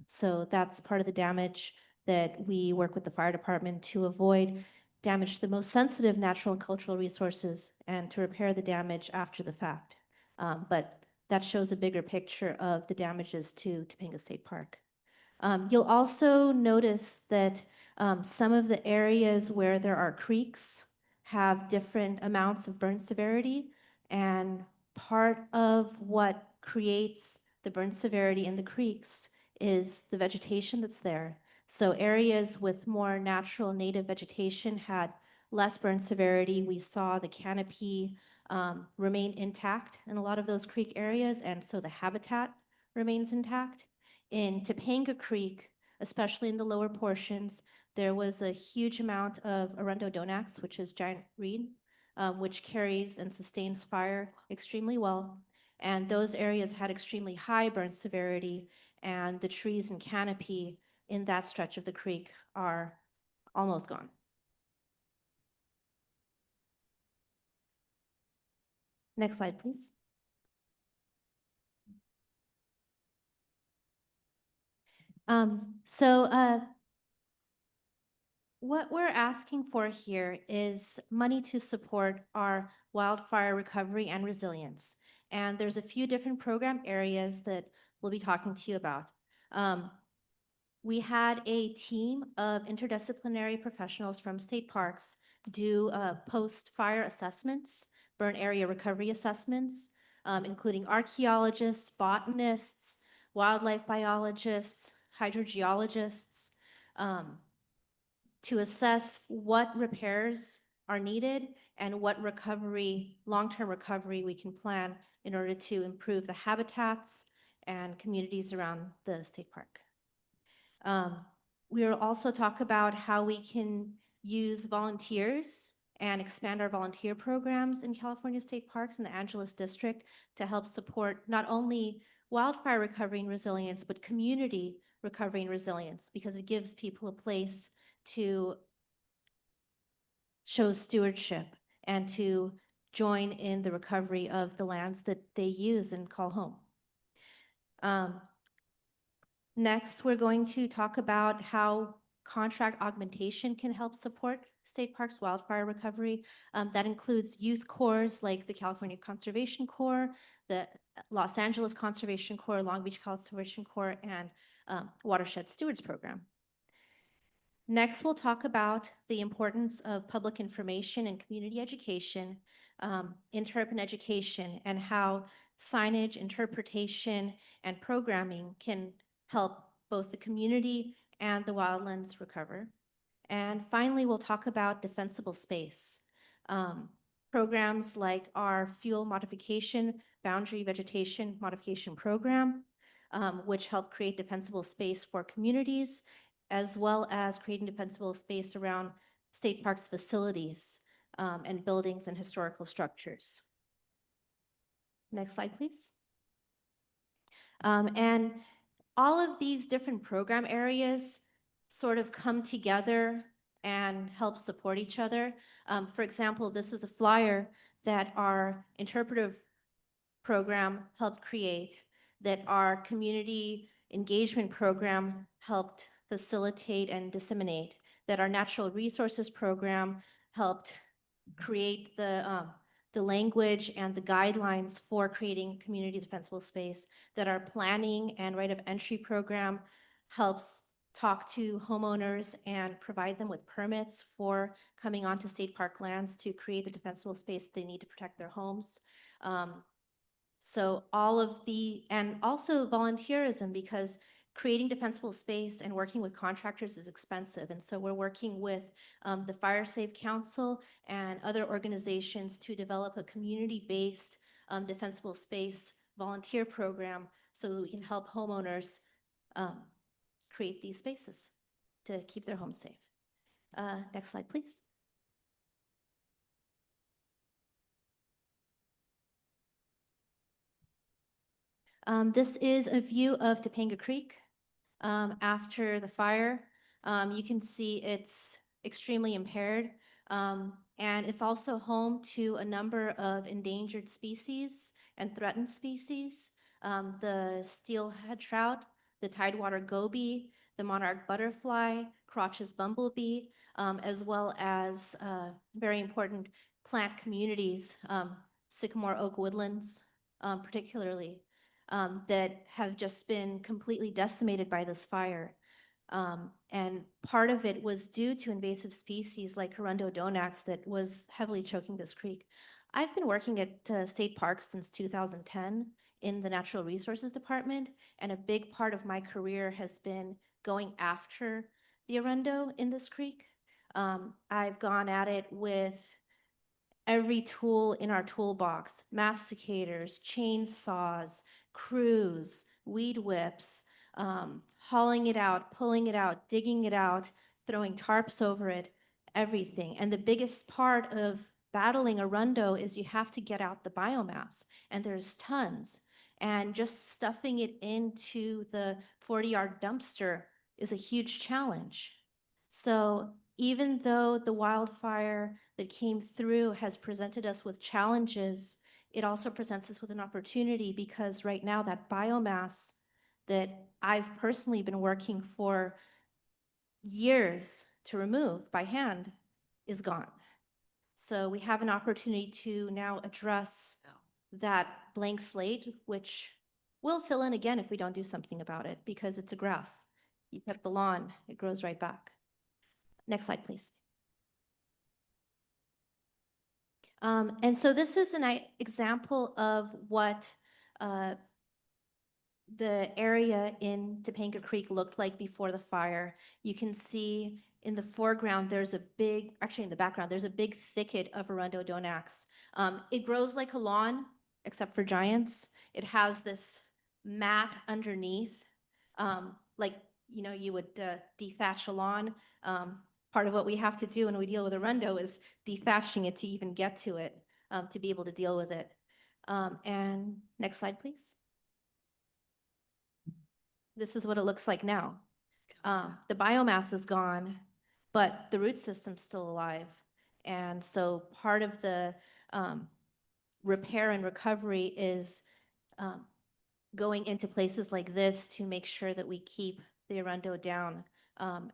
So that's part of the damage that we work with the fire department to avoid damage to the most sensitive natural and cultural resources and to repair the damage after the fact. But that shows a bigger picture of the damages to Topanga State Park. You'll also notice that some of the areas where there are creeks have different amounts of burn severity, and part of what creates the burn severity in the creeks is the vegetation that's there. So areas with more natural native vegetation had less burn severity. We saw the canopy remain intact in a lot of those creek areas, and so the habitat remains intact. In Topanga Creek, especially in the lower portions, there was a huge amount of arundodonax, which is giant reed, which carries and sustains fire extremely well. And those areas had extremely high burn severity, and the trees and canopy in that stretch of the creek are almost gone. Next slide, please. What we're asking for here is money to support our wildfire recovery and resilience. And there's a few different program areas that we'll be talking to you about. We had a team of interdisciplinary professionals from state parks do post-fire assessments, burn area recovery assessments, including archaeologists, botanists, wildlife biologists, hydrogeologists, to assess what repairs are needed and what recovery, long-term recovery we can plan in order to improve the habitats and communities around the state park. We will also talk about how we can use volunteers and expand our volunteer programs in California state parks in the Angeles district to help support not only wildfire recovery and resilience, but community recovery and resilience, because it gives people a place to show stewardship and to join in the recovery of the lands that they use and call home. Next, we're going to talk about how contract augmentation can help support state parks wildfire recovery. That includes youth corps like the California Conservation Corps, the Los Angeles Conservation Corps, Long Beach Conservation Corps, and Watershed Stewards Program. Next, we'll talk about the importance of public information and community education, interurban education, and how signage, interpretation, and programming can help both the community and the wildlands recover. And finally, we'll talk about defensible space. Programs like our fuel modification, boundary vegetation modification program, which help create defensible space for communities, as well as creating defensible space around state parks facilities and buildings and historical structures. Next slide, please. And all of these different program areas sort of come together and help support each other. For example, this is a flyer that our interpretive program helped create, that our community engagement program helped facilitate and disseminate, that our natural resources program helped create the language and the guidelines for creating community defensible space, that our planning and right of entry program helps talk to homeowners and provide them with permits for coming onto state park lands to create the defensible space they need to protect their homes. So all of and also volunteerism, because creating defensible space and working with contractors is expensive. And so we're working with the Fire Safe Council and other organizations to develop a community-based defensible space volunteer program so that we can help homeowners create these spaces to keep their homes safe. Next slide, please. This is a view of Topanga Creek after the fire. You can see it's extremely impaired, and it's also home to a number of endangered species and threatened species. The steelhead trout, the tidewater goby, the monarch butterfly, Crotch's bumblebee, as well as very important plant communities, sycamore oak woodlands particularly, that have just been completely decimated by this fire. And part of it was due to invasive species like arundodonax that was heavily choking this creek. I've been working at state parks since 2010, in the Natural Resources Department, and a big part of my career has been going after the Arundo in this creek. I've gone at it with every tool in our toolbox: masticators, chainsaws, crews, weed whips, hauling it out, pulling it out, digging it out, throwing tarps over it, everything. And the biggest part of battling Arundo is you have to get out the biomass, and there's tons. And just stuffing it into the 40-yard dumpster is a huge challenge. So even though the wildfire that came through has presented us with challenges, it also presents us with an opportunity, because right now that biomass that I've personally been working for years to remove by hand is gone. So we have an opportunity to now address that blank slate, which will fill in again if we don't do something about it, because it's a grass. You cut the lawn, it grows right back. Next slide, please. And so this is an example of what the area in Topanga Creek looked like before the fire. You can see in the foreground, there's a big, actually in the background, there's a big thicket of Arundo donax. It grows like a lawn, except for giants. It has this mat underneath, like, you know, you would dethatch a lawn. Part of what we have to do when we deal with Arundo is dethatching it to even get to it, to be able to deal with it. And next slide, please. This is what it looks like now. The biomass is gone, but the root system's still alive. And so part of the repair and recovery is going into places like this to make sure that we keep the Arundo down,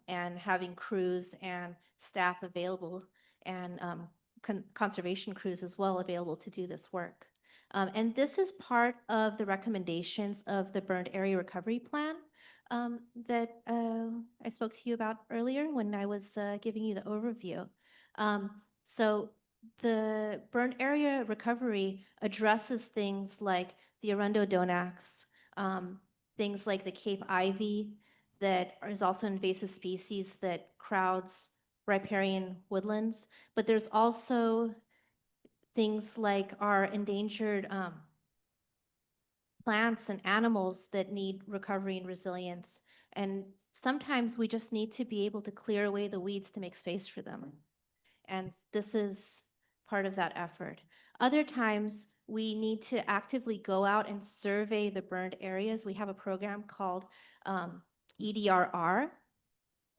and having crews and staff available, and conservation crews as well available to do this work. And this is part of the recommendations of the Burned Area Recovery Plan that I spoke to you about earlier when I was giving you the overview. So the Burned Area Recovery addresses things like the Arundo donax, things like the Cape ivy, that is also an invasive species that crowds riparian woodlands. But there's also things like our endangered plants and animals that need recovery and resilience. And sometimes we just need to be able to clear away the weeds to make space for them. And this is part of that effort. Other times, we need to actively go out and survey the burned areas. We have a program called EDRR,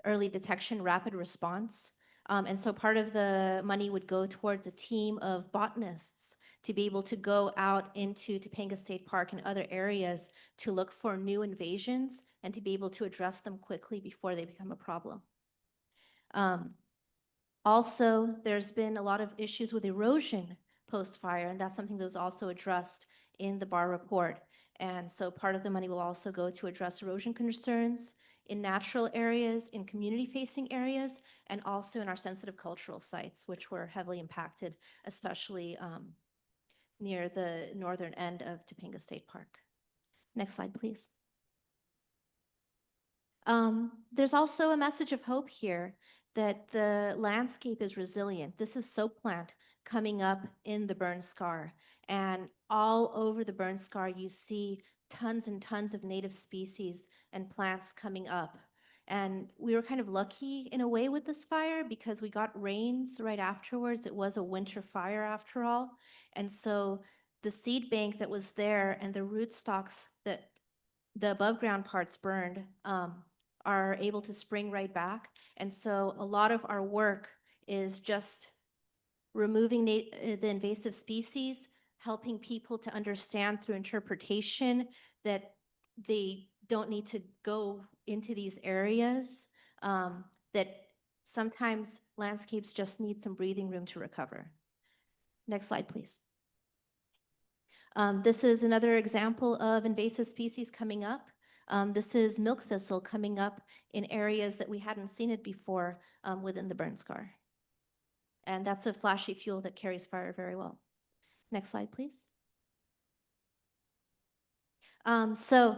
Early Detection Rapid Response. And so part of the money would go towards a team of botanists to be able to go out into Topanga State Park and other areas to look for new invasions and to be able to address them quickly before they become a problem. Also, there's been a lot of issues with erosion post-fire, and that's something that was also addressed in the BAR report. And so part of the money will also go to address erosion concerns in natural areas, in community-facing areas, and also in our sensitive cultural sites, which were heavily impacted, especially near the northern end of Topanga State Park. Next slide, please. There's also a message of hope here that the landscape is resilient. This is soap plant coming up in the burn scar. And all over the burn scar, you see tons and tons of native species and plants coming up. And we were kind of lucky in a way with this fire because we got rains right afterwards. It was a winter fire after all. And so the seed bank that was there and the rootstocks that the above ground parts burned are able to spring right back. And so a lot of our work is just removing the invasive species, helping people to understand through interpretation that they don't need to go into these areas, that sometimes landscapes just need some breathing room to recover. Next slide, please. This is another example of invasive species coming up. This is milk thistle coming up in areas that we hadn't seen it before within the burn scar. And that's a flashy fuel that carries fire very well. Next slide, please. So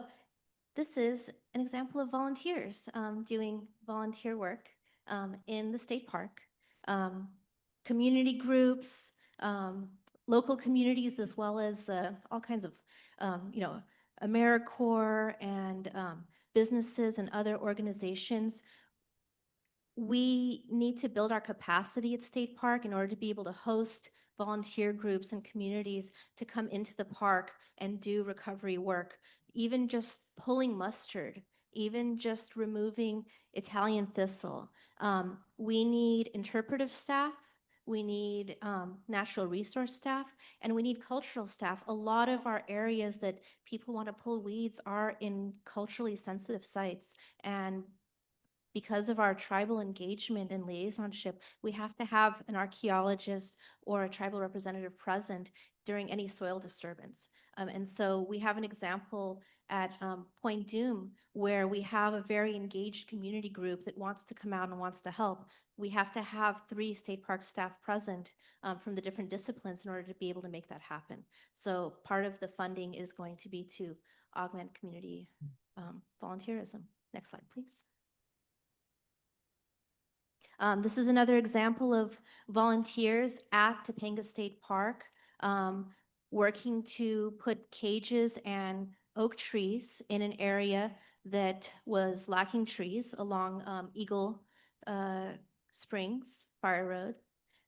this is an example of volunteers doing volunteer work in the state park. Community groups, local communities, as well as all kinds of, AmeriCorps and businesses and other organizations. We need to build our capacity at State Park in order to be able to host volunteer groups and communities to come into the park and do recovery work. Even just pulling mustard, even just removing Italian thistle. We need interpretive staff, we need natural resource staff, and we need cultural staff. A lot of our areas that people want to pull weeds are in culturally sensitive sites, and because of our tribal engagement and liaisonship, we have to have an archaeologist or a tribal representative present during any soil disturbance. And so we have an example at Point Doom where we have a very engaged community group that wants to come out and wants to help. We have to have 3 state park staff present from the different disciplines in order to be able to make that happen. So part of the funding is going to be to augment community volunteerism. Next slide, please. This is another example of volunteers at Topanga State Park working to put cages and oak trees in an area that was lacking trees along Eagle Springs Fire Road.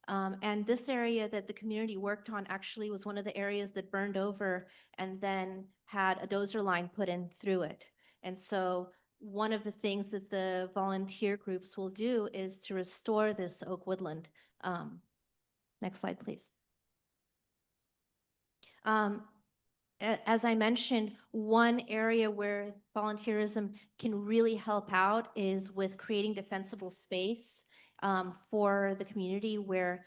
And this area that the community worked on actually was one of the areas that burned over and then had a dozer line put in through it. And so one of the things that the volunteer groups will do is to restore this oak woodland. Next slide, please. As I mentioned, one area where volunteerism can really help out is with creating defensible space for the community, where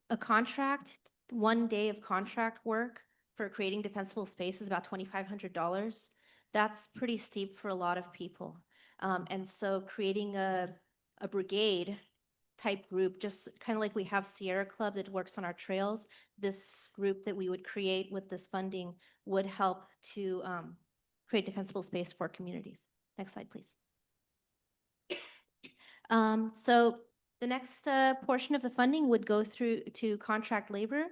a contract, 1 day of contract work for creating defensible space is about $2,500. That's pretty steep for a lot of people. And so creating a brigade type group, just kind of like we have Sierra Club that works on our trails, this group that we would create with this funding would help to create defensible space for communities. Next slide, please. So the next portion of the funding would go through to contract labor,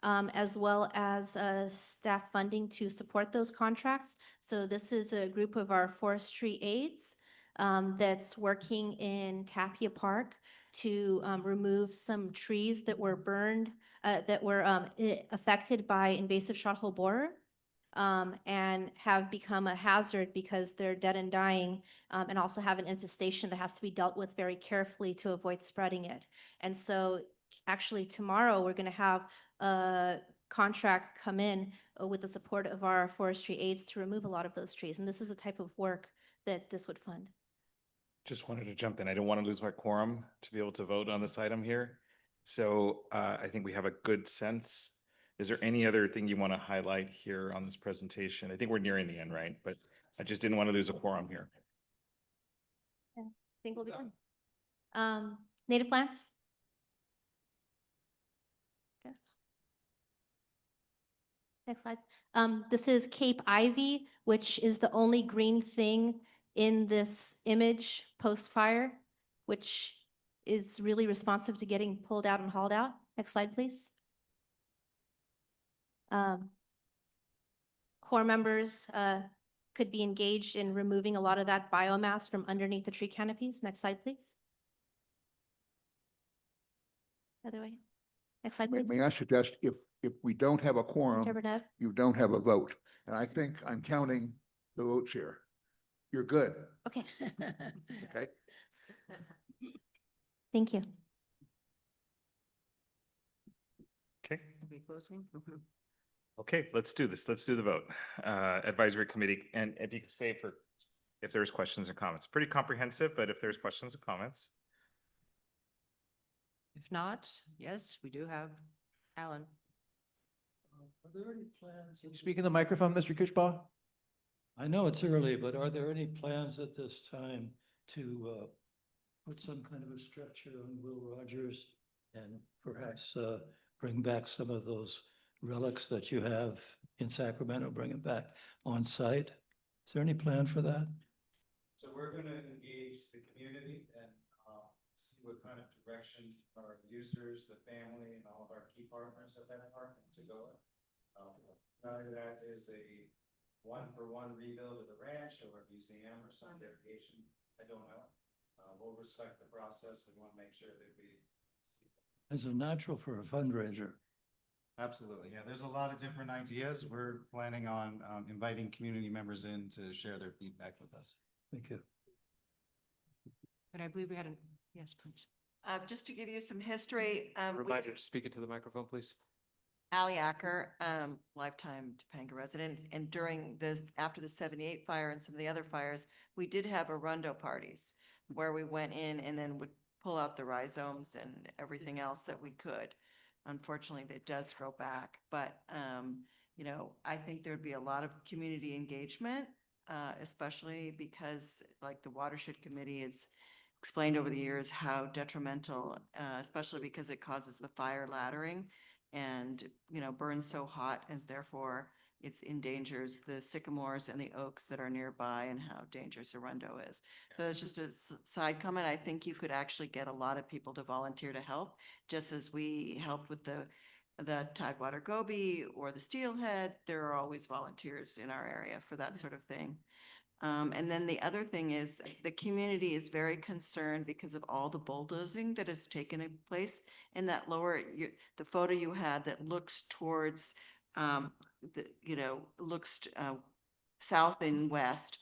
as well as staff funding to support those contracts. So this is a group of our forestry aides that's working in Tapia Park to remove some trees that were burned, that were affected by invasive shot-hole borer. And have become a hazard because they're dead and dying, and also have an infestation that has to be dealt with very carefully to avoid spreading it. And so actually tomorrow we're going to have a contract come in with the support of our forestry aides to remove a lot of those trees. And this is the type of work that this would fund. Just wanted to jump in. I don't want to lose my quorum to be able to vote on this item here. So I think we have a good sense. Is there any other thing you want to highlight here on this presentation? I think we're nearing the end, right? But I just didn't want to lose a quorum here. I think we'll be done. Native plants? Okay. Next slide. This is Cape Ivy, which is the only green thing in this image post-fire, which is really responsive to getting pulled out and hauled out. Next slide, please. Corps members could be engaged in removing a lot of that biomass from underneath the tree canopies. Next slide, please. Other way. Next slide, please. May I suggest if we don't have a quorum, Chair Burnett? you don't have a vote. And I think I'm counting the votes here. You're good. Okay. Okay. Thank you. Okay. Be closing. Okay, let's do this. Let's do the vote. Advisory committee, and if you could stay for, if there's questions or comments. Pretty comprehensive, but if there's questions or comments. If not, yes, we do have Alan. Are there any plans? Speak in the microphone, Mr. Kuchbaugh. I know it's early, but are there any plans at this time to put some kind of a structure on Will Rogers and perhaps bring back some of those relics that you have in Sacramento, bring it back on site. Is there any plan for that? So we're going to engage the community and see what kind of direction our users, the family, and all of our key partners at that park to go. Whether that is a one-for-one rebuild of the ranch or a museum or some variation, I don't know. We'll respect the process. We want to make sure that we. As a natural for a fundraiser. Absolutely. Yeah, there's a lot of different ideas. We're planning on inviting community members in to share their feedback with us. Thank you. And I believe we had yes, please. Just to give you some history, Reminder to speak into the microphone, please. Ali Acker, lifetime Topanga resident, and after the 78 fire and some of the other fires, we did have Arundo parties where we went in and then would pull out the rhizomes and everything else that we could. Unfortunately, that does grow back, but, you know, I think there'd be a lot of community engagement, especially because like the watershed committee has explained over the years how detrimental, especially because it causes the fire laddering and, you know, burns so hot and therefore it endangers the sycamores and the oaks that are nearby and how dangerous Arundo is. So that's just a side comment. I think you could actually get a lot of people to volunteer to help, just as we helped with the Tidewater Goby or the Steelhead. There are always volunteers in our area for that sort of thing. And then the other thing is the community is very concerned because of all the bulldozing that has taken place in that the photo you had that looks towards, looks south and west.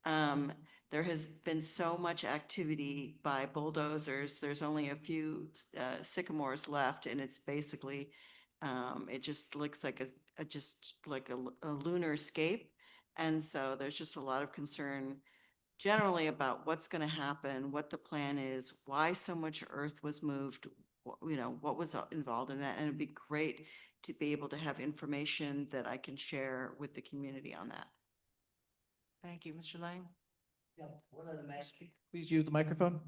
There has been so much activity by bulldozers. There's only a few sycamores left, and it's basically, it just looks like a lunar scape. And so there's just a lot of concern generally about what's going to happen, what the plan is, why so much earth was moved, what was involved in that. And it'd be great to be able to have information that I can share with the community on that. Thank you, Mr. Lang. Yeah, one of the maps. Please use the microphone.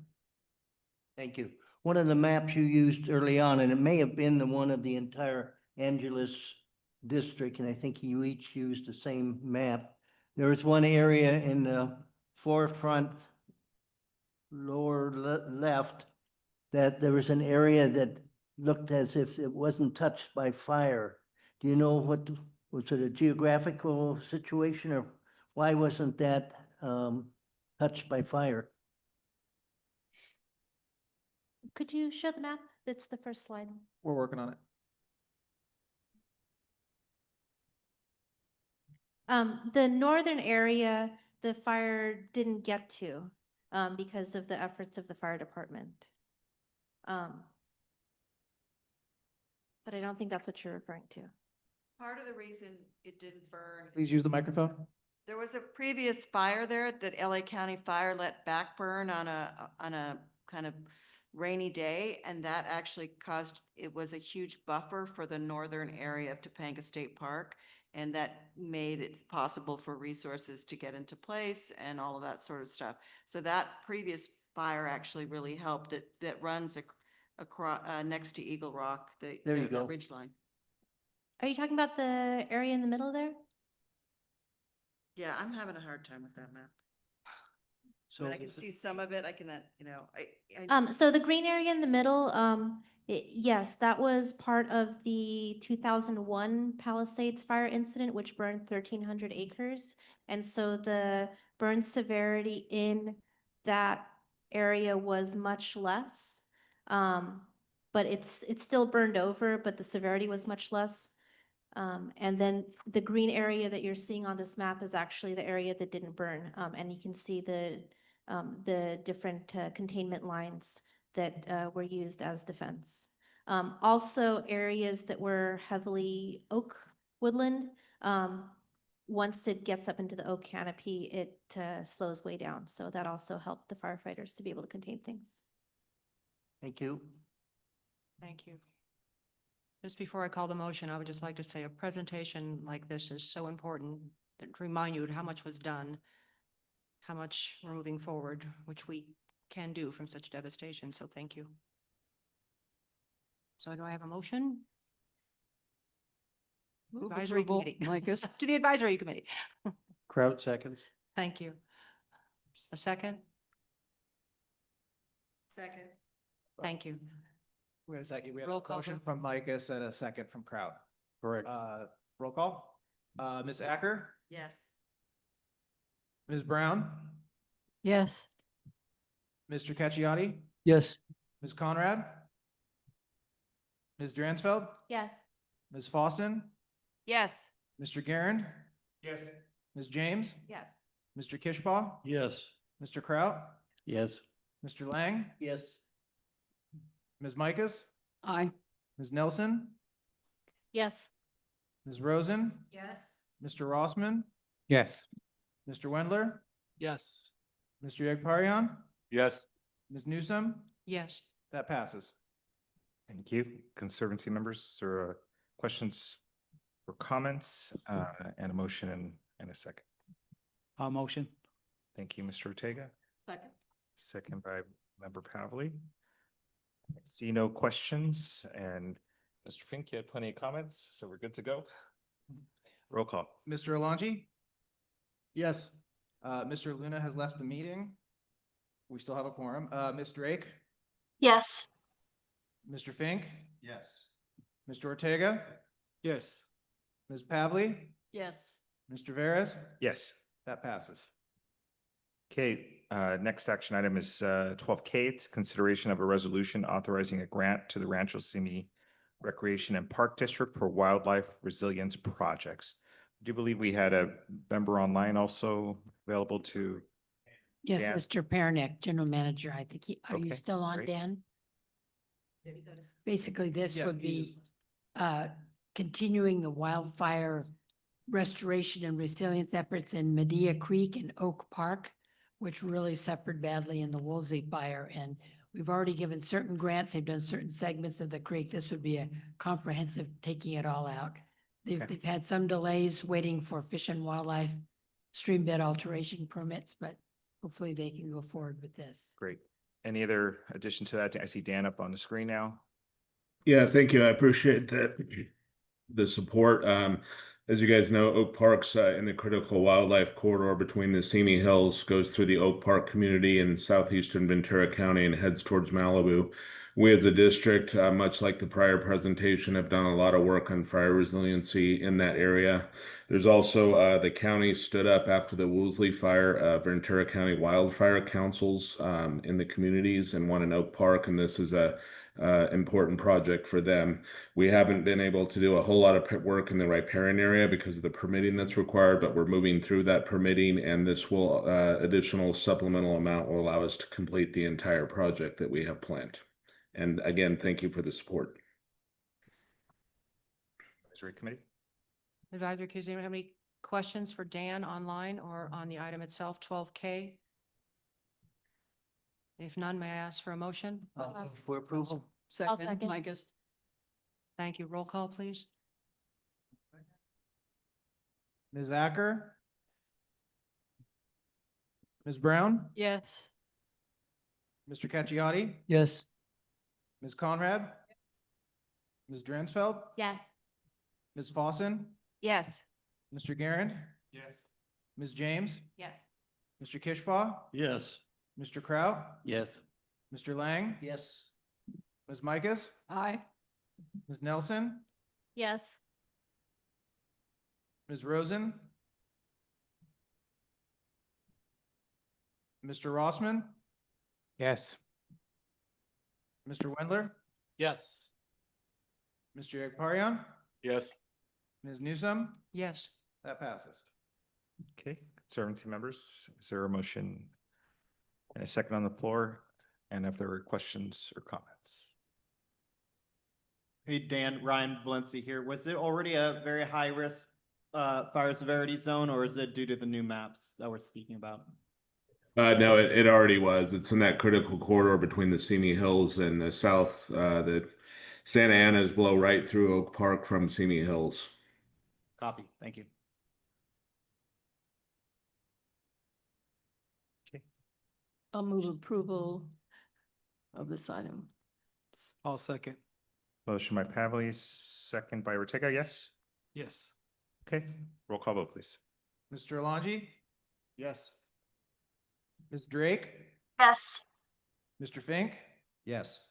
Thank you. One of the maps you used early on, and it may have been the one of the entire Angeles district, and I think you each used the same map. There was one area in the forefront lower left that there was an area that looked as if it wasn't touched by fire. Do you know what, was it a geographical situation, or why wasn't that touched by fire? Could you show the map? That's the first slide. We're working on it. The northern area, the fire didn't get to because of the efforts of the fire department. But I don't think that's what you're referring to. Part of the reason it didn't burn. Please use the microphone. There was a previous fire there that LA County Fire let back burn on a kind of rainy day, and that actually it was a huge buffer for the northern area of Topanga State Park, and that made it possible for resources to get into place and all of that sort of stuff. So that previous fire actually really helped. That runs across next to Eagle Rock, the ridge line. Are you talking about the area in the middle there? Yeah, I'm having a hard time with that map. So But I can see some of it. I can, So the green area in the middle, yes, that was part of the 2001 Palisades fire incident, which burned 1,300 acres. And so the burn severity in that area was much less. But it's still burned over, but the severity was much less. And then the green area that you're seeing on this map is actually the area that didn't burn. And you can see the different containment lines that were used as defense. Also areas that were heavily oak woodland, once it gets up into the oak canopy, it slows way down. So that also helped the firefighters to be able to contain things. Thank you. Thank you. Just before I call the motion, I would just like to say a presentation like this is so important to remind you how much was done, how much we're moving forward, which we can do from such devastation. So thank you. So do I have a motion? Move Advisory approval, committee. Micus. To the advisory committee. Crowd seconds. Thank you. A second? Second. Thank you. Wait a second, we have Roll a call motion vote. from Micus and a second from Kraut. Correct. Roll call. Ms. Acker, Yes. Ms. Brown, Yes. Mr. Cacchiotti, Yes. Ms. Conrad, Ms. Dransfeld, Yes. Ms. Fossen, Yes. Mr. Garand. Yes. Ms. James, Yes. Mr. Kishbaugh, Yes. Mr. Kraut, Yes. Mr. Lang, Yes. Ms. Micus, Aye. Ms. Nelson, Yes. Ms. Rosen, Yes. Mr. Rossman, Yes. Mr. Wendler, Yes. Mr. Yagparian, Yes. Ms. Newsom, Yes. that passes. Thank you. Conservancy members, is there questions or comments, and a motion and a second? Motion. Thank you, Mr. Ortega. Second. Second by Member Pavley. I see no questions, and Mr. Fink, you had plenty of comments, so we're good to go. Roll call. Mr. Alonji? Yes. Mr. Luna has left the meeting. We still have a quorum. Ms. Drake, Yes. Mr. Fink, Yes. Mr. Ortega, Yes. Ms. Pavley, Yes. Mr. Veras, Yes. that passes. Okay, next action item is 12K. It's consideration of a resolution authorizing a grant to the Rancho Simi Recreation and Park District for wildlife resilience projects. I do believe we had a member online also available to. Yes, Dan? Mr. Pernick, General Manager. I think are you Okay, still on, great. Dan? Basically, this Yeah, would he is. be continuing the wildfire restoration and resilience efforts in Medea Creek and Oak Park, which really suffered badly in the Woolsey fire. And we've already given certain grants. They've done certain segments of the creek. This would be a comprehensive taking it all out. They've had some delays waiting for fish and wildlife stream bed alteration permits, but hopefully they can go forward with this. Great. Any other addition to that? I see Dan up on the screen now. Yeah, thank you. I appreciate the support. As you guys know, Oak Park's in the critical wildlife corridor between the Simi Hills, goes through the Oak Park community in southeastern Ventura County and heads towards Malibu. We as a district, much like the prior presentation, have done a lot of work on fire resiliency in that area. There's also the county stood up after the Woolsey fire, Ventura County wildfire councils in the communities and one in Oak Park, and this is a important project for them. We haven't been able to do a whole lot of work in the riparian area because of the permitting that's required, but we're moving through that permitting, and this will additional supplemental amount will allow us to complete the entire project that we have planned. And again, thank you for the support. Advisory Committee. Advisory, does anyone have any questions for Dan online or on the item itself, 12K? If none, may I ask for a motion? For approval. Second, second. Micus. Thank you. Roll call, please. Ms. Acker, Ms. Brown, Yes. Mr. Cacchiotti, Yes. Ms. Conrad, Ms. Dransfeld, Yes. Ms. Fossen, Yes. Mr. Garand, Yes. Ms. James, Yes. Mr. Kishbaugh, Yes. Mr. Kraut, Yes. Mr. Lang, Yes. Ms. Micus, Aye. Ms. Nelson, Yes. Ms. Rosen, Mr. Rossman, Yes. Mr. Wendler, Yes. Mr. Yagparian, Yes. Ms. Newsom, Yes. that passes. Okay, Conservancy members, is there a motion and a second on the floor? And if there are questions or comments? Hey, Dan, Ryan Valencia here. Was it already a very high risk fire severity zone, or is it due to the new maps that we're speaking about? No, it already was. It's in that critical corridor between the Simi Hills and the south. The Santa Ana's blow right through Oak Park from Simi Hills. Copy. Thank you. I'll move approval of this item. I'll second. Motion by Pavley, second by Ortega, yes? Yes. Okay, roll call vote, please. Mr. Alonji? Yes. Ms. Drake? Yes. Mr. Fink? Yes.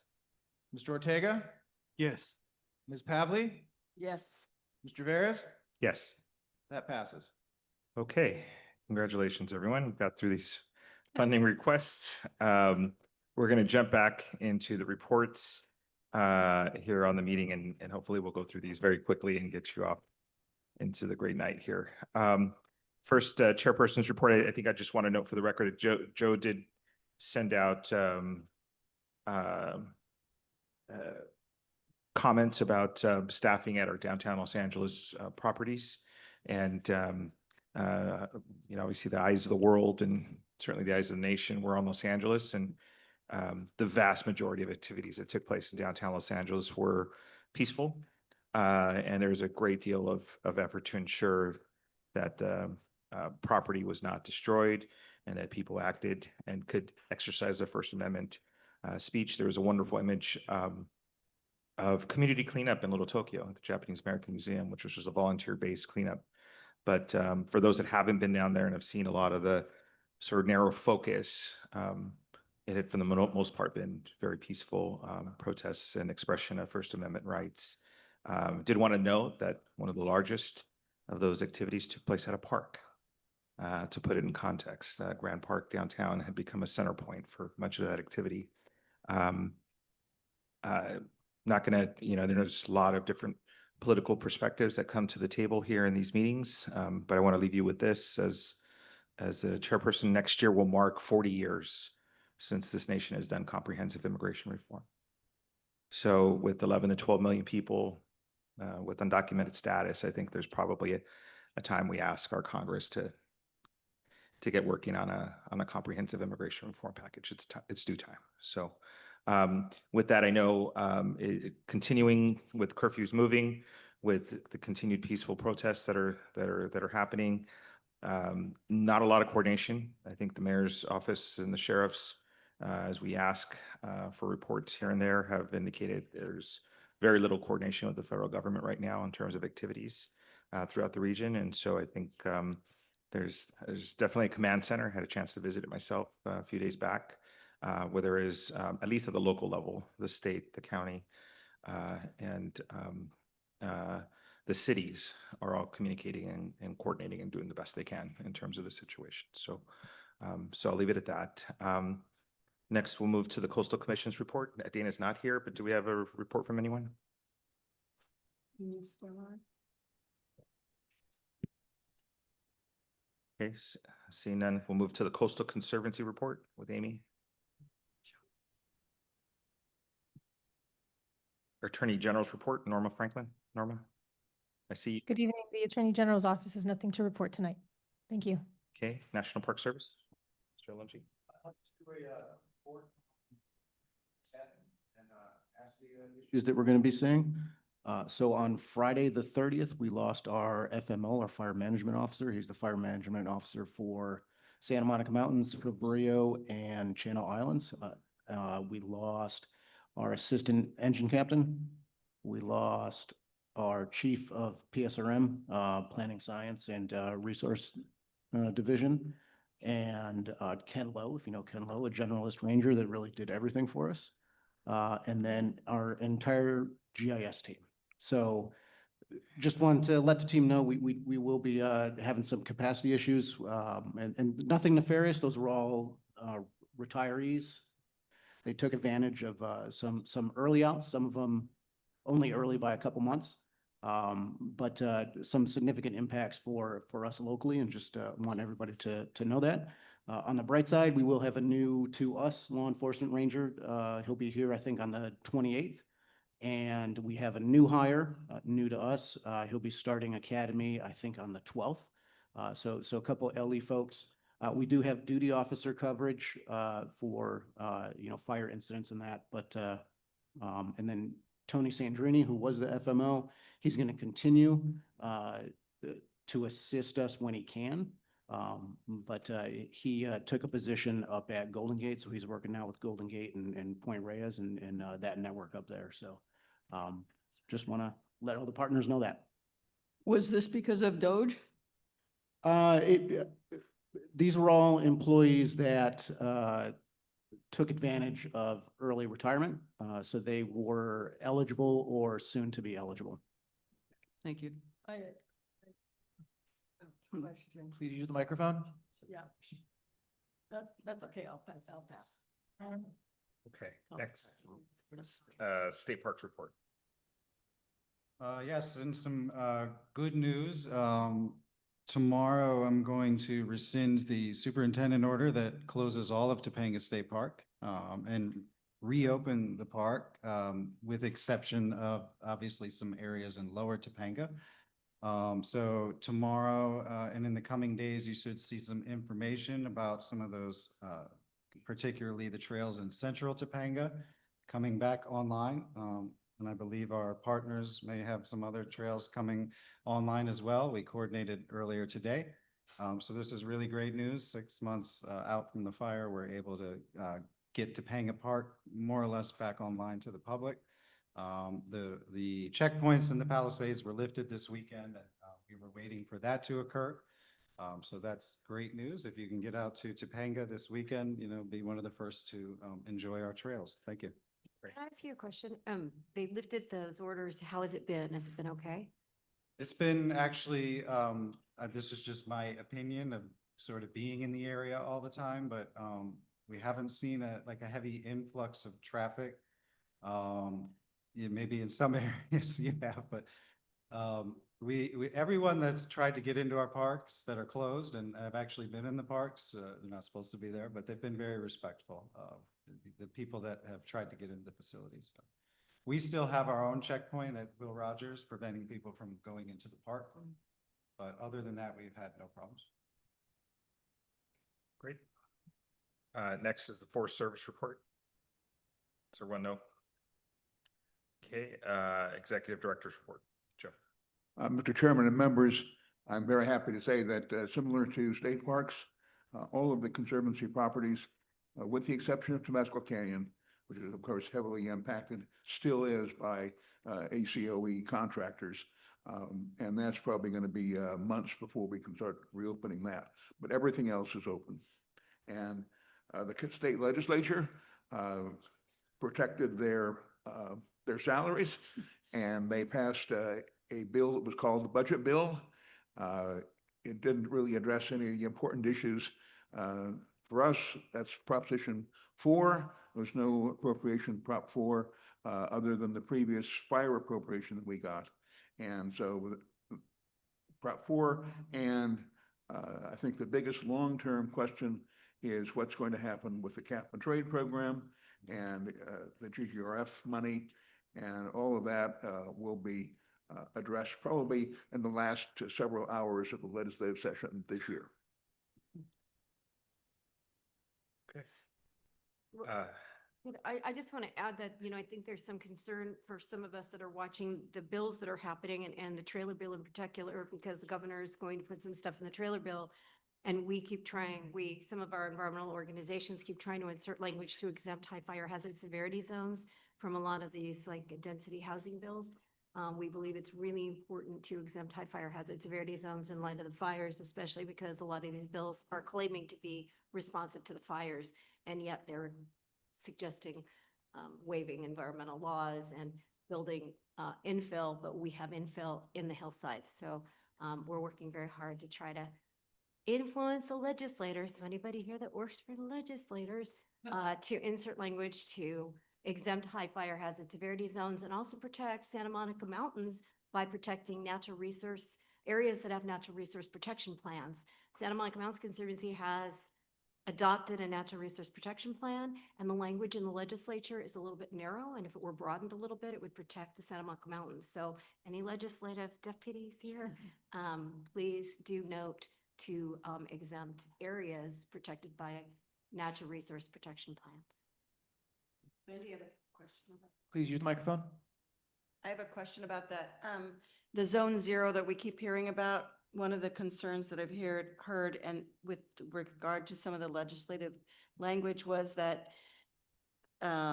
Mr. Ortega? Yes. Ms. Pavley? Yes. Mr. Veras? Yes. That passes. Okay, congratulations, everyone. We got through these funding requests. We're going to jump back into the reports here on the meeting, and hopefully we'll go through these very quickly and get you off into the great night here. First, chairperson's report. I think I just want to note for the record, Joe did send out comments about staffing at our downtown Los Angeles properties. And, obviously the eyes of the world and certainly the eyes of the nation were on Los Angeles. And the vast majority of activities that took place in downtown Los Angeles were peaceful. And there was a great deal of effort to ensure that property was not destroyed and that people acted and could exercise their First Amendment speech. There was a wonderful image of community cleanup in Little Tokyo at the Japanese American Museum, which was just a volunteer-based cleanup. But for those that haven't been down there and have seen a lot of the sort of narrow focus, it had, for the most part, been very peaceful protests and expression of First Amendment rights. Did want to note that one of the largest of those activities took place at a park. To put it in context, Grand Park downtown had become a center point for much of that activity. Not gonna, there's a lot of different political perspectives that come to the table here in these meetings, but I want to leave you with this as the chairperson. Next year will mark 40 years since this nation has done comprehensive immigration reform. So with 11 to 12 million people with undocumented status, I think there's probably a time we ask our Congress to get working on a comprehensive immigration reform package. It's due time. So with that, I know continuing with curfews moving, with the continued peaceful protests that are happening, not a lot of coordination. I think the mayor's office and the sheriff's, as we ask for reports here and there, have indicated there's very little coordination with the federal government right now in terms of activities throughout the region. And so I think there's definitely a command center. I had a chance to visit it myself a few days back, where there is, at least at the local level, the state, the county, and the cities are all communicating and coordinating and doing the best they can in terms of the situation. So, so I'll leave it at that. Next, we'll move to the Coastal Commission's report. Dana's not here, but do we have a report from anyone? Okay, seeing none, we'll move to the Coastal Conservancy report with Amy. Attorney General's report, Norma Franklin. Norma, I see. Good evening. The Attorney General's office has nothing to report tonight. Thank you. Okay, National Park Service. Mr. Alonji. Issues that we're going to be seeing. So on Friday, the 30th, we lost our FMO, our fire management officer. He's the fire management officer for Santa Monica Mountains, Cabrillo, and Channel Islands. We lost our assistant engine captain. We lost our chief of PSRM, Planning Science and Resource Division, and Ken Lowe, if you know Ken Lowe, a generalist ranger that really did everything for us. And then our entire GIS team. So just wanted to let the team know we will be having some capacity issues, and nothing nefarious. Those were all retirees. They took advantage of some early outs, some of them only early by a couple months, but some significant impacts for us locally, and just want everybody to know that. On the bright side, we will have a new to us law enforcement ranger. He'll be here, I think, on the 28th. And we have a new hire, new to us. He'll be starting academy, I think, on the 12th. So a couple LE folks. We do have duty officer coverage for fire incidents and that. But and then Tony Sandrini, who was the FMO, he's going to continue to assist us when he can. But he took a position up at Golden Gate, so he's working now with Golden Gate and Point Reyes and that network up there. So just want to let all the partners know that. Was this because of Doge? These were all employees that took advantage of early retirement. So they were eligible or soon to be eligible. Thank you. Question. Please use the microphone. Yeah. That's okay, I'll pass. Okay, next, State Parks report. Yes, and some good news. Tomorrow, I'm going to rescind the superintendent order that closes all of Topanga State Park and reopen the park with exception of obviously some areas in Lower Topanga. So tomorrow and in the coming days, you should see some information about some of those, particularly the trails in Central Topanga coming back online. And I believe our partners may have some other trails coming online as well. We coordinated earlier today. So this is really great news. 6 months out from the fire, we're able to get Topanga Park more or less back online to the public. The checkpoints in the Palisades were lifted this weekend, and we were waiting for that to occur. So that's great news. If you can get out to Topanga this weekend, be one of the first to enjoy our trails. Thank you. Can I ask you a question? They lifted those orders. How has it been? Has it been okay? It's been actually, this is just my opinion of sort of being in the area all the time, but we haven't seen a heavy influx of traffic. Maybe in some areas you have, but everyone that's tried to get into our parks that are closed and have actually been in the parks, they're not supposed to be there, but they've been very respectful of the people that have tried to get into the facilities. So we still have our own checkpoint at Will Rogers preventing people from going into the park. But other than that, we've had no problems. Great. Next is the Forest Service report. Does everyone know? Okay, Executive Director's report. Joe. Mr. Chairman and members, I'm very happy to say that similar to state parks, all of the Conservancy properties, with the exception of Tabasco Canyon, which is of course heavily impacted, still is by ACOE contractors. And that's probably going to be months before we can start reopening that. But everything else is open. And the state legislature protected their salaries, and they passed a bill that was called the budget bill. It didn't really address any of the important issues. For us, that's Proposition 4. There's no appropriation Prop 4 other than the previous fire appropriation that we got. And so Prop 4, and I think the biggest long-term question is what's going to happen with the cap and trade program and the GGRF money, and all of that will be addressed probably in the last several hours of the legislative session this year. Okay. I just want to add that, I think there's some concern for some of us that are watching the bills that are happening and the trailer bill in particular, because the governor is going to put some stuff in the trailer bill. And we keep trying, some of our environmental organizations keep trying to insert language to exempt high fire hazard severity zones from a lot of these density housing bills. We believe it's really important to exempt high fire hazard severity zones in light of the fires, especially because a lot of these bills are claiming to be responsive to the fires, and yet they're suggesting waiving environmental laws and building infill, but we have infill in the hillsides. So we're working very hard to try to influence the legislators. So anybody here that works for the legislators to insert language to exempt high fire hazard severity zones and also protect Santa Monica Mountains by protecting natural resource areas that have natural resource protection plans. Santa Monica Mountains Conservancy has adopted a natural resource protection plan, and the language in the legislature is a little bit narrow, and if it were broadened a little bit, it would protect the Santa Monica Mountains. So any legislative deputies here, please do note to exempt areas protected by natural resource protection plans. Wendy, you have a question? Please use the microphone. I have a question about that. The zone 0 that we keep hearing about, one of the concerns that I've heard and with regard to some of the legislative language was that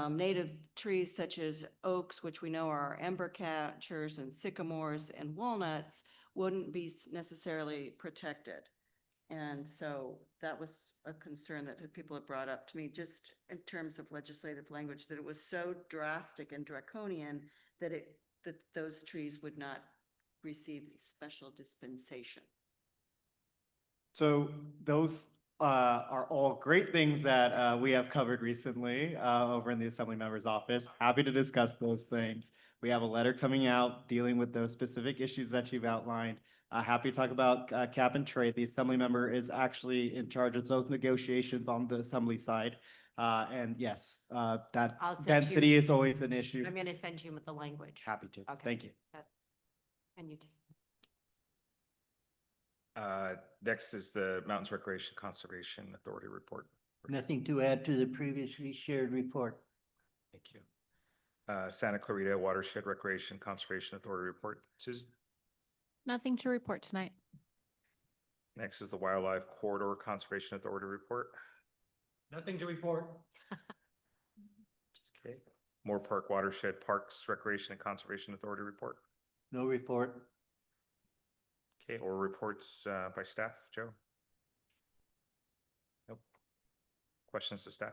native trees such as oaks, which we know are ember catchers, and sycamores and walnuts wouldn't be necessarily protected. And so that was a concern that people have brought up to me, just in terms of legislative language, that it was so drastic and draconian that that those trees would not receive special dispensation. So those are all great things that we have covered recently over in the Assembly Member's office. Happy to discuss those things. We have a letter coming out dealing with those specific issues that you've outlined. Happy to talk about cap and trade. The Assembly Member is actually in charge of those negotiations on the Assembly side. And yes, that I'll send density you- is always an issue. I'm gonna send you with the language. Happy to. Okay. Thank you. And you too. Next is the Mountains Recreation Conservation Authority report. Nothing to add to the previously shared report. Thank you. Santa Clarita Watershed Recreation Conservation Authority report. Susan? Nothing to report tonight. Next is the Wildlife Corridor Conservation Authority report. Nothing to report. Okay. Moore Park Watershed Parks Recreation and Conservation Authority report. No report. Okay, or reports by staff, Joe? Nope. Questions to staff?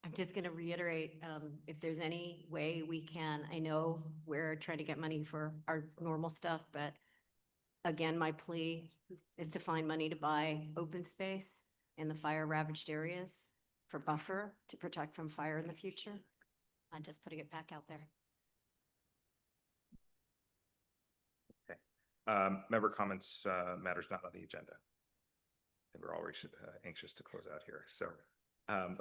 I'm just going to reiterate, if there's any way we can, I know we're trying to get money for our normal stuff, but again, my plea is to find money to buy open space in the fire ravaged areas for buffer to protect from fire in the future. I'm just putting it back out there. Member comments, matters not on the agenda. And we're always anxious to close out here. So,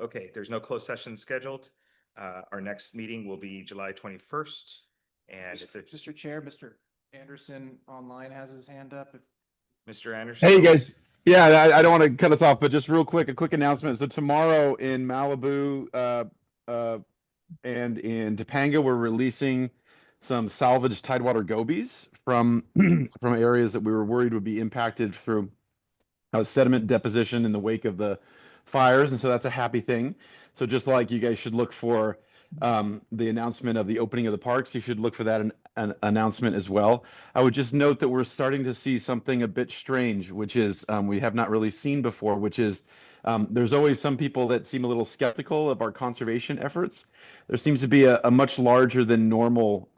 okay, there's no closed session scheduled. Our next meeting will be July 21st. And if there's Mr. Chair, Mr. Anderson online has his hand up. Mr. Anderson. Hey, guys. Yeah, I don't want to cut us off, but just real quick, a quick announcement. So tomorrow in Malibu and in Topanga, we're releasing some salvaged tidewater gobies from from areas that we were worried would be impacted through sediment deposition in the wake of the fires, and so that's a happy thing. So just like you guys should look for the announcement of the opening of the parks, you should look for that an announcement as well. I would just note that we're starting to see something a bit strange, which is we have not really seen before, which is there's always some people that seem a little skeptical of our conservation efforts. There seems to be a much larger than normal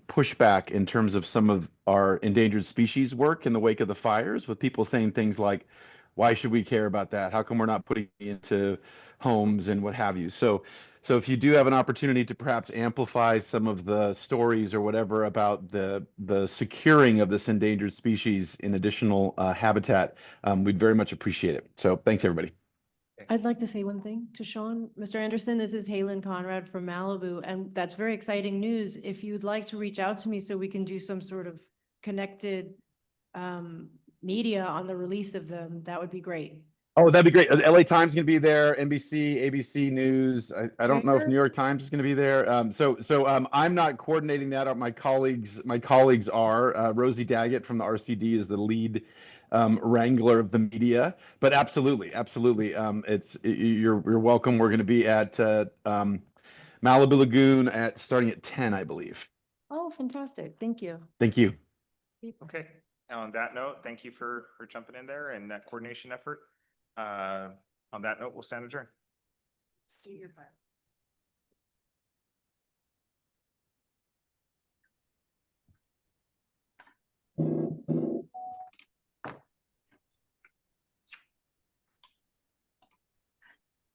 pushback in terms of some of our endangered species work in the wake of the fires, with people saying things like, why should we care about that? How come we're not putting it into homes and what have you? So if you do have an opportunity to perhaps amplify some of the stories or whatever about the securing of this endangered species in additional habitat, we'd very much appreciate it. So thanks, everybody. I'd like to say one thing to Sean. Mr. Anderson, this is Halen Conrad from Malibu, and that's very exciting news. If you'd like to reach out to me so we can do some sort of connected media on the release of them, that would be great. Oh, that'd be great. LA Times is going to be there, NBC, ABC News. I don't know if New York Times is going to be there. I'm not coordinating that. My colleagues are. Rosie Daggett from the RCD is the lead wrangler of the media. But absolutely. You're welcome. We're going to be at Malibu Lagoon starting at 10, I believe. Oh, fantastic. Thank you. Thank you. Okay. And on that note, thank you for jumping in there and that coordination effort. On that note, we'll stand adjourned. See you.